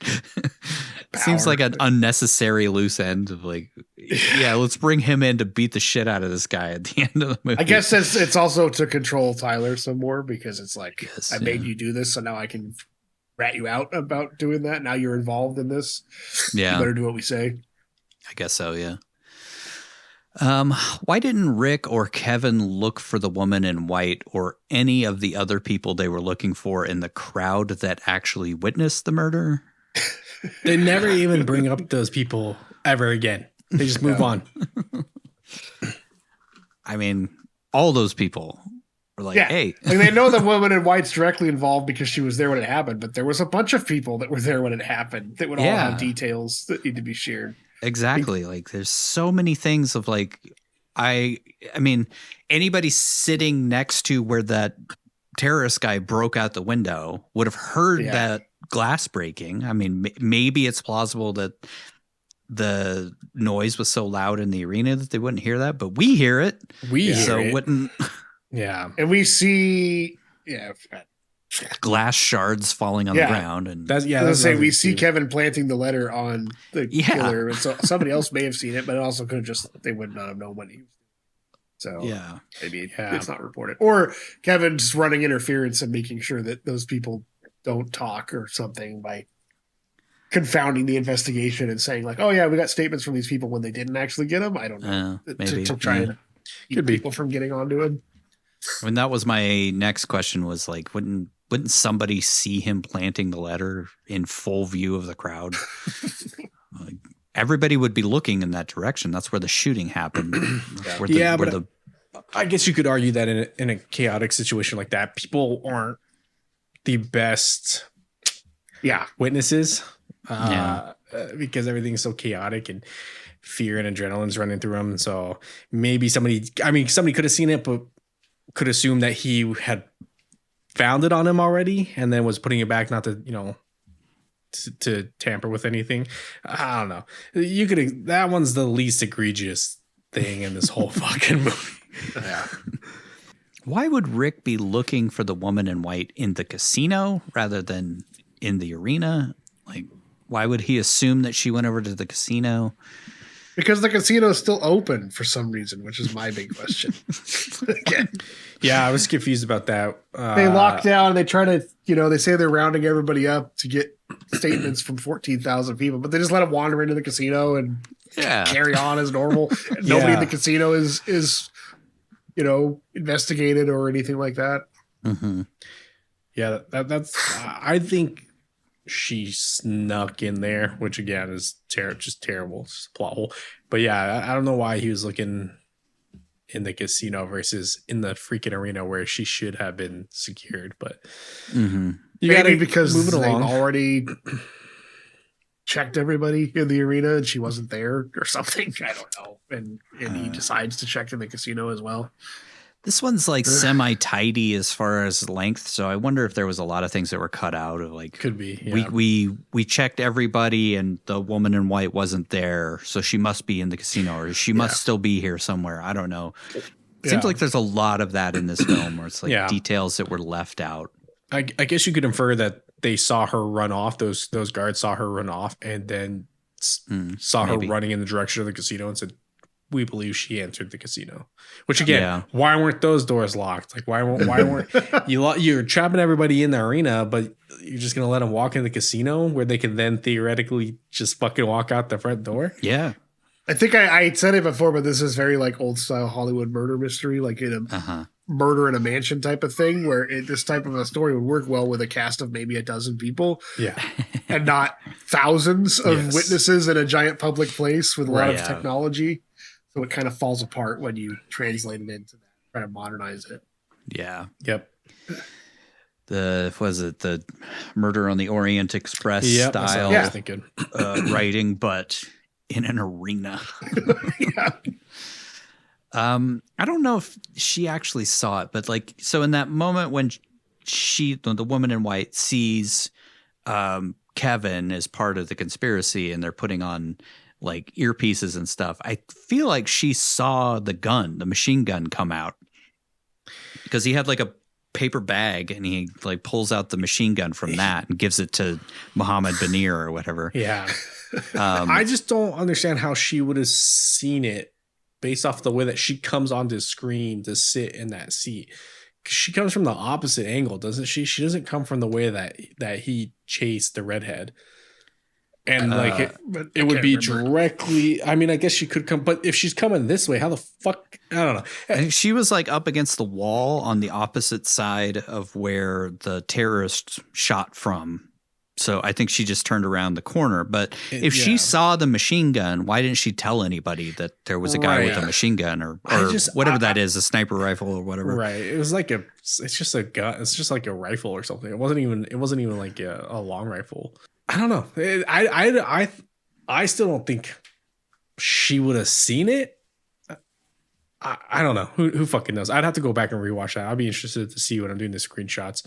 Seems like an unnecessary loose end of let's bring him in to beat the shit out of this guy at the end of the movie. I guess it's also to control Tyler some more because it's like, I made you do this, so now I can rat you out about doing that. Now you're involved in this. Yeah. You better do what we say. I guess so, yeah. Why didn't Rick or Kevin look for the woman in white or any of the other people they were looking for in the crowd that actually witnessed the murder? They never even bring up those people ever again. They just move on. I mean, all those people We're like, hey. Like they know the woman in white's directly involved because she was there when it happened, but there was a bunch of people that were there when it happened that would all have details that need to be shared. Exactly. Like there's so many things of like, I mean, anybody sitting next to where that terrorist guy broke out the window would have heard that glass breaking. I mean, maybe it's plausible that the noise was so loud in the arena that they wouldn't hear that, but we hear it. Wouldn't. Yeah. And we see, glass shards falling on the ground. And we see Kevin planting the letter on the killer. And so somebody else may have seen it, but it also could have they would not have known when he was. So maybe it's not reported. Or Kevin just running interference and making sure that those people don't talk or something by confounding the investigation and saying like, oh yeah, we got statements from these people when they didn't actually get them. I don't know. Maybe. To try and keep people from getting onto it. I mean, that was my next question was like, wouldn't somebody see him planting the letter in full view of the crowd? Like, everybody would be looking in that direction. That's where the shooting happened. I guess you could argue that in a chaotic situation like that, people aren't the best witnesses because everything's so chaotic and fear and adrenaline's running through them. So maybe somebody could have seen it, but could assume that he had found it on him already and then was putting it back, not to, to tamper with anything. I don't know. That one's the least egregious thing in this whole fucking movie. Yeah. Why would Rick be looking for the woman in white in the casino rather than in the arena? Like, why would he assume that she went over to the casino? Because the casino is still open for some reason, which is my big question. Yeah, I was confused about that. They lock down. They try to, they say they're rounding everybody up to get statements from 14,000 people, but they just let them wander into the casino and carry on as normal. Nobody in the casino is investigated or anything like that. Mm-hmm. Yeah, that's. I think she snuck in there, which again is just terrible. It's a plot hole. But yeah, I don't know why he was looking in the casino versus in the freaking arena where she should have been secured. But you got to because moving along already checked everybody in the arena and she wasn't there or something. I don't know. And he decides to check in the casino as well. This one's like semi-tidy as far as length, so I wonder if there was a lot of things that were cut out. Of like, could be. Yeah. We checked everybody, and the woman in white wasn't there, so she must be in the casino, or she must still be here somewhere. I don't know. It seems like there's a lot of that in this film, where it's like details that were left out. I guess you could infer that they saw her run off. Those guards saw her run off, and then saw her running in the direction of the casino, and said, we believe she entered the casino. Which again, why weren't those doors locked? Like why weren't you're trapping everybody in the arena, but you're just gonna let them walk in the casino where they can then theoretically just fucking walk out the front door? Yeah. I think I said it before, but this is very like old style Hollywood murder mystery, like in a murder in a mansion type of thing, where this type of a story would work well with a cast of maybe a dozen people. Yeah. And not thousands of witnesses in a giant public place with a lot of technology. So it kind of falls apart when you translate it into that, try to modernize it. Yeah. Yep. The Murder on the Orient Express style writing, but in an arena. I don't know if she actually saw it, but like, so in that moment when the woman in white sees Kevin as part of the conspiracy and they're putting on like earpieces and stuff, I feel like she saw the machine gun come out, because he had like a paper bag and he like pulls out the machine gun from that and gives it to Mohammed Banir or whatever. Yeah. I just don't understand how she would have seen it based off the way that she comes onto the screen to sit in that seat. She comes from the opposite angle, doesn't she? She doesn't come from the way that he chased the redhead. And like it would be directly. I mean, I guess she could come, but if she's coming this way, how the fuck? I don't know. And she was like up against the wall on the opposite side of where the terrorist shot from. So I think she just turned around the corner. But if she saw the machine gun, why didn't she tell anybody that there was a guy with a machine gun or whatever that is, a sniper rifle or whatever? Right. It was like it's just a gun. It's just like a rifle or something. It wasn't even like a long rifle. I don't know. I still don't think she would have seen it. I don't know. Who fucking knows? I'd have to go back and rewatch that. I'd be interested to see when I'm doing the screenshots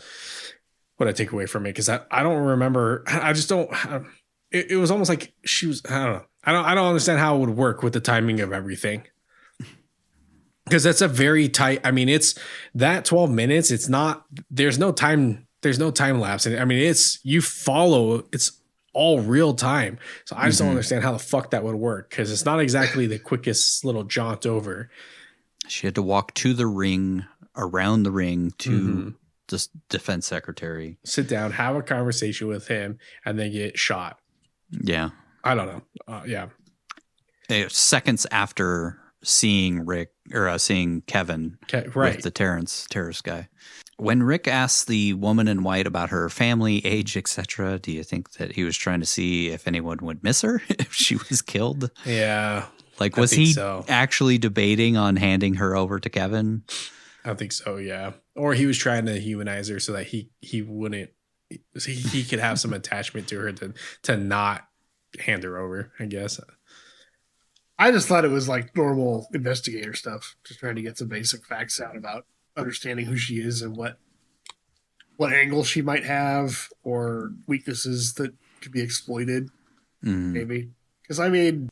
what I take away from it, because I don't remember. I just don't. It was almost like she was. I don't know. I don't understand how it would work with the timing of everything, because that's a very tight. I mean, it's that 12 minutes. It's not. There's no time. There's no time lapse. And I mean, you follow. It's all real time. So I just don't understand how the fuck that would work, because it's not exactly the quickest little jaunt over. She had to walk to the ring, around the ring to the defense secretary, sit down, have a conversation with him, and then get shot. Yeah. I don't know. Yeah. Seconds after seeing seeing Kevin with the terrorist guy. When Rick asked the woman in white about her family, age, etc., do you think that he was trying to see if anyone would miss her if she was killed? Yeah. Like, was he actually debating on handing her over to Kevin? I think so, yeah. Or he was trying to humanize her so that he wouldn't, he could have some attachment to her to not hand her over, I guess. I just thought it was like normal investigator stuff, just trying to get some basic facts out about understanding who she is and what angle she might have or weaknesses that could be exploited, maybe. Because, I mean,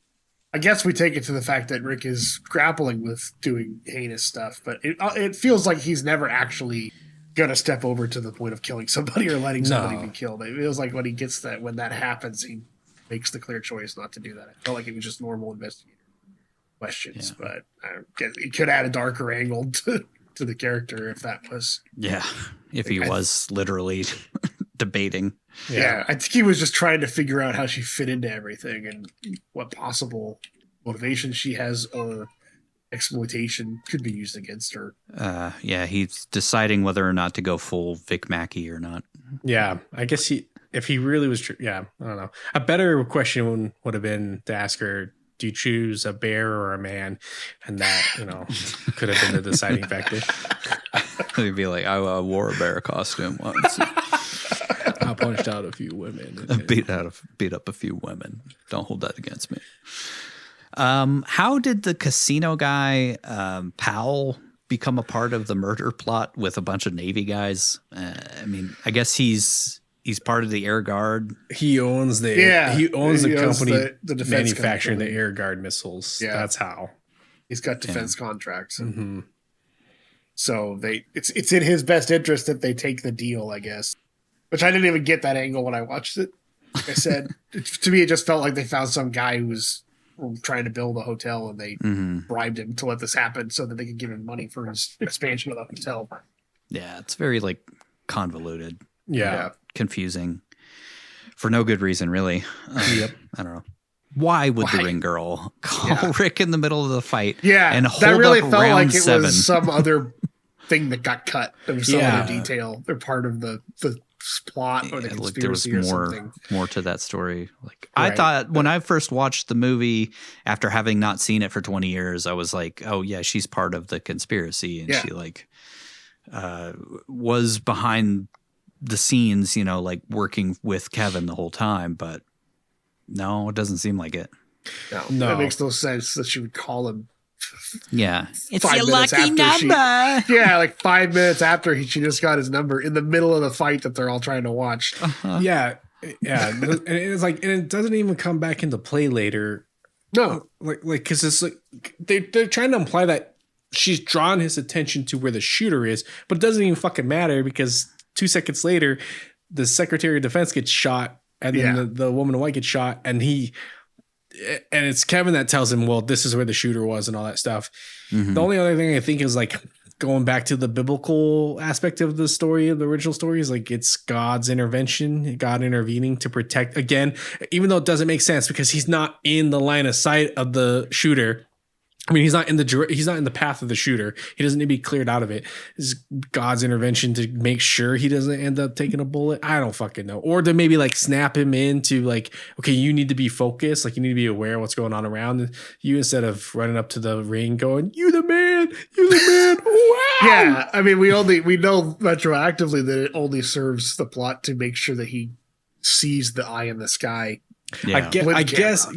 I guess we take it to the fact that Rick is grappling with doing heinous stuff, but it feels like he's never actually going to step over to the point of killing somebody or letting somebody be killed. It feels like when that happens, he makes the clear choice not to do that. I felt like it was just normal investigator questions, but I guess it could add a darker angle to the character if that was. Yeah, if he was literally debating. Yeah, I think he was just trying to figure out how she fit into everything and what possible motivation she has or exploitation could be used against her. Yeah, he's deciding whether or not to go full Vic Mackey or not. Yeah, I guess if he really was, I don't know. A better question would have been to ask her, do you choose a bear or a man? And that, could have been the deciding factor. He'd be like, I wore a bear costume once. I punched out a few women. Beat up a few women. Don't hold that against me. How did the casino guy, Powell, become a part of the murder plot with a bunch of Navy guys? I mean, I guess he's part of the Air Guard. He owns the company the manufacturing the Air Guard missiles. Yeah. That's how. He's got defense contracts. So it's in his best interest that they take the deal, I guess. Which I didn't even get that angle when I watched it. Like I said, to me, it just felt like they found some guy who was trying to build a hotel and they bribed him to let this happen so that they could give him money for his expansion of the hotel. Yeah, it's very convoluted. Yeah. Confusing. For no good reason, really. I don't know. Why would the ring girl call Rick in the middle of the fight? Yeah, and hold that really up felt round like it 7? Was some other thing that got cut. There was some other detail. They're part of the plot or the conspiracy there was or something. More to that story. I thought when I first watched the movie after having not seen it for 20 years, I was like, oh yeah, she's part of the conspiracy, and she was behind the scenes, working with Kevin the whole time, but no, it doesn't seem like it. No, that makes no sense that she would call him. Yeah, it's your lucky number. 5 minutes after she just got his number in the middle of the fight that they're all trying to watch. Yeah. And it's and it doesn't even come back into play later. No, because it's they're trying to imply that she's drawn his attention to where the shooter is, but it doesn't even fucking matter because 2 seconds later, the Secretary of Defense gets shot, and then the woman in white gets shot, and it's Kevin that tells him, well, this is where the shooter was and all that stuff. The only other thing I think is going back to the biblical aspect of the story, of the original story, is it's God's intervention, God intervening to protect, again, even though it doesn't make sense because he's not in the line of sight of the shooter. I mean, he's not in the path of the shooter. He doesn't need to be cleared out of it. It's God's intervention to make sure he doesn't end up taking a bullet. I don't fucking know. Or to maybe like snap him into like, okay, you need to be focused. Like you need to be aware of what's going on around you instead of running up to the ring going, "You the man, you the man." Wow. Yeah, I mean, we know retroactively that it only serves the plot to make sure that he sees the eye in the sky. Yeah. I guess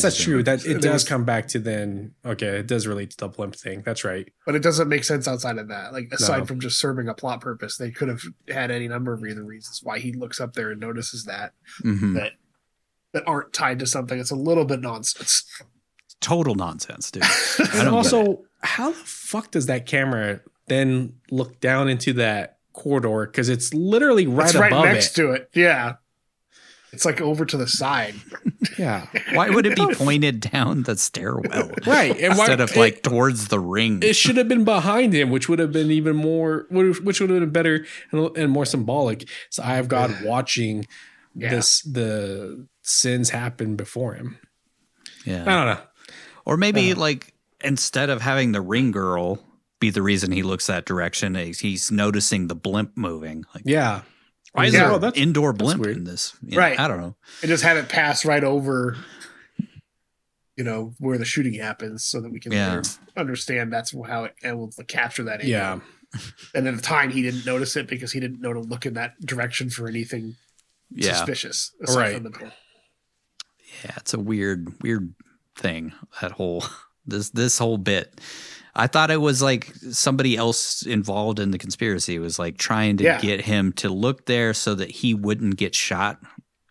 that's true. That it does come back to then. Okay, it does relate to the blimp thing. That's right. But it doesn't make sense outside of that. Like aside from just serving a plot purpose, they could have had any number of other reasons why he looks up there and notices that that aren't tied to something. It's a little bit nonsense. Total nonsense, dude. And also, how the fuck does that camera then look down into that corridor? Because it's literally right above next to it. Yeah. It's like over to the side. Yeah. Why would it be pointed down the stairwell? Right. Instead of like towards the ring. It should have been behind him, which would have been even more, which would have been better and more symbolic. So I have God watching the sins happen before him. Yeah. I don't know. Or maybe like instead of having the ring girl be the reason he looks that direction, he's noticing the blimp moving. Like, yeah. Why is there an indoor blimp in this? Right. I don't know. And just have it pass right over, where the shooting happens so that we can understand that's how it will capture that angle. Yeah. And at the time, he didn't notice it because he didn't know to look in that direction for anything suspicious. Right. From the door. Yeah, it's a weird thing, that whole this whole bit. I thought it was like somebody else involved in the conspiracy was like trying to get him to look there so that he wouldn't get shot.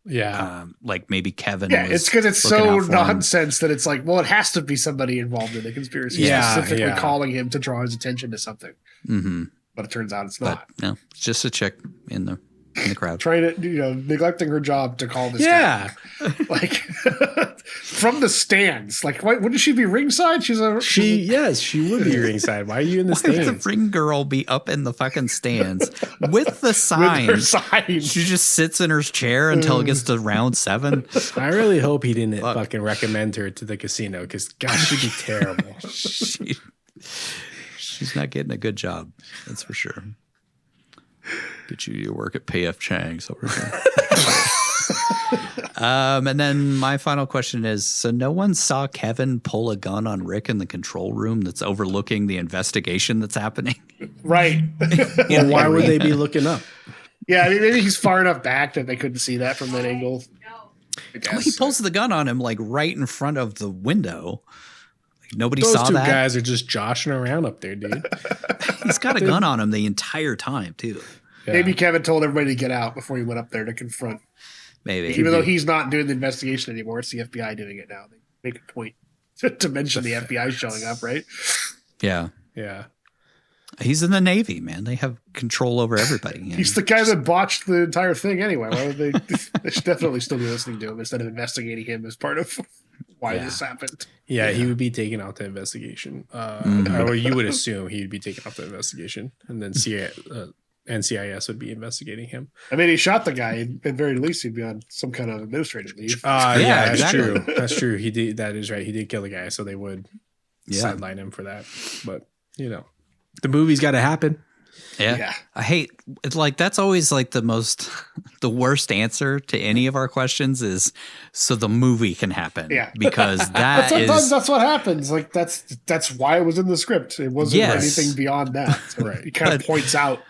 Yeah. Like maybe Kevin. Yeah, it's because it's so nonsense that it's like, well, it has to be somebody involved in the conspiracy. Specifically calling him to draw his attention to something. Mm-hmm. But it turns out it's not. No, it's just a chick in the crowd. Trying to, neglecting her job to call this guy. Like, from the stands. Like, wouldn't she be ringside? She would be ringside. Why are you in the stands? Why would the ring girl be up in the fucking stands with the sign? With her sign. She just sits in her chair until it gets to round 7. I really hope he didn't fucking recommend her to the casino because, gosh, she'd be terrible. She's not getting a good job. That's for sure. Get you to work at PF Chang's over there. And then my final question is, so no one saw Kevin pull a gun on Rick in the control room that's overlooking the investigation that's happening? Right. Well, why would they be looking up? Yeah, I mean, maybe he's far enough back that they couldn't see that from that angle. Well, he pulls the gun on him like right in front of the window. Like, nobody saw that. Those two guys are just joshing around up there, dude. He's got a gun on him the entire time, too. Yeah. Maybe Kevin told everybody to get out before he went up there to confront. Maybe. Even though he's not doing the investigation anymore, it's the FBI doing it now. They make a point to mention the FBI showing up, right? Yeah. Yeah. He's in the Navy, man. They have control over everybody. He's the guy that botched the entire thing anyway. Why would they should definitely still be listening to him instead of investigating him as part of why this happened. Yeah, he would be taken out to investigation. Or you would assume he would be taken out to investigation. And then NCIS would be investigating him. I mean, he shot the guy. At very least, he'd be on some kind of administrative leave. Yeah, that's true. That's true. He did. That is right. He did kill the guy, so they would sideline him for that. But the movie's got to happen. Yeah. I hate it's like that's always like the worst answer to any of our questions is so the movie can happen. Yeah, because that's what happens. Like that's why it was in the script. It wasn't anything beyond that. So right. It kind of points out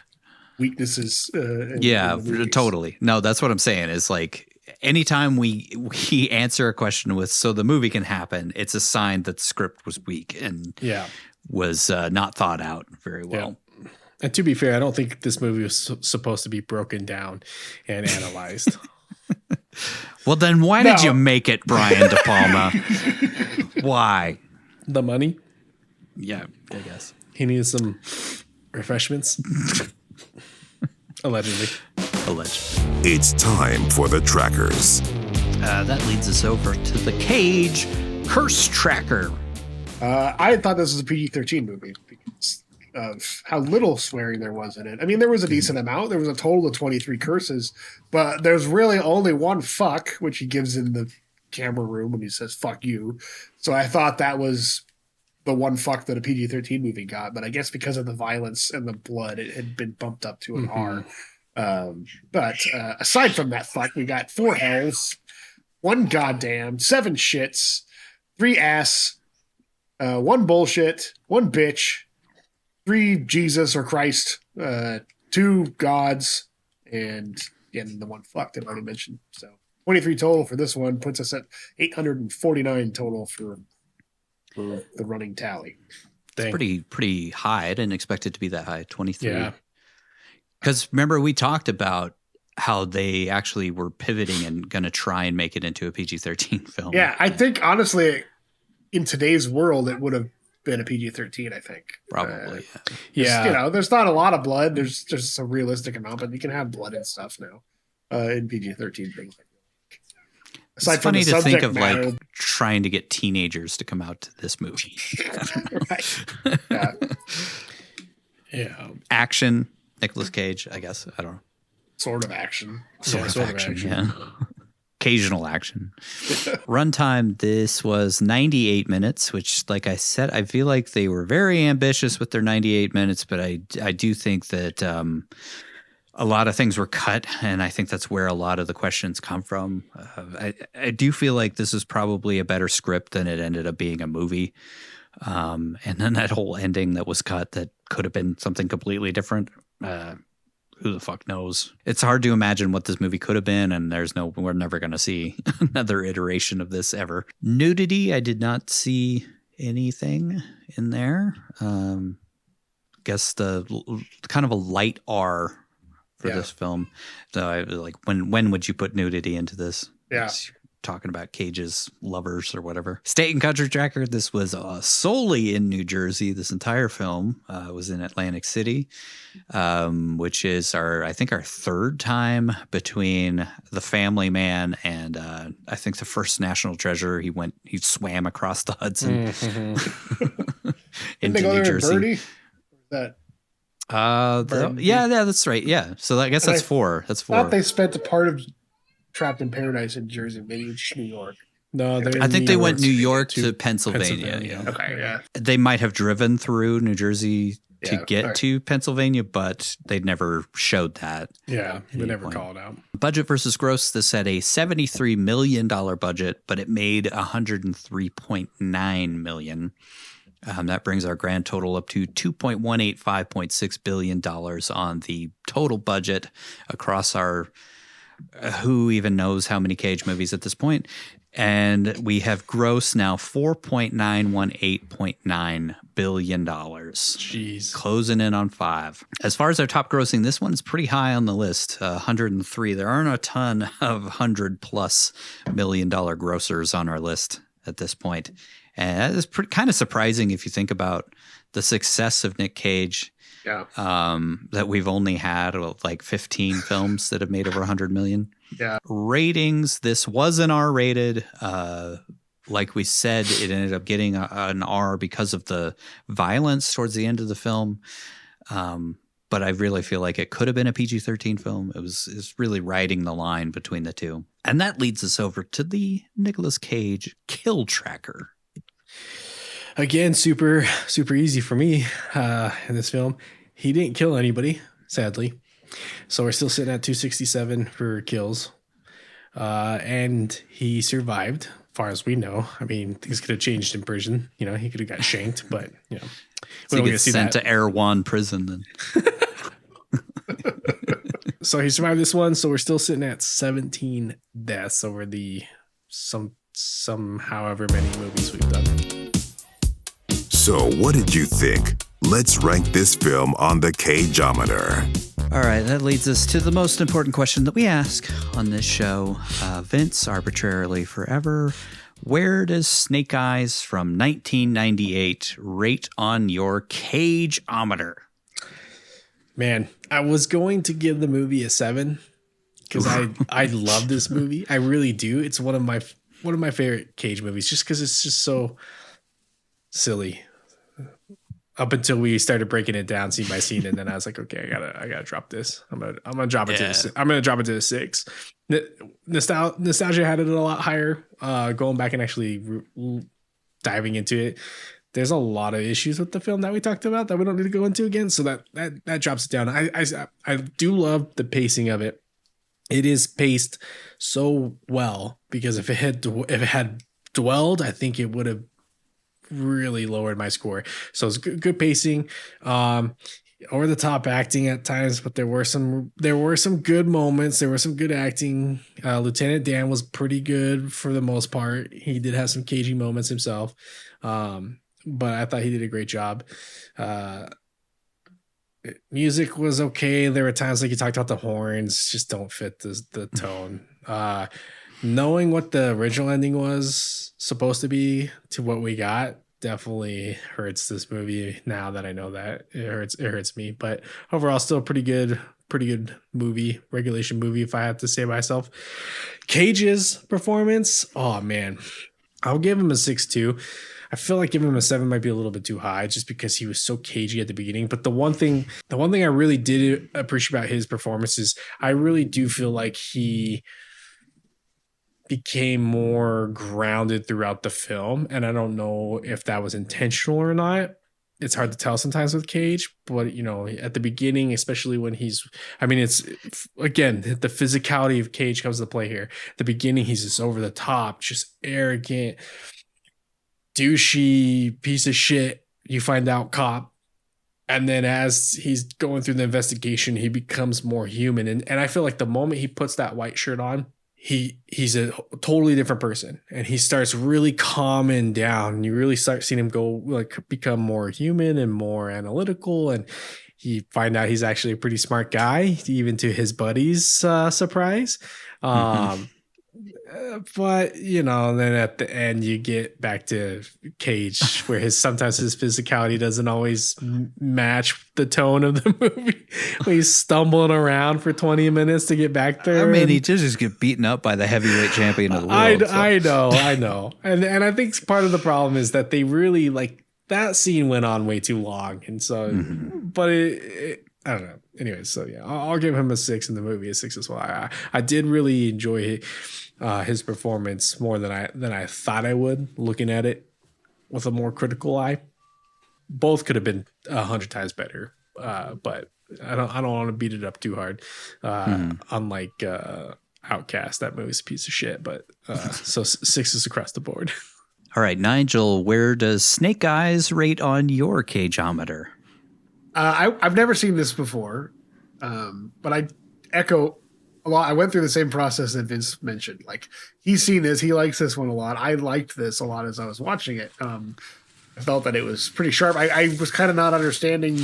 weaknesses. In totally. No, that's what I'm saying is like anytime we answer a question with so the movie can happen, it's a sign that the script was weak and was not thought out very well. Yeah. And to be fair, I don't think this movie was supposed to be broken down and analyzed. Well, then why did you make it, Brian De Palma? Why? The money? Yeah, I guess. He needed some refreshments. Allegedly. It's time for the trackers. That leads us over to the Cage Curse Tracker. I thought this was a PG-13 movie because of how little swearing there was in it. I mean, there was a decent amount. There was a total of 23 curses, but there's really only one fuck, which he gives in the camera room when he says "fuck you." So I thought that was the one fuck that a PG-13 movie got, but I guess because of the violence and the blood, it had been bumped up to an R. But aside from that fuck, we got 4 L's, 1 goddamn, 7 shits, 3 ass, 1 bullshit, 1 bitch, 3 Jesus or Christ, 2 gods, and again the 1 fuck that I already mentioned. So 23 total for this one puts us at 849 total for the running tally. It's pretty high. I didn't expect it to be that high, 23. Yeah. Because remember, we talked about how they actually were pivoting and going to try and make it into a PG-13 film. Yeah, I think, honestly, in today's world, it would have been a PG-13, I think. Probably, yeah. There's not a lot of blood. There's just a realistic amount, but you can have blood and stuff now in PG-13 things. It's funny to think of like trying to get teenagers to come out to this movie. Right. Yeah. Action, Nicolas Cage, I guess. I don't know. Sort of action. Sort of action. Yeah. Occasional action. Runtime, this was 98 minutes, which, like I said, I feel like they were very ambitious with their 98 minutes, but I do think that a lot of things were cut, and I think that's where a lot of the questions come from. I do feel like this is probably a better script than it ended up being a movie. And then that whole ending that was cut that could have been something completely different. Who the fuck knows? It's hard to imagine what this movie could have been, and we're never going to see another iteration of this ever. Nudity, I did not see anything in there. Guess the kind of a light R for this film. So I was like, when would you put nudity into this? Yeah. Talking about Cage's lovers or whatever. State and Country Tracker, this was solely in New Jersey. This entire film was in Atlantic City, which is I think our 3rd time between The Family Man and I think the first National Treasure. He swam across the Hudson into New Jersey. Yeah, that's right. Yeah. So I guess that's 4. That's 4. I thought they spent a part of Trapped in Paradise in Jersey, maybe New York. No, I think they went New York to Pennsylvania. Yeah. Okay, yeah. They might have driven through New Jersey to get to Pennsylvania, but they never showed that. Yeah, they never called out. Budget versus gross, this had a $73 million budget, but it made $103.9 million. That brings our grand total up to $2.185.6 billion on the total budget across our who even knows how many Cage movies at this point. And we have gross now $4.918.9 billion. Jeez. Closing in on 5. As far as our top grossing, this one is pretty high on the list, 103. There aren't a ton of $100+ million grossers on our list at this point. And that is kind of surprising if you think about the success of Nick Cage. Yeah. That we've only had like 15 films that have made over 100 million. Yeah. Ratings, this was an R rated. Like we said, it ended up getting an R because of the violence towards the end of the film. But I really feel like it could have been a PG-13 film. It's really riding the line between the two. And that leads us over to the Nicolas Cage kill tracker. Again, super easy for me in this film. He didn't kill anybody, sadly. So we're still sitting at 267 for kills. And he survived, as far as we know. I mean, things could have changed in prison. You know, he could have got shanked, but, you know. So he gets sent to Erewhon prison then. So he survived this one. So we're still sitting at 17 deaths over the however many movies we've done. So what did you think? Let's rank this film on the Cageometer. All right, that leads us to the most important question that we ask on this show. Vince, arbitrarily forever, where does Snake Eyes from 1998 rate on your Cageometer? Man, I was going to give the movie a 7 because I love this movie. I really do. It's one of my favorite Cage movies just because it's just so silly. up until we started breaking it down scene by scene, and then I was like, okay, I gotta drop this. I'm gonna drop it to the 6. Nostalgia had it a lot higher. Going back and actually diving into it, there's a lot of issues with the film that we talked about that we don't need to go into again. So that drops it down. I do love the pacing of it. It is paced so well, because if it had dwelled, I think it would have really lowered my score. So it's good pacing, over the top acting at times, but there were some good moments. There were some good acting. Lieutenant Dan was pretty good for the most part. He did have some cagey moments himself, but I thought he did a great job. Music was okay. There were times, like you talked about, the horns just don't fit the tone. Knowing what the original ending was supposed to be to what we got definitely hurts this movie. Now that I know that, it hurts me. But overall, still a pretty good movie, regulation movie, if I have to say myself. Cage's performance, oh man, I'll give him a 6.2. I feel like giving him a 7 might be a little bit too high, just because he was so cagey at the beginning. But the one thing I really did appreciate about his performance is I really do feel like he became more grounded throughout the film. And I don't know if that was intentional or not. It's hard to tell sometimes with Cage, but at the beginning, especially when it's, again, the physicality of Cage comes to play here. At the beginning, he's just over the top, just arrogant, douchey piece of shit. You find out cop. And then as he's going through the investigation, he becomes more human. And I feel like the moment he puts that white shirt on, he's a totally different person, and he starts really calming down. You really start seeing him become more human and more analytical, and you find out he's actually a pretty smart guy, even to his buddies' surprise. But then at the end you get back to Cage, where sometimes his physicality doesn't always match the tone of the movie. He's stumbling around for 20 minutes to get back there. I mean, he just get beaten up by the heavyweight champion of the world. I know. And I think part of the problem is that they really that scene went on way too long. And so, but I don't know. Anyway, so yeah, I'll give him a 6 in the movie, a 6 as well. I did really enjoy his performance more than I thought I would, looking at it with a more critical eye. Both could have been 100 times better, but I don't want to beat it up too hard. Unlike Outcast, that movie's a piece of shit. But so 6s across the board. All right, Nigel, where does Snake Eyes rate on your Cageometer? I've never seen this before, but I echo a lot. I went through the same process that Vince mentioned. Like, he's seen this, he likes this one a lot. I liked this a lot as I was watching it. I felt that it was pretty sharp. I was kind of not understanding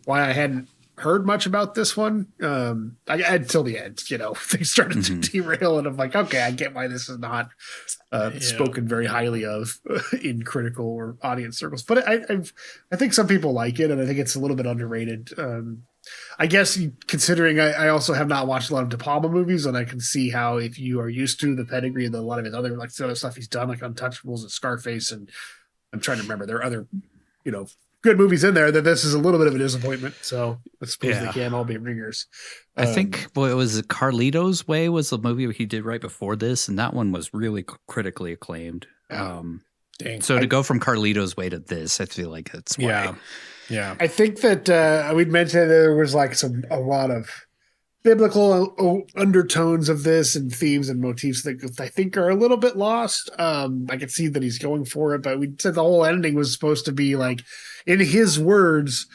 why I hadn't heard much about this one until the end. They started to derail, and I'm like, okay, I get why this is not spoken very highly of in critical or audience circles. But I think some people like it, and I think it's a little bit underrated. I guess considering I also have not watched a lot of De Palma movies, and I can see how, if you are used to the pedigree of a lot of his other the other stuff he's done, like Untouchables and Scarface, and I'm trying to remember, there are other good movies in there, that this is a little bit of a disappointment. So I suppose they can't all be ringers. I think it was Carlito's Way was the movie he did right before this, and that one was really critically acclaimed. So to go from Carlito's Way to this, I feel like that's why. Yeah. I think that we'd mentioned there was a lot of biblical undertones of this, and themes and motifs that I think are a little bit lost. I could see that he's going for it, but we said the whole ending was supposed to be in his words,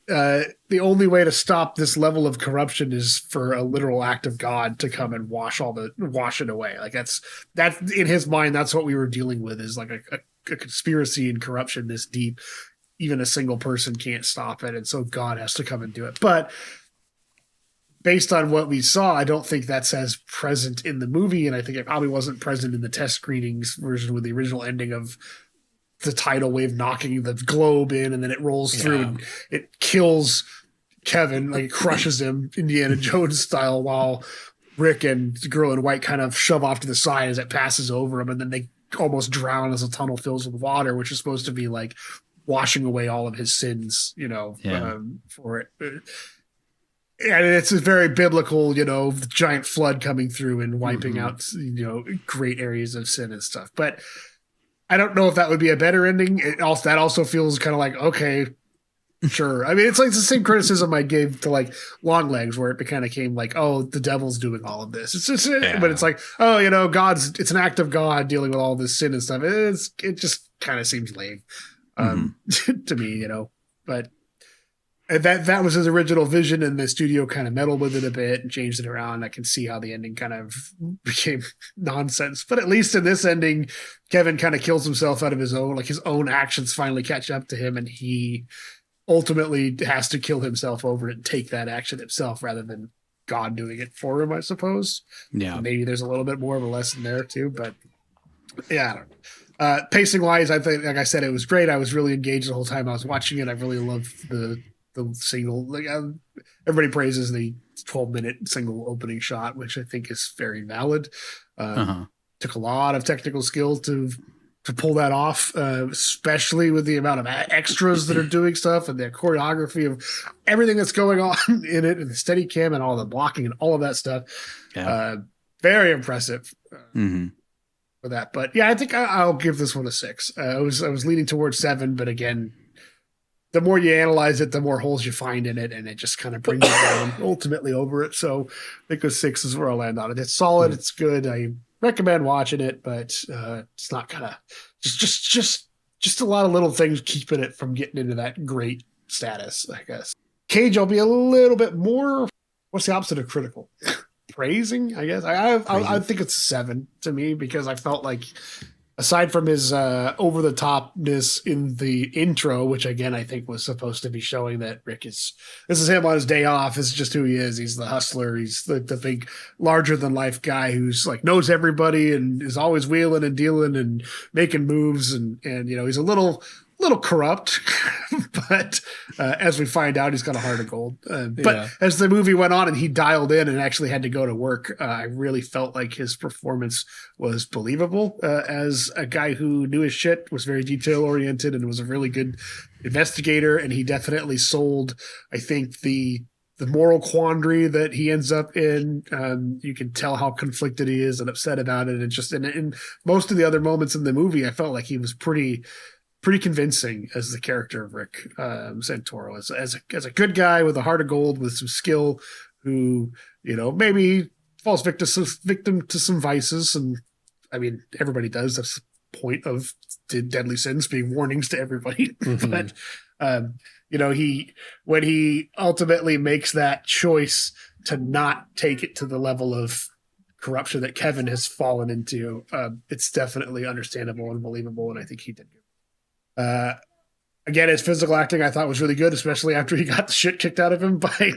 the only way to stop this level of corruption is for a literal act of God to come and wash it away. That's in his mind. That's what we were dealing with, is a conspiracy and corruption this deep. Even a single person can't stop it, and so God has to come and do it. But based on what we saw, I don't think that's as present in the movie, and I think it probably wasn't present in the test screenings version with the original ending of the tidal wave knocking the globe in, and then it rolls through and it kills Kevin, it crushes him Indiana Jones style, while Rick and the girl in white kind of shove off to the side as it passes over him, and then they almost drown as the tunnel fills with water, which is supposed to be washing away all of his sins, for it. And it's a very biblical, the giant flood coming through and wiping out, great areas of sin and stuff. But I don't know if that would be a better ending. That also feels kind of like, okay, sure. I mean, it's like the same criticism I gave to like Longlegs, where it kind of came like, oh, the devil's doing all of this. It's just, but it's like, oh, it's an act of God dealing with all this sin and stuff. It just kind of seems lame to me, but that was his original vision, and the studio kind of meddled with it a bit and changed it around. I can see how the ending kind of became nonsense, but at least in this ending, Kevin kind of kills himself out of his own actions finally catch up to him, and he ultimately has to kill himself over it and take that action himself rather than God doing it for him, I suppose. Yeah. Maybe there's a little bit more of a lesson there too, but yeah, I don't know. Pacing wise, I think, like I said, it was great. I was really engaged the whole time I was watching it. I really loved the single, everybody praises the 12-minute single opening shot, which I think is very valid. Took a lot of technical skill to pull that off, especially with the amount of extras that are doing stuff and the choreography of everything that's going on in it, and the steady cam and all the blocking and all of that stuff. Yeah. Very impressive for that. But yeah, I think I'll give this one a 6. I was leaning towards 7, but again, the more you analyze it, the more holes you find in it, and it just kind of brings it down ultimately over it. So I think a 6 is where I'll land on it. It's solid. It's good. I recommend watching it, but it's not kind of just a lot of little things keeping it from getting into that great status, I guess. Cage, I'll be a little bit more, what's the opposite of critical? Praising, I guess. I think it's a 7 to me, because I felt like, aside from his over-the-topness in the intro, which again I think was supposed to be showing that this is him on his day off. This is just who he is. He's the hustler. He's the big, larger-than-life guy who's like knows everybody and is always wheeling and dealing and making moves. And he's a little corrupt, but as we find out, he's got a heart of gold. But as the movie went on and he dialed in and actually had to go to work, I really felt like his performance was believable as a guy who knew his shit, was very detail oriented, and was a really good investigator. And he definitely sold, I think, the moral quandary that he ends up in. You can tell how conflicted he is and upset about it. And just in most of the other moments in the movie, I felt like he was pretty convincing as the character of Rick Santoro, as a good guy with a heart of gold, with some skill, who maybe falls victim to some vices, and I mean everybody does. That's the point of the deadly sins being warnings to everybody. But when he ultimately makes that choice to not take it to the level of corruption that Kevin has fallen into, it's definitely understandable and believable, and I think he did good. Again, his physical acting I thought was really good, especially after he got the shit kicked out of him by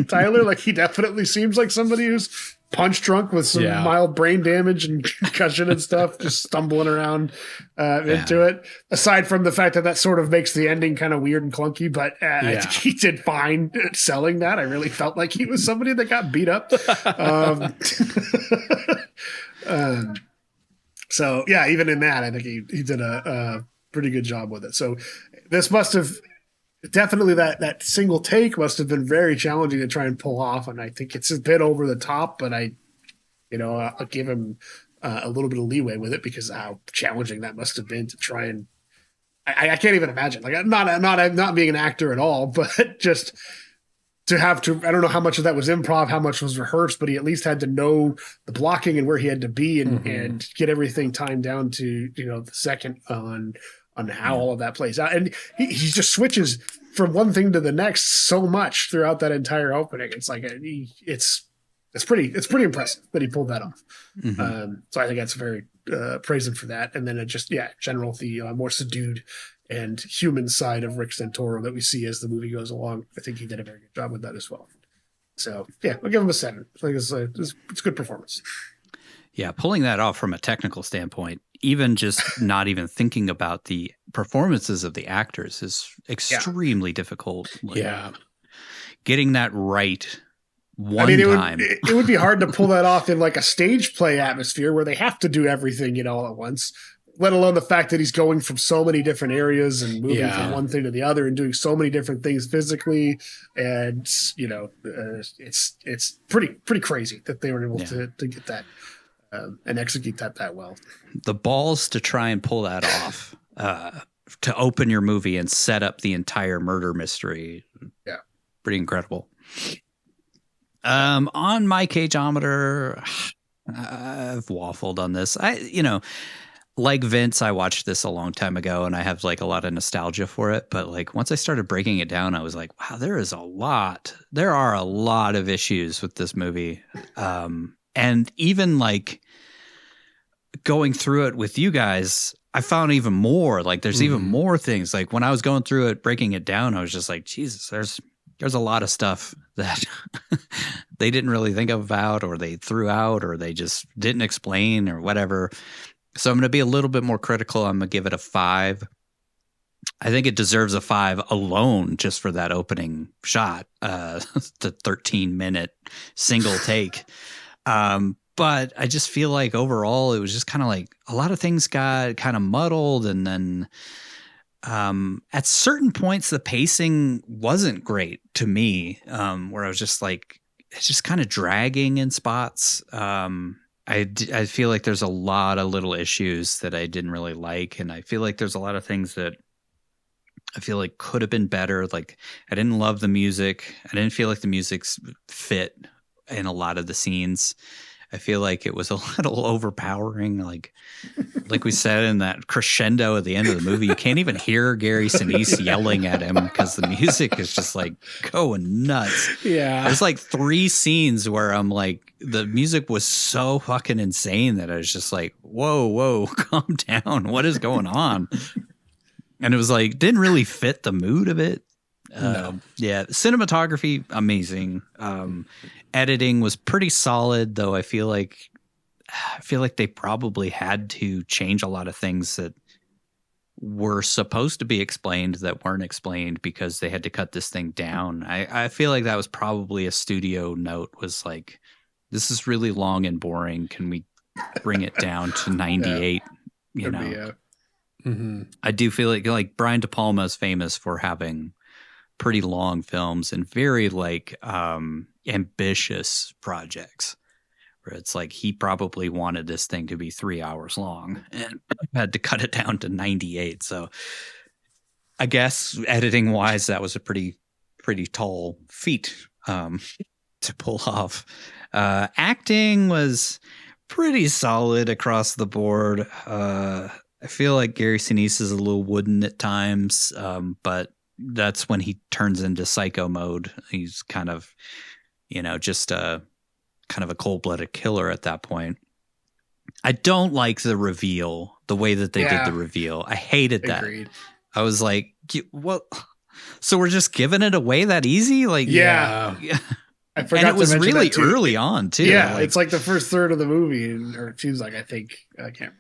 Tyler. Like, he definitely seems like somebody who's punch drunk with some mild brain damage and concussion and stuff, just stumbling around into it. Aside from the fact that sort of makes the ending kind of weird and clunky, but I think he did fine selling that. I really felt like he was somebody that got beat up. So yeah, even in that, I think he did a pretty good job with it. So this must have definitely, that single take must have been very challenging to try and pull off. And I think it's a bit over the top, but I'll give him a little bit of leeway with it, because of how challenging that must have been to try and, I can't even imagine, like, I'm not being an actor at all, but just to have to, I don't know how much of that was improv, how much was rehearsed, but he at least had to know the blocking and where he had to be and get everything timed down to, the second on how all of that plays out. And he just switches from one thing to the next so much throughout that entire opening. It's like, it's pretty impressive that he pulled that off. So I think that's very praising for that. And then it just, general, the more subdued and human side of Rick Santoro that we see as the movie goes along. I think he did a very good job with that as well. So yeah, I'll give him a 7. I think it's a good performance. Yeah, pulling that off from a technical standpoint, even just not even thinking about the performances of the actors, is extremely difficult. Getting that right time. It would be hard to pull that off in like a stage play atmosphere where they have to do everything, all at once. let alone the fact that he's going from so many different areas and moving from one thing to the other and doing so many different things physically. And, you know, it's pretty crazy that they were able to get that and execute that well. The balls to try and pull that off, to open your movie and set up the entire murder mystery. Yeah. Pretty incredible. On my Cageometer, I've waffled on this. Like Vince, I watched this a long time ago and I have like a lot of nostalgia for it. But like once I started breaking it down, I was like, wow, there are a lot of issues with this movie. And even like going through it with you guys, I found even more. Like there's even more things. Like when I was going through it, breaking it down, I was just like, Jesus, there's a lot of stuff that they didn't really think about, or they threw out, or they just didn't explain, or whatever. So I'm going to be a little bit more critical. I'm going to give it a 5. I think it deserves a 5 alone just for that opening shot, the 13-minute single take. But I just feel like overall it was just kind of like a lot of things got kind of muddled. And then at certain points, the pacing wasn't great to me, where I was just like, it's just kind of dragging in spots. I feel like there's a lot of little issues that I didn't really like. And I feel like there's a lot of things that I feel like could have been better. Like I didn't love the music. I didn't feel like the music's fit in a lot of the scenes. I feel like it was a little overpowering. Like we said in that crescendo at the end of the movie, you can't even hear Gary Sinise yelling at him because the music is just like going nuts. Yeah. There's like 3 scenes where I'm like, the music was so fucking insane that I was just like, whoa, calm down. What is going on? And it was like, didn't really fit the mood of it. No. Yeah. Cinematography, amazing. Editing was pretty solid, though I feel like they probably had to change a lot of things that were supposed to be explained that weren't explained because they had to cut this thing down. I feel like that was probably a studio note, was like, this is really long and boring. Can we bring it down to 98? You know, I do feel like Brian De Palma is famous for having pretty long films and very like ambitious projects, where it's like he probably wanted this thing to be 3 hours long and had to cut it down to 98. So I guess editing wise, that was a pretty tall feat to pull off. Acting was pretty solid across the board. I feel like Gary Sinise is a little wooden at times, but that's when he turns into psycho mode. He's kind of, just kind of a cold-blooded killer at that point. I don't like the reveal, the way that they did the reveal. I hated that. Agreed. I was like, what? So we're just giving it away that easy? Like, yeah. I forgot. And it was really early on too. Yeah, it's like the first third of the movie, or it seems like, I can't remember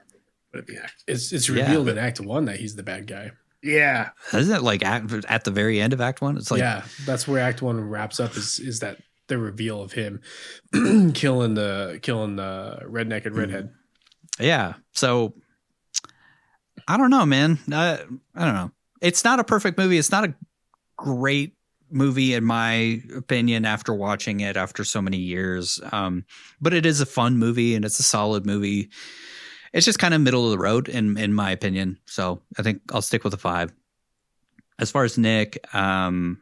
what it'd be. It's revealed in Act 1 that he's the bad guy. Yeah, isn't it like at the very end of Act 1? It's like, yeah, that's where Act 1 wraps up. Is that the reveal of him killing the redneck and redhead? Yeah. So I don't know, man. I don't know. It's not a perfect movie. It's not a great movie in my opinion after watching it after so many years. But it is a fun movie and it's a solid movie. It's just kind of middle of the road in my opinion. So I think I'll stick with a 5. As far as Nick, I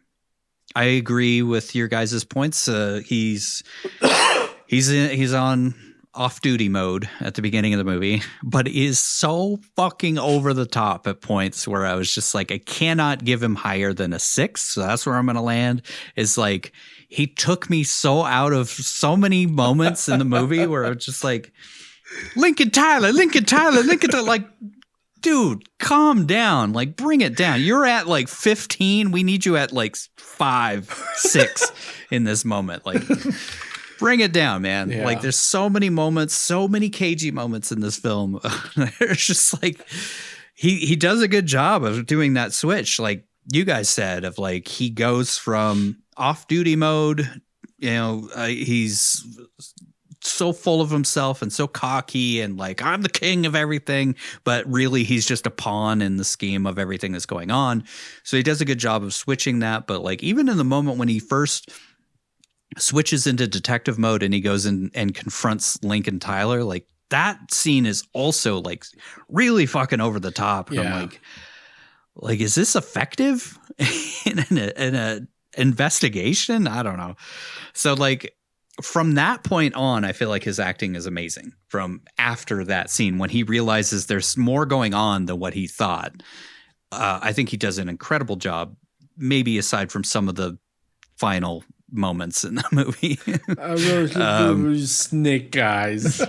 agree with your guys' points. He's on off-duty mode at the beginning of the movie, but is so fucking over the top at points where I was just like, I cannot give him higher than a 6. So that's where I'm going to land. Is like, he took me so out of so many moments in the movie where I was just like, Lincoln Tyler, like, dude, calm down. Like, bring it down. You're at like 15. We need you at like 5, 6 in this moment. Like, bring it down, man. Yeah. Like, there's so many moments, so many cagey moments in this film. It's just like, he does a good job of doing that switch. Like you guys said, of like, he goes from off-duty mode, he's so full of himself and so cocky and like, I'm the king of everything, but really he's just a pawn in the scheme of everything that's going on. So he does a good job of switching that. But like, even in the moment when he first switches into detective mode and he goes in and confronts Lincoln Tyler, like that scene is also like really fucking over the top. And I'm like, is this effective in a investigation? I don't know. So like from that point on, I feel like his acting is amazing. From after that scene, when he realizes there's more going on than what he thought, I think he does an incredible job, maybe aside from some of the final moments in the movie. Snake eyes.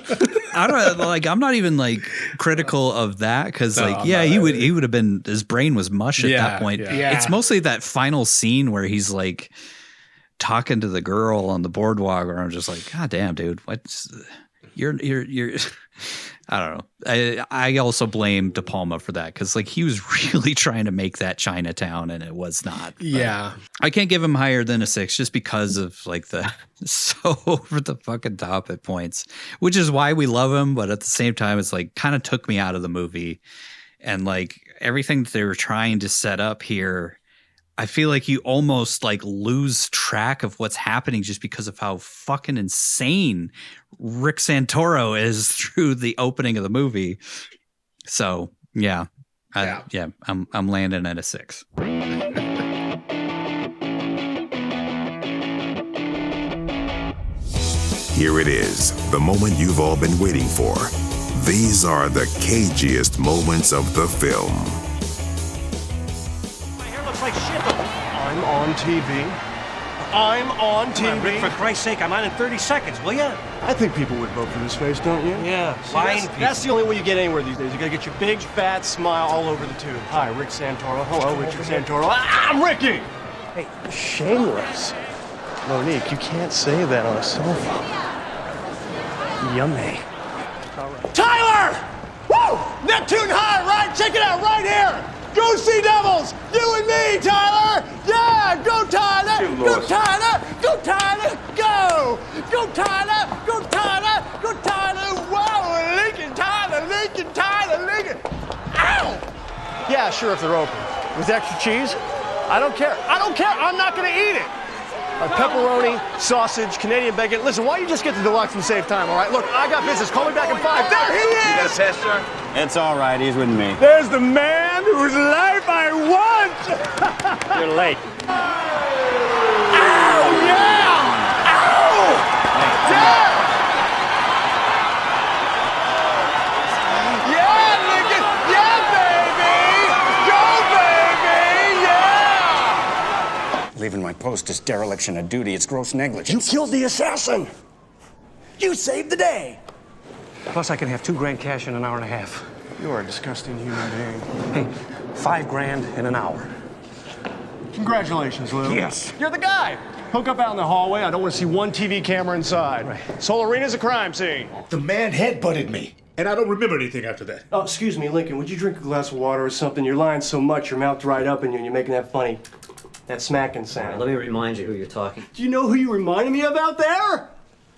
I don't like. I'm not even like critical of that because he would have been. His brain was mush at that point. Yeah. It's mostly that final scene where he's like talking to the girl on the boardwalk, where I'm just like, God damn, dude, you're. I don't know. I also blame De Palma for that because like he was really trying to make that Chinatown and it was not. Yeah, I can't give him higher than a 6 just because of like the so over the fucking top at points, which is why we love him. But at the same time, it's like kind of took me out of the movie, and like everything that they were trying to set up here, I feel like you almost like lose track of what's happening just because of how fucking insane Rick Santoro is through the opening of the movie. So I'm landing at a 6. Here it is, the moment you've all been waiting for. These are the cagiest moments of the film. My hair looks like shit. I'm on TV. I'm on TV. Rick, for Christ's sake, I'm on in 30 seconds, will ya? I think people would vote for this face, don't you? Yeah, That's the only way you get anywhere these days. You gotta get your big, fat smile all over the tube. Hi, Rick Santoro. Hello, Richard Santoro. I'm Ricky! Hey, shameless. Monique, you can't say that on a cell phone. Yummy. Tyler! Woo! Neptune high, right? Check it out right here! Go Sea Devils! You and me, Tyler! Yeah! Go Tyler! Go Tyler! Go Tyler! Go! Go Tyler! Go Tyler! Go Tyler! Whoa! Lincoln Tyler! Lincoln Tyler! Lincoln! Ow! Yeah, sure, if they're open. With extra cheese? I don't care. I don't care. I'm not gonna eat it. Pepperoni, sausage, Canadian bacon. Listen, why don't you just get the deluxe and save time, all right? Look, I got business. Call me back in 5. There he is! You got a pass, sir? It's all right. He's with me. There's the man whose life I want! You're late. Ow! Yeah! Ow! Yeah! Yeah, Lincoln! Yeah, baby! Go, baby! Yeah! Leaving my post is dereliction of duty. It's gross You negligence. killed the assassin. You saved the day. Plus, I can have $2,000 cash in an hour and a half. You are a disgusting human being. Hey, $5,000 in an hour. Congratulations, Lou. Yes. You're the guy. Hook up out in the hallway. I don't want to see one TV camera inside. Right. Soul Arena's a crime scene. The man headbutted me, and I don't remember anything after that. Oh, excuse me, Lincoln. Would you drink a glass of water or something? You're lying so much, your mouth dried up in you, and you're making that funny, that smacking sound. Let me remind you who you're talking. Do you know who you reminded me of out there?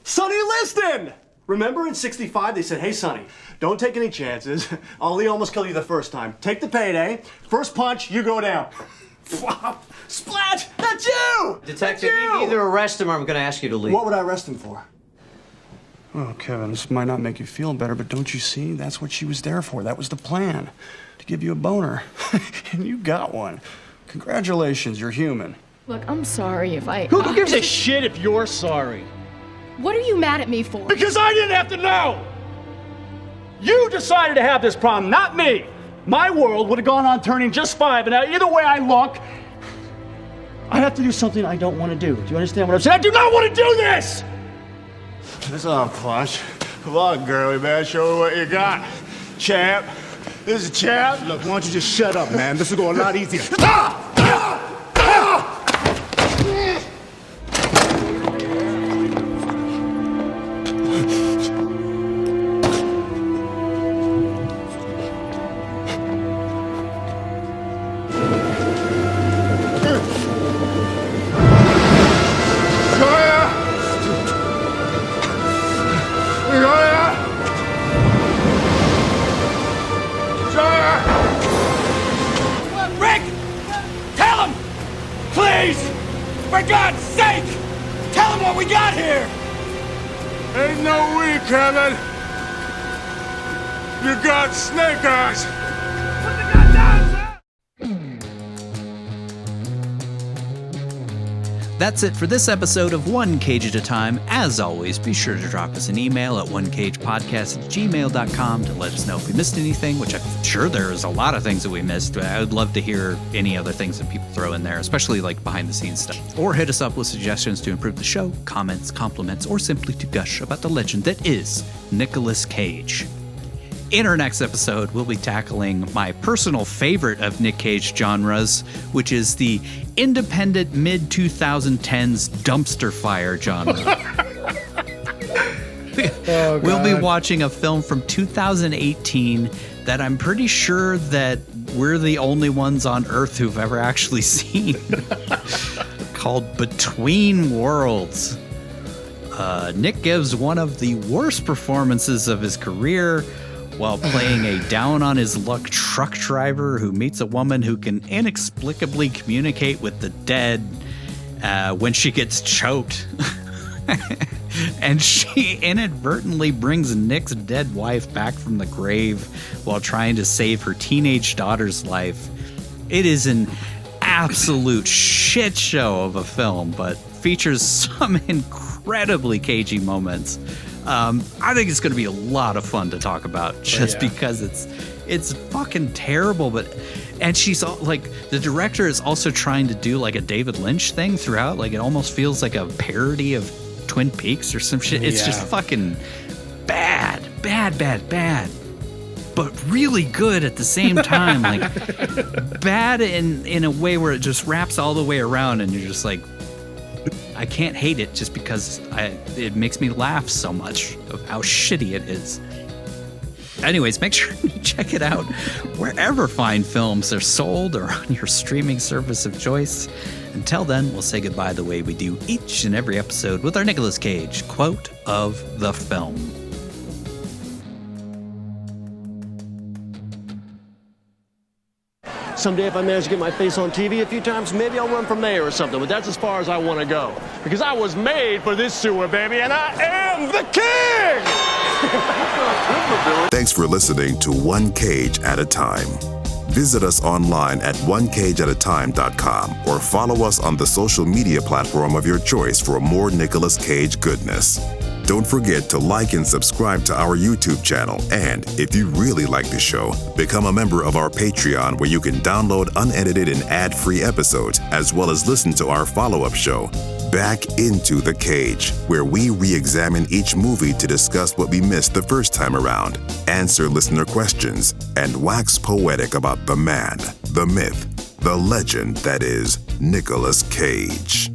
Sonny Liston! Remember in '65 they said, hey, Sonny, don't take any chances. Ali almost killed you the first time. Take the payday. First punch, you go down. Flop! Splat! That's you! Detective, That's you! either arrest him or I'm going to ask you to leave. What would I arrest him for? Oh, Kevin, this might not make you feel better, but don't you see? That's what she was there for. That was the plan. To give you a boner. And you got one. Congratulations, you're human. Look, I'm sorry if I... Who gives a shit if you're sorry? What are you mad at me for? Because I didn't have to know! You decided to have this problem, not me! My world would have gone on turning just fine, but now either way I look, I have to do something I don't want to do. Do you understand what I'm saying? I do not want to do this! This on, Plush. Come on, girly man, show me what you got. Champ. This is champ. Look, why don't you just shut up, man? This will go a lot easier. Please! For God's sake! Tell him what we got here! Ain't no we, Kevin. You got snake eyes. Put the gun down, sir! That's it for this episode of One Cage at a Time. As always, be sure to drop us an email at onecagepodcast@gmail.com to let us know if we missed anything, which I'm sure there's a lot of things that we missed. I would love to hear any other things that people throw in there, especially like behind the scenes stuff. Or hit us up with suggestions to improve the show, comments, compliments, or simply to gush about the legend that is Nicolas Cage. In our next episode, we'll be tackling my personal favorite of Nick Cage genres, which is the independent mid-2010s dumpster fire genre. We'll be watching a film from 2018 that I'm pretty sure that we're the only ones on Earth who've ever actually seen, called Between Worlds. Nick gives one of the worst performances of his career while playing a down-on-his-luck truck driver who meets a woman who can inexplicably communicate with the dead when she gets choked. And she inadvertently brings Nick's dead wife back from the grave while trying to save her teenage daughter's life. It is an absolute shit show of a film, but features some incredibly cagey moments. I think it's going to be a lot of fun to talk about just because it's fucking terrible. And she's like, the director is also trying to do like a David Lynch thing throughout. Like it almost feels like a parody of Twin Peaks or some shit. It's just fucking bad, but really good at the same time. Like bad in a way where it just wraps all the way around and you're just like, I can't hate it just because it makes me laugh so much of how shitty it is. Anyways, make sure you check it out wherever fine films are sold or on your streaming service of choice. Until then, we'll say goodbye the way we do each and every episode with our Nicolas Cage quote of the film. Someday if I manage to get my face on TV a few times, maybe I'll run from there or something, but that's as far as I want to go. Because I was made for this sewer, baby, and I am the king! Thanks for listening to One Cage at a Time. Visit us online at onecageatatime.com or follow us on the social media platform of your choice for more Nicolas Cage goodness. Don't forget to like and subscribe to our YouTube channel. And if you really like the show, become a member of our Patreon where you can download unedited and ad-free episodes, as well as listen to our follow-up show, Back Into the Cage, where we re-examine each movie to discuss what we missed the first time around, answer listener questions, and wax poetic about the man, the myth, the legend that is Nicolas Cage.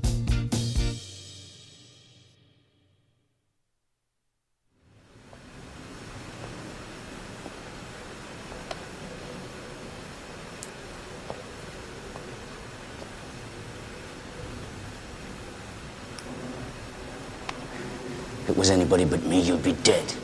If it was anybody but me, you'd be dead.